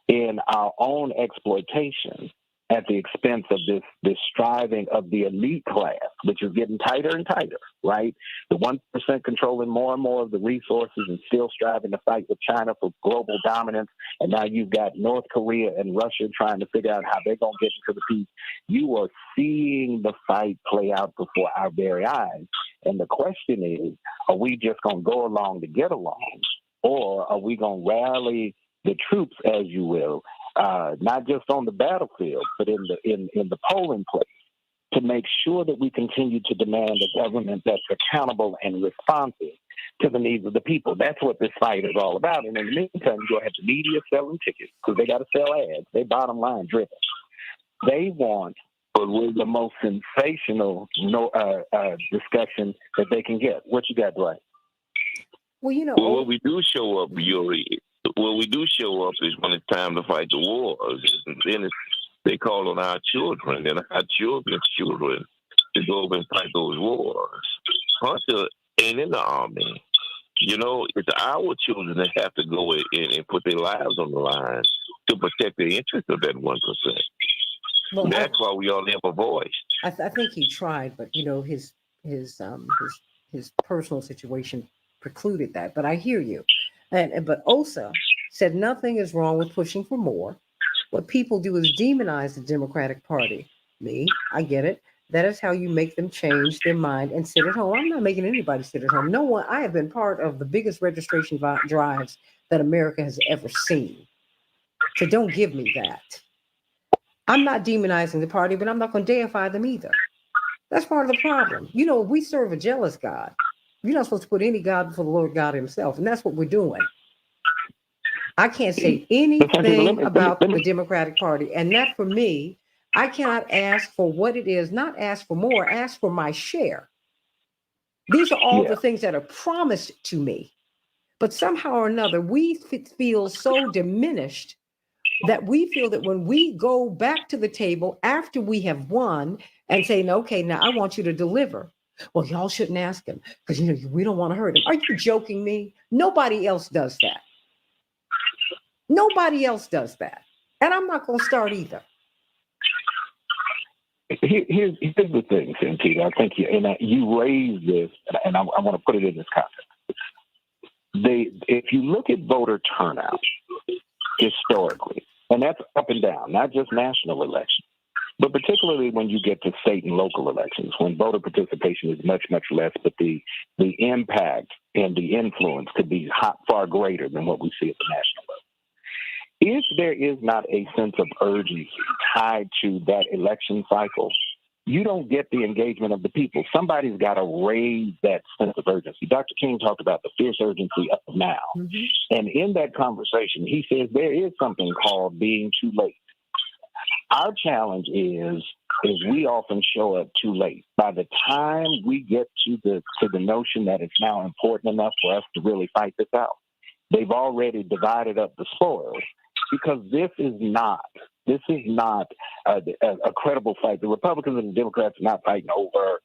in our own exploitation at the expense of this striving of the elite class, which is getting tighter and tighter, right? The 1% controlling more and more of the resources and still striving to fight with China for global dominance. And now you've got North Korea and Russia trying to figure out how they're going to get into the peace. You are seeing the fight play out before our very eyes. And the question is, are we just going to go along to get along? Or are we going to rally the troops, as you will, not just on the battlefield, but in the polling place, to make sure that we continue to demand a government that's accountable and responsive to the needs of the people? That's what this fight is all about. And in the meantime, you're going to have the media selling tickets because they got to sell ads. They bottom line driven. They want the most sensational discussion that they can get. What you got, Dwight? Well, when we do show up, Yuri, when we do show up is when it's time to fight the wars. And then they call on our children and our children's children to go over and fight those wars. Hunter ain't in the army. It's our children that have to go in and put their lives on the line to protect the interests of that 1%. Well, that's why we all have a voice. I think he tried, but his personal situation precluded that. But I hear you. But Osa said nothing is wrong with pushing for more. What people do is demonize the Democratic Party. I get it. That is how you make them change their mind and sit at home. I'm not making anybody sit at home. No one. I have been part of the biggest registration drives that America has ever seen. So don't give me that. I'm not demonizing the party, but I'm not going to deify them either. That's part of the problem. We serve a jealous God. You're not supposed to put any God before the Lord God himself. And that's what we're doing. I can't say anything about the Democratic Party. And that for me, I cannot ask for what it is, not ask for more, ask for my share. These are all the things that are promised to me. But somehow or another, we feel so diminished that we feel that when we go back to the table after we have won and say, "No, okay, now I want you to deliver." Well, y'all shouldn't ask him because we don't want to hurt him. Are you joking me? Nobody else does that. Nobody else does that. And I'm not going to start either. Here's the thing, Santita. I think you raised this, and I want to put it in this context. If you look at voter turnout historically, and that's up and down, not just national elections, but particularly when you get to state and local elections, when voter participation is much, much less, but the impact and the influence could be far greater than what we see at the national level. If there is not a sense of urgency tied to that election cycle, you don't get the engagement of the people. Somebody's got to raise that sense of urgency. Dr. King talked about the fierce urgency of now. Mm-hmm. And in that conversation, he says there is something called being too late. Our challenge is we often show up too late. By the time we get to the notion that it's now important enough for us to really fight this out, they've already divided up the spoils, because this is not a credible fight. The Republicans and the Democrats are not fighting over,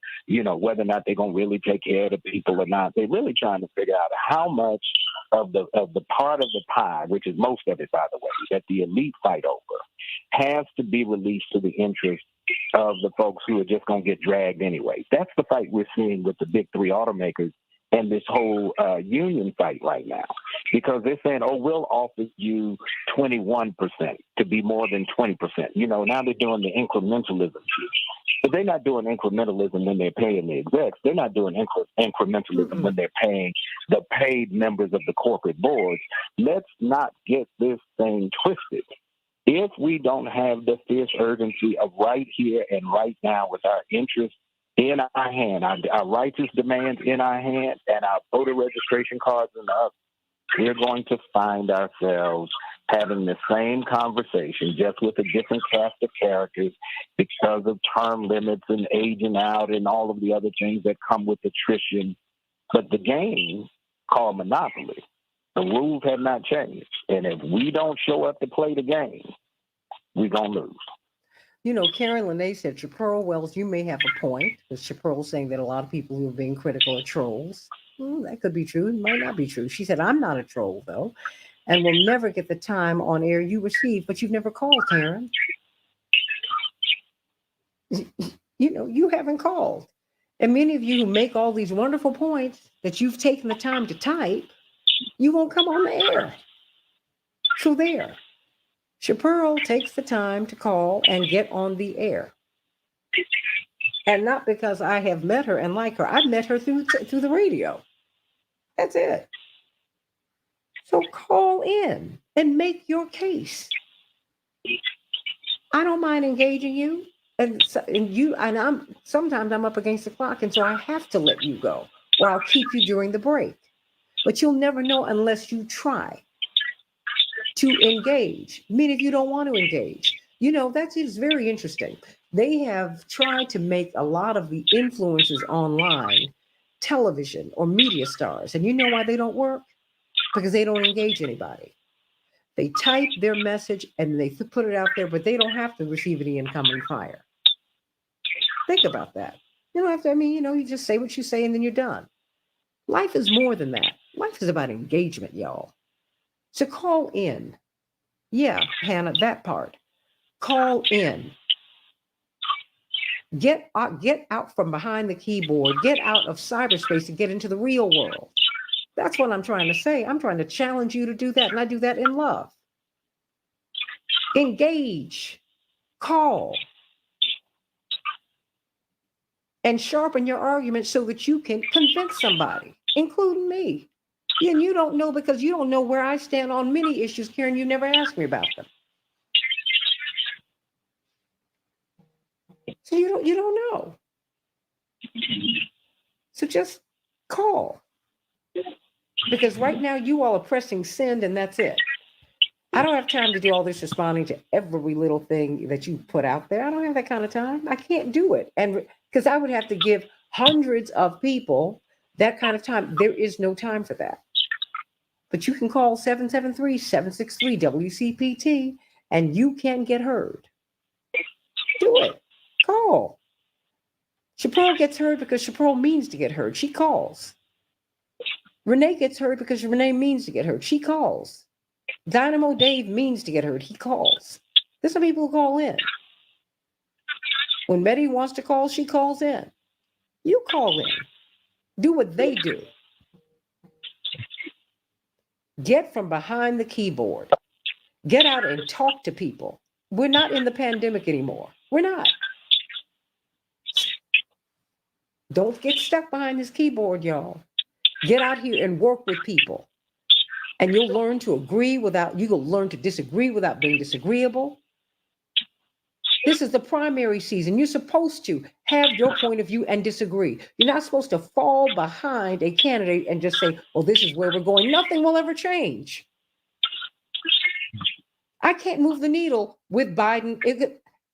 whether or not they're going to really take care of the people or not. They're really trying to figure out how much of the part of the pie, which is most of it, by the way, that the elite fight over, has to be released to the interest of the folks who are just going to get dragged anyway. That's the fight we're seeing with the big three automakers and this whole union fight right now, because they're saying, "Oh, we'll offer you 21% to be more than 20%." Now they're doing the incrementalism, but they're not doing incrementalism when they're paying the execs. They're not doing incrementalism when they're paying the paid members of the corporate boards. Let's not get this thing twisted. If we don't have the fierce urgency of right here and right now, with our interests in our hand, our righteous demands in our hand, and our voter registration cards in the other, we're going to find ourselves having the same conversation, just with a different cast of characters, because of term limits and aging out and all of the other things that come with attrition. But the game called Monopoly, the rules have not changed. And if we don't show up to play the game, we're going to lose. Karen Lene said, Chaparral Wells, you may have a point, because Chaparral's saying that a lot of people who are being critical are trolls. That could be true. It might not be true. She said, I'm not a troll, though, and will never get the time on air you receive, but you've never called, Karen. You haven't called. And many of you who make all these wonderful points that you've taken the time to type, you won't come on the air. So there. Chaparral takes the time to call and get on the air. And not because I have met her and like her. I've met her through the radio. That's it. So call in and make your case. I don't mind engaging you. And sometimes I'm up against the clock, and so I have to let you go, or I'll keep you during the break. But you'll never know unless you try to engage. I mean, if you don't want to engage, that is very interesting. They have tried to make a lot of the influencers online television or media stars. And you know why they don't work? Because they don't engage anybody. They type their message and they put it out there, but they don't have to receive any incoming fire. Think about that. You don't have to, you just say what you say and then you're done. Life is more than that. Life is about engagement, y'all. So call in. Yeah, Hannah, that part. Call in. Get out from behind the keyboard. Get out of cyberspace and get into the real world. That's what I'm trying to say. I'm trying to challenge you to do that, and I do that in love. Engage. Call. And sharpen your argument so that you can convince somebody, including me. And you don't know, because you don't know where I stand on many issues, Karen. You never asked me about them. So you don't know. So just call. Because right now you all are pressing send and that's it. I don't have time to do all this responding to every little thing that you put out there. I don't have that kind of time. I can't do it. And because I would have to give hundreds of people that kind of time. There is no time for that. But you can call 773-763-WCPT and you can get heard, do it. Call. Chaparral gets heard because Chaparral means to get heard. She calls. Renee gets heard because Renee means to get heard. She calls. Dynamo Dave means to get heard. He calls. There's some people who call in. When Betty wants to call, she calls in. You call in. Do what they do. Get from behind the keyboard. Get out and talk to people. We're not in the pandemic anymore. We're not. Don't get stuck behind this keyboard, y'all. Get out here and work with people. And you'll learn to you'll learn to disagree without being disagreeable. This is the primary season. You're supposed to have your point of view and disagree. You're not supposed to fall behind a candidate and just say, well, this is where we're going. Nothing will ever change. I can't move the needle with Biden.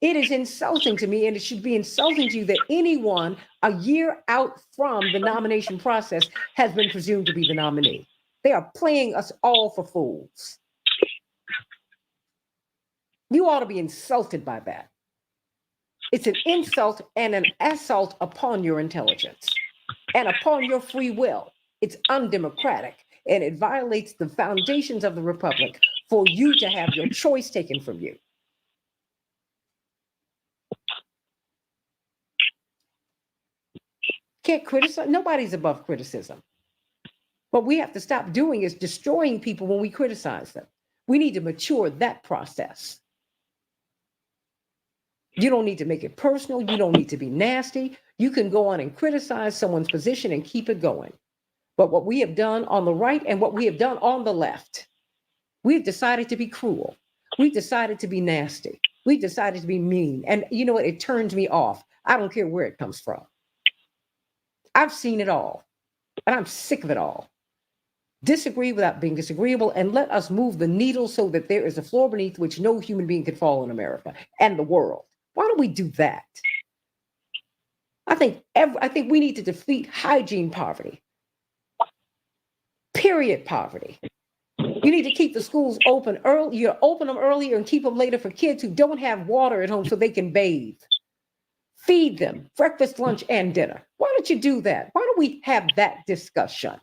It is insulting to me, and it should be insulting to you that anyone a year out from the nomination process has been presumed to be the nominee. They are playing us all for fools. You ought to be insulted by that. It's an insult and an assault upon your intelligence and upon your free will. It's undemocratic, and it violates the foundations of the republic for you to have your choice taken from you. Can't criticize. Nobody's above criticism. What we have to stop doing is destroying people when we criticize them. We need to mature that process. You don't need to make it personal. You don't need to be nasty. You can go on and criticize someone's position and keep it going. But what we have done on the right and what we have done on the left, we've decided to be cruel. We've decided to be nasty. We've decided to be mean. And you know what? It turns me off. I don't care where it comes from. I've seen it all, and I'm sick of it all. Disagree without being disagreeable, and let us move the needle so that there is a floor beneath which no human being can fall in America and the world. Why don't we do that? I think we need to defeat hygiene poverty. Period poverty. You need to keep the schools open early. You open them earlier and keep them later for kids who don't have water at home so they can bathe. Feed them breakfast, lunch, and dinner. Why don't you do that? Why don't we have that discussion?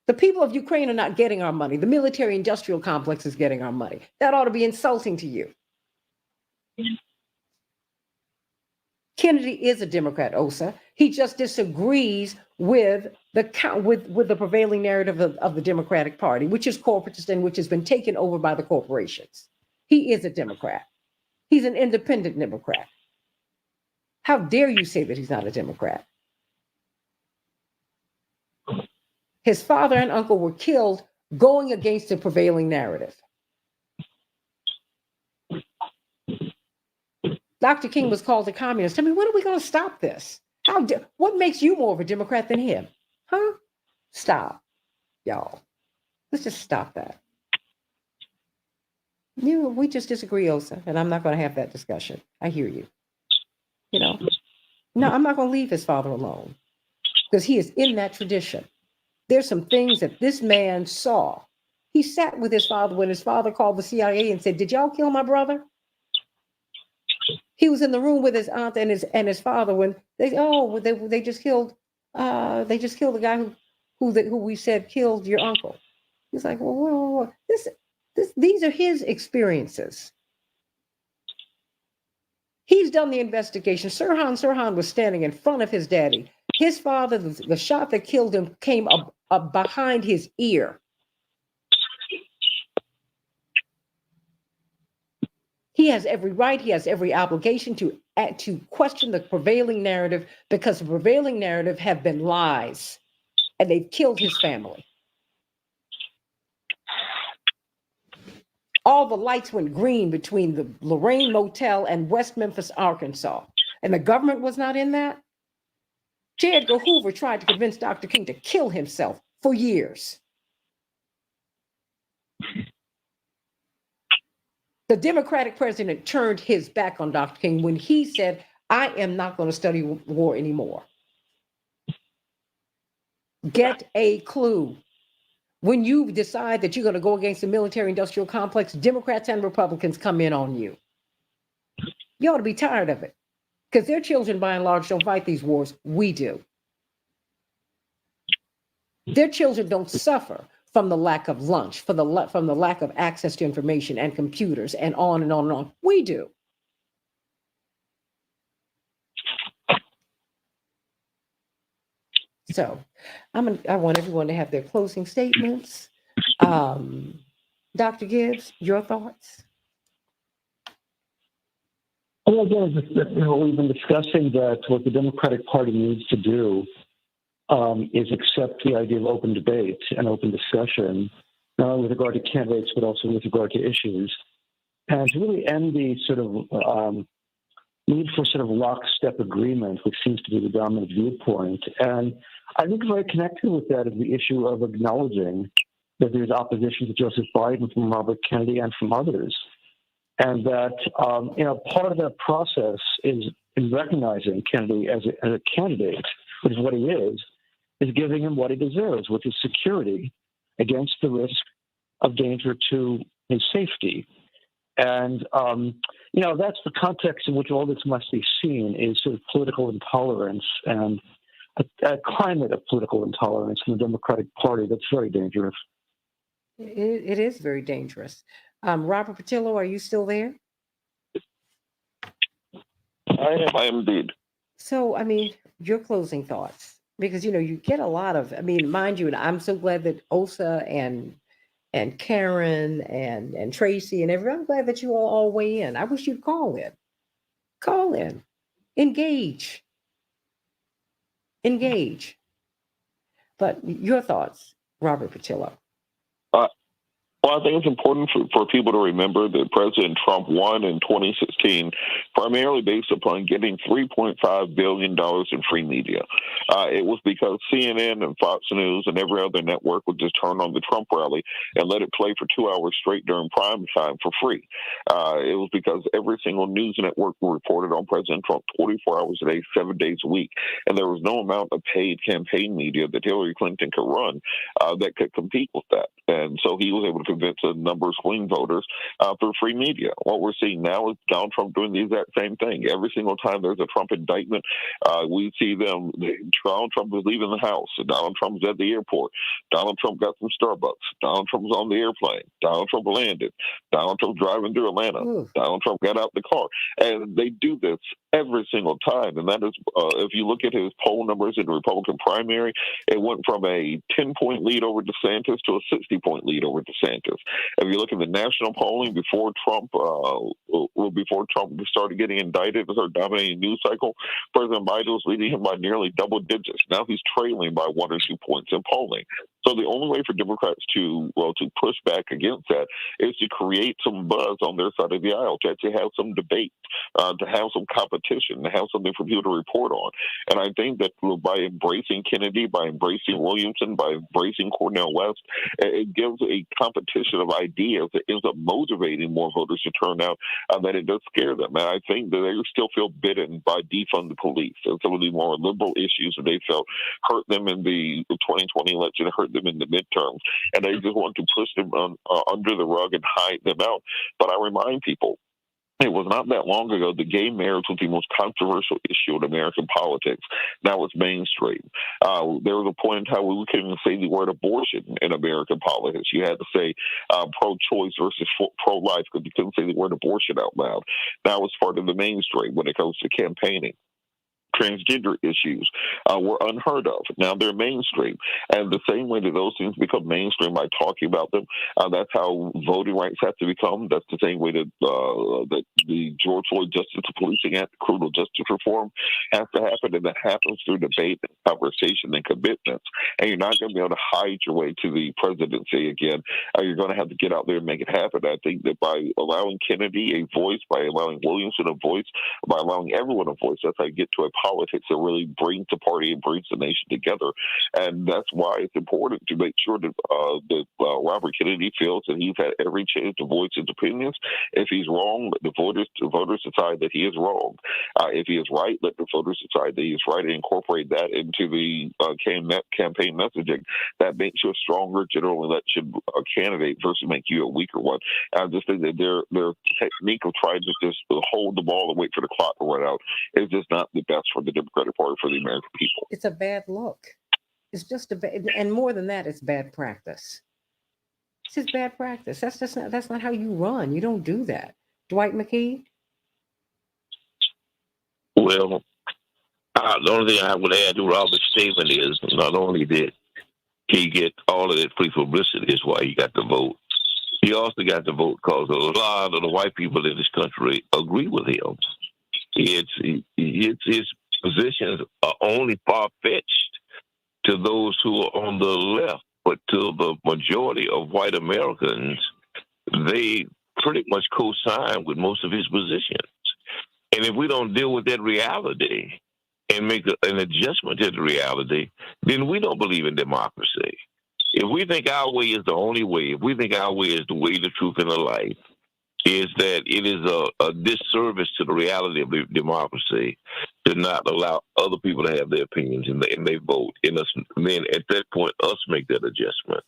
The people of Ukraine are not getting our money. The military-industrial complex is getting our money. That ought to be insulting to you. Kennedy is a Democrat, Osa. He just disagrees with the prevailing narrative of the Democratic Party, which is corporatist and which has been taken over by the corporations. He is a Democrat. He's an independent Democrat. How dare you say that he's not a Democrat? His father and uncle were killed going against the prevailing narrative. Dr. King was called a communist. I mean, when are we going to stop this? What makes you more of a Democrat than him? Huh? Stop, y'all. Let's just stop that. We just disagree, Osa, and I'm not going to have that discussion. I hear you. No, I'm not going to leave his father alone because he is in that tradition. There's some things that this man saw. He sat with his father when his father called the CIA and said, "Did y'all kill my brother?" He was in the room with his aunt and his father when they just killed the guy who we said killed your uncle. He's like, well, these are his experiences. He's done the investigation. Sirhan was standing in front of his daddy. His father, the shot that killed him, came up behind his ear. He has every right, he has every obligation to question the prevailing narrative because the prevailing narrative have been lies and they've killed his family. All the lights went green between the Lorraine Motel and West Memphis, Arkansas, and the government was not in that. J. Edgar Hoover tried to convince Dr. King to kill himself for years. The Democratic president turned his back on Dr. King when he said, "I am not going to study war anymore." Get a clue. When you decide that you're going to go against the military-industrial complex, Democrats and Republicans come in on you. You ought to be tired of it, because their children, by and large, don't fight these wars. We do. Their children don't suffer from the lack of lunch, from the lack of access to information and computers, and on and on and on. We do. So I want everyone to have their closing statements. Dr. Gibbs, your thoughts? Well, again, we've been discussing that what the Democratic Party needs to do is accept the idea of open debate and open discussion, not only with regard to candidates, but also with regard to issues, and to really end the sort of need for sort of lockstep agreement, which seems to be the dominant viewpoint. And I think very connected with that is the issue of acknowledging that there's opposition to Joseph Biden from Robert Kennedy and from others. And that, part of that process is in recognizing Kennedy as a candidate, which is what he is giving him what he deserves, which is security against the risk of danger to his safety. And, that's the context in which all this must be seen, is sort of political intolerance and a climate of political intolerance in the Democratic Party that's very dangerous. It is very dangerous. Robert Patillo, are you still there? I am indeed. So, your closing thoughts, because, you get a lot of, mind you, and I'm so glad that Osa and Karen and Tracy and everyone, I'm glad that you all weigh in. I wish you'd call in, engage. But your thoughts, Robert Patillo? Well, I think it's important for people to remember that President Trump won in 2016 primarily based upon getting $3.5 billion in free media. It was because CNN and Fox News and every other network would just turn on the Trump rally and let it play for 2 hours straight during prime time for free. It was because every single news network reported on President Trump 24 hours a day, 7 days a week. And there was no amount of paid campaign media that Hillary Clinton could run that could compete with that. And so he was able to convince a number of swing voters through free media. What we're seeing now is Donald Trump doing the exact same thing. Every single time there's a Trump indictment, we see Donald Trump is leaving the house. Donald Trump's at the airport. Donald Trump got some Starbucks. Donald Trump was on the airplane. Donald Trump landed. Donald Trump driving through Atlanta. Donald Trump got out the car. And they do this every single time. And that is, if you look at his poll numbers in the Republican primary, it went from a 10-point lead over DeSantis to a 60-point lead over DeSantis. If you look at the national polling before Trump started getting indicted and started dominating the news cycle, President Biden was leading him by nearly double digits. Now he's trailing by 1 or 2 points in polling. So the only way for Democrats to push back against that is to create some buzz on their side of the aisle, to actually have some debate, to have some competition, to have something for people to report on. And I think that by embracing Kennedy, by embracing Williamson, by embracing Cornel West, it gives a competition of ideas that ends up motivating more voters to turn out than it does scare them. And I think that they still feel bitten by defund the police and some of the more liberal issues that they felt hurt them in the 2020 election, hurt them in the midterms, and they just want to push them under the rug and hide them out. But I remind people, it was not that long ago that gay marriage was the most controversial issue in American politics. Now it's mainstream. There was a point in time where we couldn't even say the word abortion in American politics. You had to say pro-choice versus pro-life because you couldn't say the word abortion out loud. Now it's part of the mainstream when it comes to campaigning. Transgender issues were unheard of. Now they're mainstream. And the same way that those things become mainstream by talking about them, that's how voting rights have to become. That's the same way that the George Floyd Justice and Policing Act, criminal justice reform, has to happen. And that happens through debate and conversation and commitments. And you're not going to be able to hide your way to the presidency again. You're going to have to get out there and make it happen. I think that by allowing Kennedy a voice, by allowing Williamson a voice, by allowing everyone a voice, that's how you get to a politics that really brings the party and brings the nation together. And that's why it's important to make sure that Robert Kennedy feels that he's had every chance to voice his opinions. If he's wrong, let the voters decide that he is wrong. If he is right, let the voters decide that he is right, and incorporate that into the campaign messaging. That makes you a stronger general election candidate versus make you a weaker one. And I just think that their technique of trying to just hold the ball and wait for the clock to run out is just not the best for the Democratic Party, for the American people. It's a bad look. It's just and more than that, it's bad practice. It's just bad practice. That's not how you run. You don't do that. Dwight McKee? Well, the only thing I would add to Robert's statement is not only did he get all of that free publicity, is why he got the vote. He also got the vote because a lot of the white people in this country agree with him. His positions are only far-fetched to those who are on the left, but to the majority of white Americans, they pretty much co-sign with most of his positions. And if we don't deal with that reality and make an adjustment to the reality, then we don't believe in democracy. If we think our way is the only way, if we think our way is the way, the truth, and the life, is that it is a disservice to the reality of democracy to not allow other people to have their opinions and they vote. And then at that point, us make that adjustment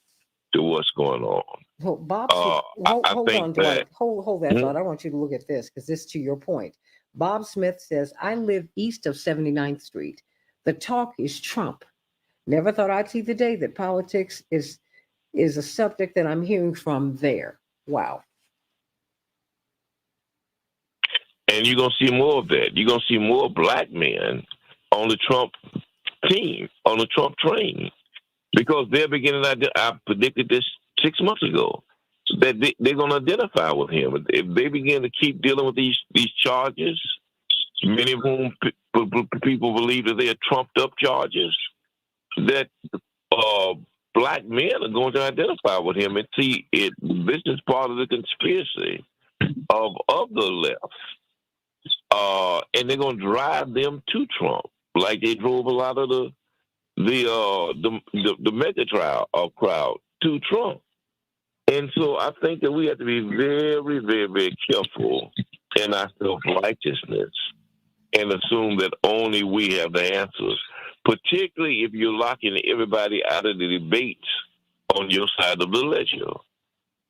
to what's going on. Well, Bob, hold on, Dwight. Hold that thought. I want you to look at this because this is to your point. Bob Smith says, I live east of 79th Street. The talk is Trump. Never thought I'd see the day that politics is a subject that I'm hearing from there. Wow. And you're going to see more of that. You're going to see more black men on the Trump team, on the Trump train, because they're beginning to, I predicted this 6 months ago, that they're going to identify with him. If they begin to keep dealing with these charges, many of whom people believe that they are trumped-up charges, that black men are going to identify with him and see it. This is part of the conspiracy of the left. And they're going to drive them to Trump, like they drove a lot of the mega trial crowd to Trump. And so I think that we have to be very, very, very careful in our self-righteousness and assume that only we have the answers, particularly if you're locking everybody out of the debates on your side of the ledger.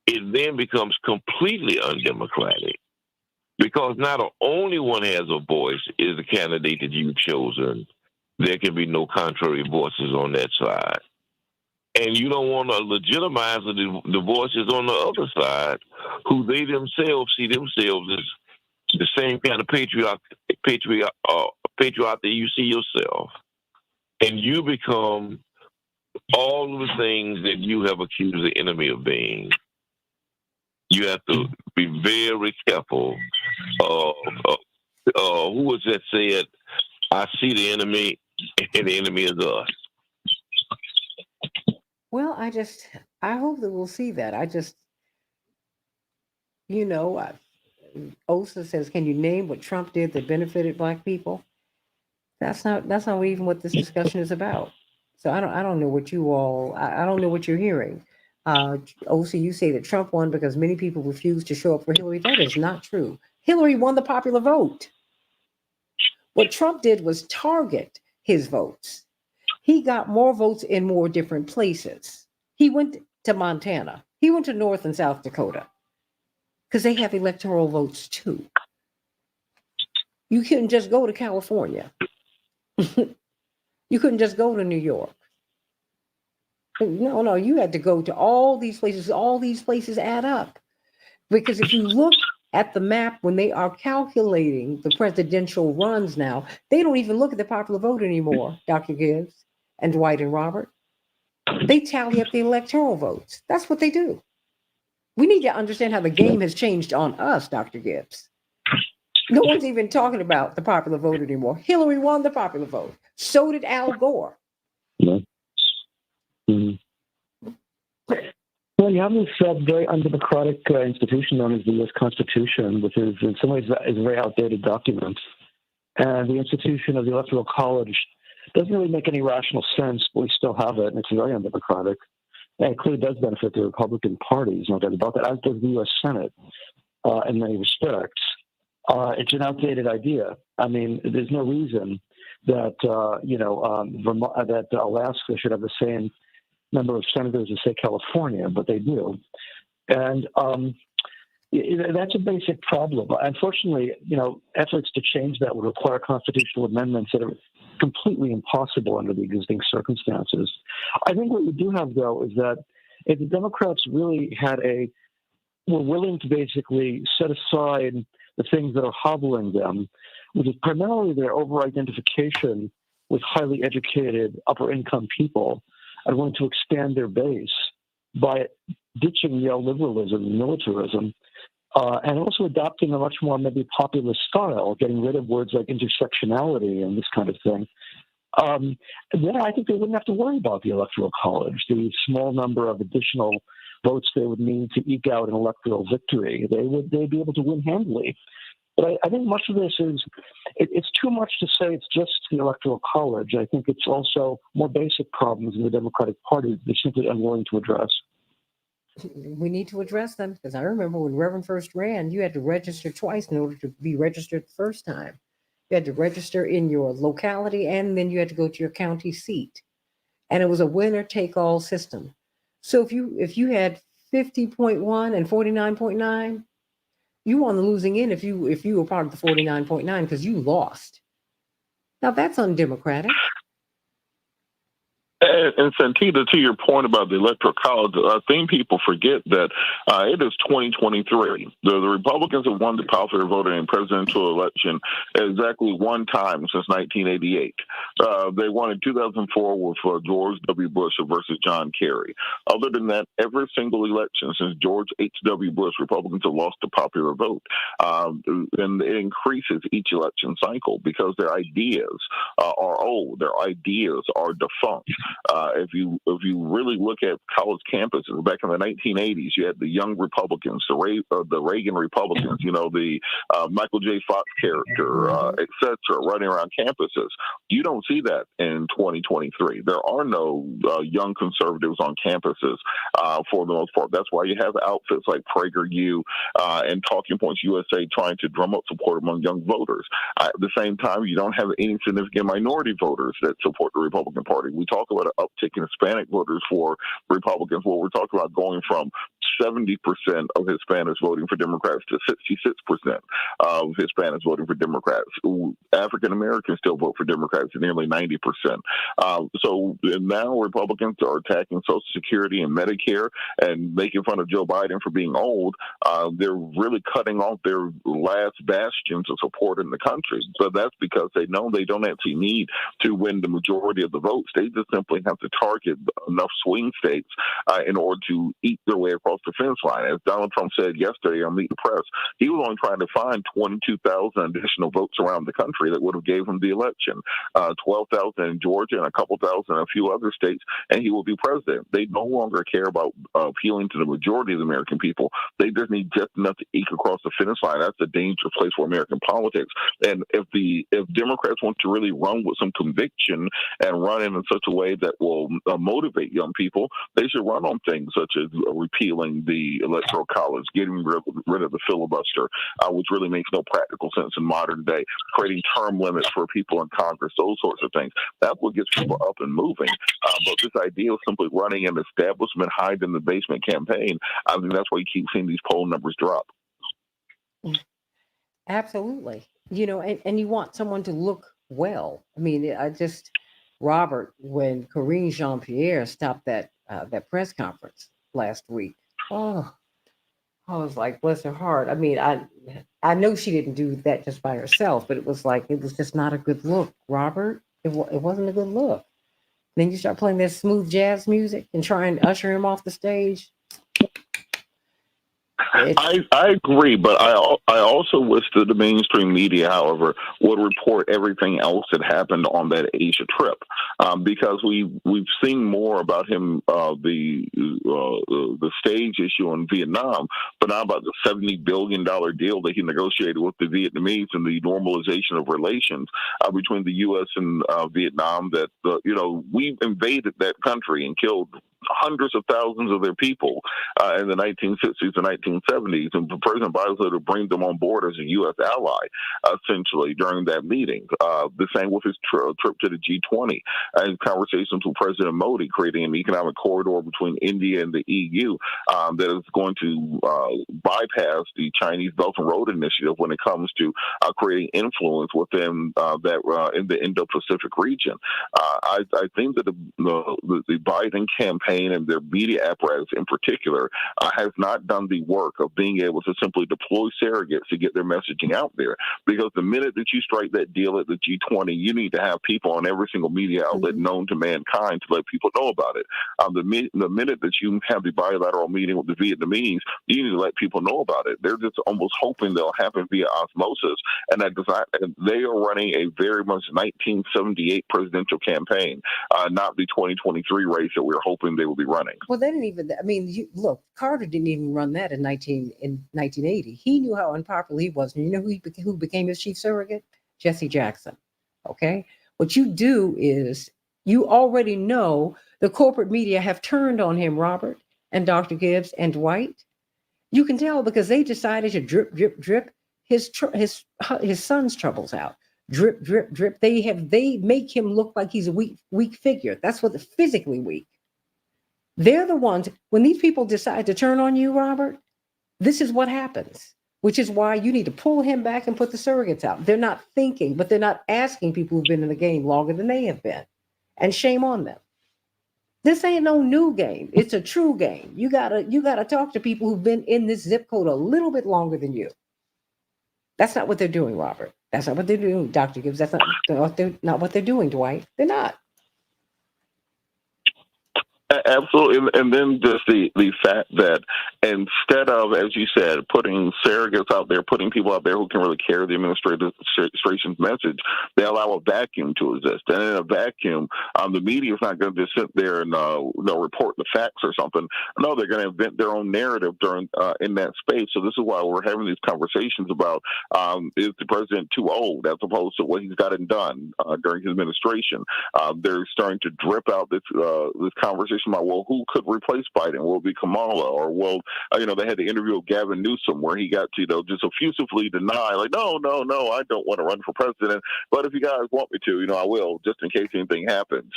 It then becomes completely undemocratic. Because not the only one has a voice is the candidate that you've chosen. There can be no contrary voices on that side. And you don't want to legitimize the voices on the other side, who they themselves see themselves as the same kind of patriot that you see yourself. And you become all of the things that you have accused the enemy of being. You have to be very careful. Who was that said, I see the enemy and the enemy is us? Well, I hope that we'll see that. Osa says, can you name what Trump did that benefited black people? That's not even what this discussion is about. So I don't know what I don't know what you're hearing. Osa, you say that Trump won because many people refused to show up for Hillary. That is not true. Hillary won the popular vote. What Trump did was target his votes. He got more votes in more different places. He went to Montana. He went to North and South Dakota because they have electoral votes too. You couldn't just go to California. You couldn't just go to New York. No, you had to go to all these places. All these places add up. Because if you look at the map when they are calculating the presidential runs now, they don't even look at the popular vote anymore, Dr. Gibbs and Dwight and Robert. They tally up the electoral votes. That's what they do. We need to understand how the game has changed on us, Dr. Gibbs. No one's even talking about the popular vote anymore. Hillary won the popular vote. So did Al Gore. Yeah. Mm-hmm. Well, you have this very undemocratic institution known as the U.S. Constitution, which is in some ways is a very outdated document. And the institution of the Electoral College doesn't really make any rational sense, but we still have it, and it's very undemocratic. And it clearly does benefit the Republican Party, there's no doubt about that, as does the U.S. Senate in many respects. It's an outdated idea. I mean, there's no reason that, that Alaska should have the same number of senators as, say, California, but they do. And that's a basic problem. Unfortunately, efforts to change that would require constitutional amendments that are completely impossible under the existing circumstances. I think what we do have, though, is that if the Democrats really were willing to basically set aside the things that are hobbling them, which is primarily their over-identification with highly educated, upper-income people, and willing to expand their base by ditching neoliberalism and militarism, and also adopting a much more maybe populist style, getting rid of words like intersectionality and this kind of thing, then I think they wouldn't have to worry about the Electoral College, the small number of additional votes they would need to eke out an electoral victory. They'd be able to win handily. But I think much of this it's too much to say it's just the Electoral College. I think it's also more basic problems in the Democratic Party they're simply unwilling to address. We need to address them, because I remember when Reverend first ran, you had to register twice in order to be registered the first time. You had to register in your locality, and then you had to go to your county seat. And it was a winner-take-all system. So if you had 50.1 and 49.9, you were on the losing end if you were part of the 49.9 because you lost. Now that's undemocratic. And Santita, to your point about the Electoral College, I think people forget that it is 2023. The Republicans have won the popular vote in a presidential election exactly one time since 1988. They won in 2004 with George W. Bush versus John Kerry. Other than that, every single election since George H.W. Bush, Republicans have lost the popular vote. And it increases each election cycle because their ideas are old. Their ideas are defunct. If you really look at college campuses back in the 1980s, you had the young Republicans, the Reagan Republicans, the Michael J. Fox character, et cetera, running around campuses. You don't see that in 2023. There are no young conservatives on campuses for the most part. That's why you have outfits like PragerU and Talking Points USA trying to drum up support among young voters. At the same time, you don't have any significant minority voters that support the Republican Party. We talk about an uptick in Hispanic voters for Republicans. Well, we're talking about going from 70% of Hispanics voting for Democrats to 66% of Hispanics voting for Democrats. African Americans still vote for Democrats at nearly 90%. So now Republicans are attacking Social Security and Medicare and making fun of Joe Biden for being old. They're really cutting off their last bastions of support in the country. So that's because they know they don't actually need to win the majority of the votes. They just simply have to target enough swing states in order to eat their way across the fence line. As Donald Trump said yesterday on Meet the Press, he was only trying to find 22,000 additional votes around the country that would have gave him the election, 12,000 in Georgia and a couple thousand in a few other states, and he will be president. They no longer care about appealing to the majority of the American people. They just need just enough to eke across the finish line. That's a dangerous place for American politics. And if Democrats want to really run with some conviction and run in such a way that will motivate young people, they should run on things such as repealing the Electoral College, getting rid of the filibuster, which really makes no practical sense in modern day, creating term limits for people in Congress, those sorts of things. That's what gets people up and moving. But this idea of simply running an establishment hide in the basement campaign, I think that's why you keep seeing these poll numbers drop. Absolutely. And you want someone to look well. I mean, Robert, when Karine Jean-Pierre stopped that press conference last week, I was like, bless her heart. I mean, I know she didn't do that just by herself, but it was just not a good look, Robert. It wasn't a good look. Then you start playing that smooth jazz music and try and usher him off the stage. I agree, but I also wish that the mainstream media, however, would report everything else that happened on that Asia trip, because we've seen more about him, the stage issue in Vietnam, but not about the $70 billion deal that he negotiated with the Vietnamese and the normalization of relations between the U.S. and Vietnam. That we invaded that country and killed hundreds of thousands of their people in the 1960s and 1970s, and President Biden said to bring them on board as a U.S. ally, essentially, during that meeting. The same with his trip to the G20 and conversations with President Modi, creating an economic corridor between India and the EU that is going to bypass the Chinese Belt and Road Initiative when it comes to creating influence within that in the Indo-Pacific region. I think that the Biden campaign and their media apparatus in particular has not done the work of being able to simply deploy surrogates to get their messaging out there. Because the minute that you strike that deal at the G20, you need to have people on every single media outlet known to mankind to let people know about it. The minute that you have the bilateral meeting with the Vietnamese, you need to let people know about it. They're just almost hoping they'll happen via osmosis, and they are running a very much 1978 presidential campaign, not the 2023 race that we're hoping they will be running. Well, they didn't even. I mean, look, Carter didn't even run that in 1980. He knew how unpopular he was. And you know who became his chief surrogate? Jesse Jackson. Okay, what you do is you already know the corporate media have turned on him, Robert and Dr. Gibbs and Dwight. You can tell because they decided to drip, drip, drip his son's troubles out. Drip, drip, drip. They make him look like he's a weak figure. That's what physically weak. They're the ones, when these people decide to turn on you, Robert, this is what happens, which is why you need to pull him back and put the surrogates out. They're not thinking, but they're not asking people who've been in the game longer than they have been. And shame on them. This ain't no new game. It's a true game. You gotta talk to people who've been in this zip code a little bit longer than you. That's not what they're doing, Robert. That's not what they're doing, Dr. Gibbs. That's not what they're doing, Dwight. They're not. Absolutely, and then just the fact that instead of, as you said, putting surrogates out there, putting people out there who can really carry the administration's message, they allow a vacuum to exist. And in a vacuum, the media is not going to just sit there and report the facts or something. No, they're going to invent their own narrative in that space. So this is why we're having these conversations about is the president too old, as opposed to what he's gotten done during his administration. They're starting to drip out this conversation about, well, who could replace Biden? Will it be Kamala? Or they had the interview with Gavin Newsom where he got to, just effusively deny, like, no, I don't want to run for president, but if you guys want me to, I will, just in case anything happens.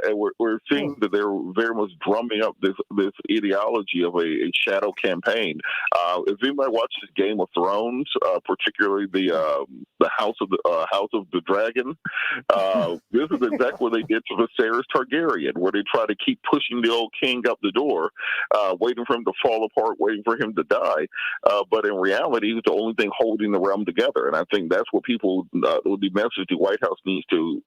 And we're seeing that they're very much drumming up this ideology of a shadow campaign. If anybody watches Game of Thrones, particularly the House of the Dragon, this is exactly what they did to Viserys Targaryen, where they try to keep pushing the old king up the door, waiting for him to fall apart, waiting for him to die. But in reality, he's the only thing holding the realm together. And I think that's what people, the message the White House needs to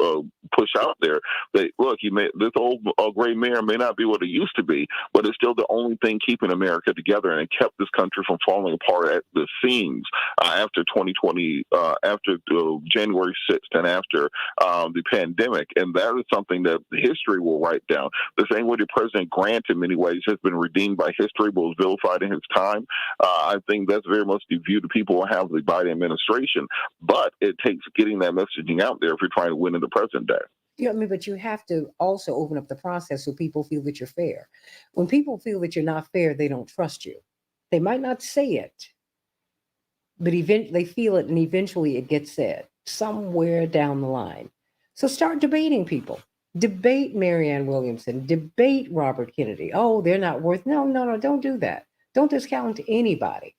push out there. That, look, this old gray mare may not be what it used to be, but it's still the only thing keeping America together, and it kept this country from falling apart at the seams after 2020, after January 6th, and after the pandemic. And that is something that history will write down. The same way that President Grant, in many ways, has been redeemed by history, but was vilified in his time. I think that's very much the view that people will have of the Biden administration. But it takes getting that messaging out there if you're trying to win in the present day. Yeah, but you have to also open up the process so people feel that you're fair. When people feel that you're not fair, they don't trust you. They might not say it, but they feel it, and eventually it gets said somewhere down the line. So start debating people. Debate Marianne Williamson. Debate Robert Kennedy. Oh, they're not worth. No, don't do that. Don't discount anybody.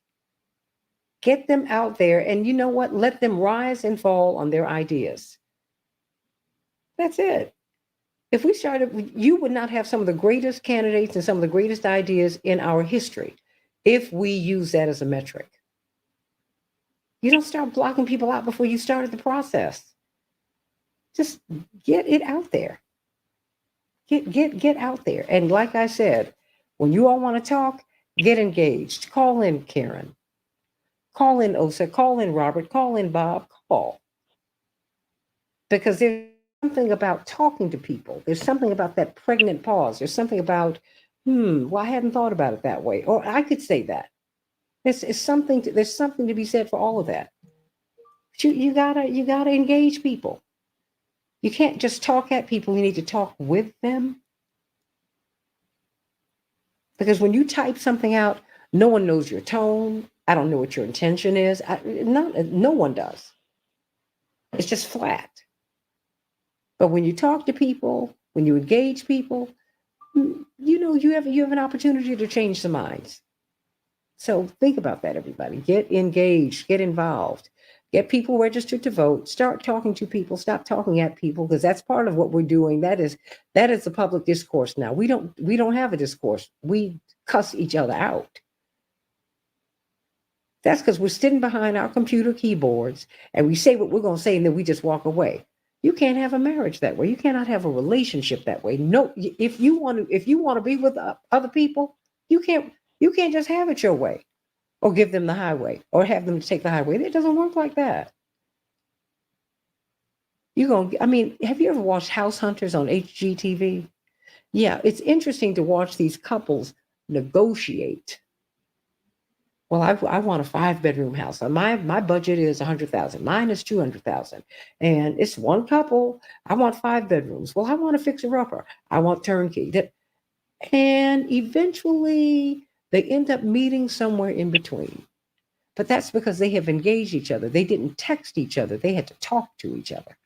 Get them out there, and you know what? Let them rise and fall on their ideas. That's it. If we started, you would not have some of the greatest candidates and some of the greatest ideas in our history if we use that as a metric. You don't start blocking people out before you started the process. Just get it out there. Get out there. And like I said, when you all want to talk, Get engaged. Call in Karen. Call in Osa. Call in Robert. Call in Bob. Call. Because there's something about talking to people. There's something about that pregnant pause. There's something about, well, I hadn't thought about it that way. Or I could say that. There's something to be said for all of that. You gotta engage people. You can't just talk at people. You need to talk with them. Because when you type something out, no one knows your tone. I don't know what your intention is. No one does. It's just flat. But when you talk to people, when you engage people, you have an opportunity to change some minds. So think about that, everybody. Get engaged, get involved, get people registered to vote, start talking to people, stop talking at people, because that's part of what we're doing. That is the public discourse now. We don't have a discourse. We cuss each other out. That's because we're sitting behind our computer keyboards and we say what we're going to say and then we just walk away. You can't have a marriage that way. You cannot have a relationship that way. No, if you want to be with other people, you can't just have it your way or give them the highway or have them take the highway. It doesn't work like that. Have you ever watched House Hunters on HGTV? Yeah, it's interesting to watch these couples negotiate. Well, I want a 5-bedroom house. My budget is 100,000. Mine is 200,000, and it's one couple. I want 5 bedrooms. Well, I want a fixer-upper. I want turnkey. And eventually, they end up meeting somewhere in between. But that's because they have engaged each other. They didn't text each other. They had to talk to each other.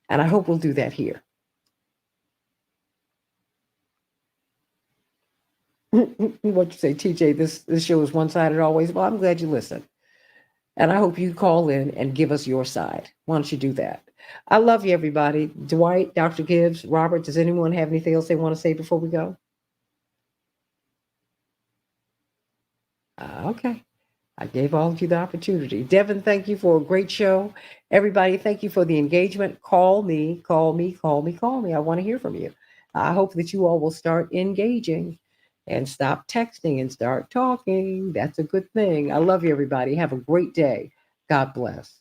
And I hope we'll do that here. What'd you say, TJ? This show is one-sided always. Well, I'm glad you listened. And I hope you call in and give us your side. Why don't you do that? I love you, everybody. Dwight, Dr. Gibbs, Robert, does anyone have anything else they want to say before we go? Okay. I gave all of you the opportunity. Devin, thank you for a great show. Everybody, thank you for the engagement. Call me. I want to hear from you. I hope that you all will start engaging and stop texting and start talking. That's a good thing. I love you, everybody. Have a great day. God bless.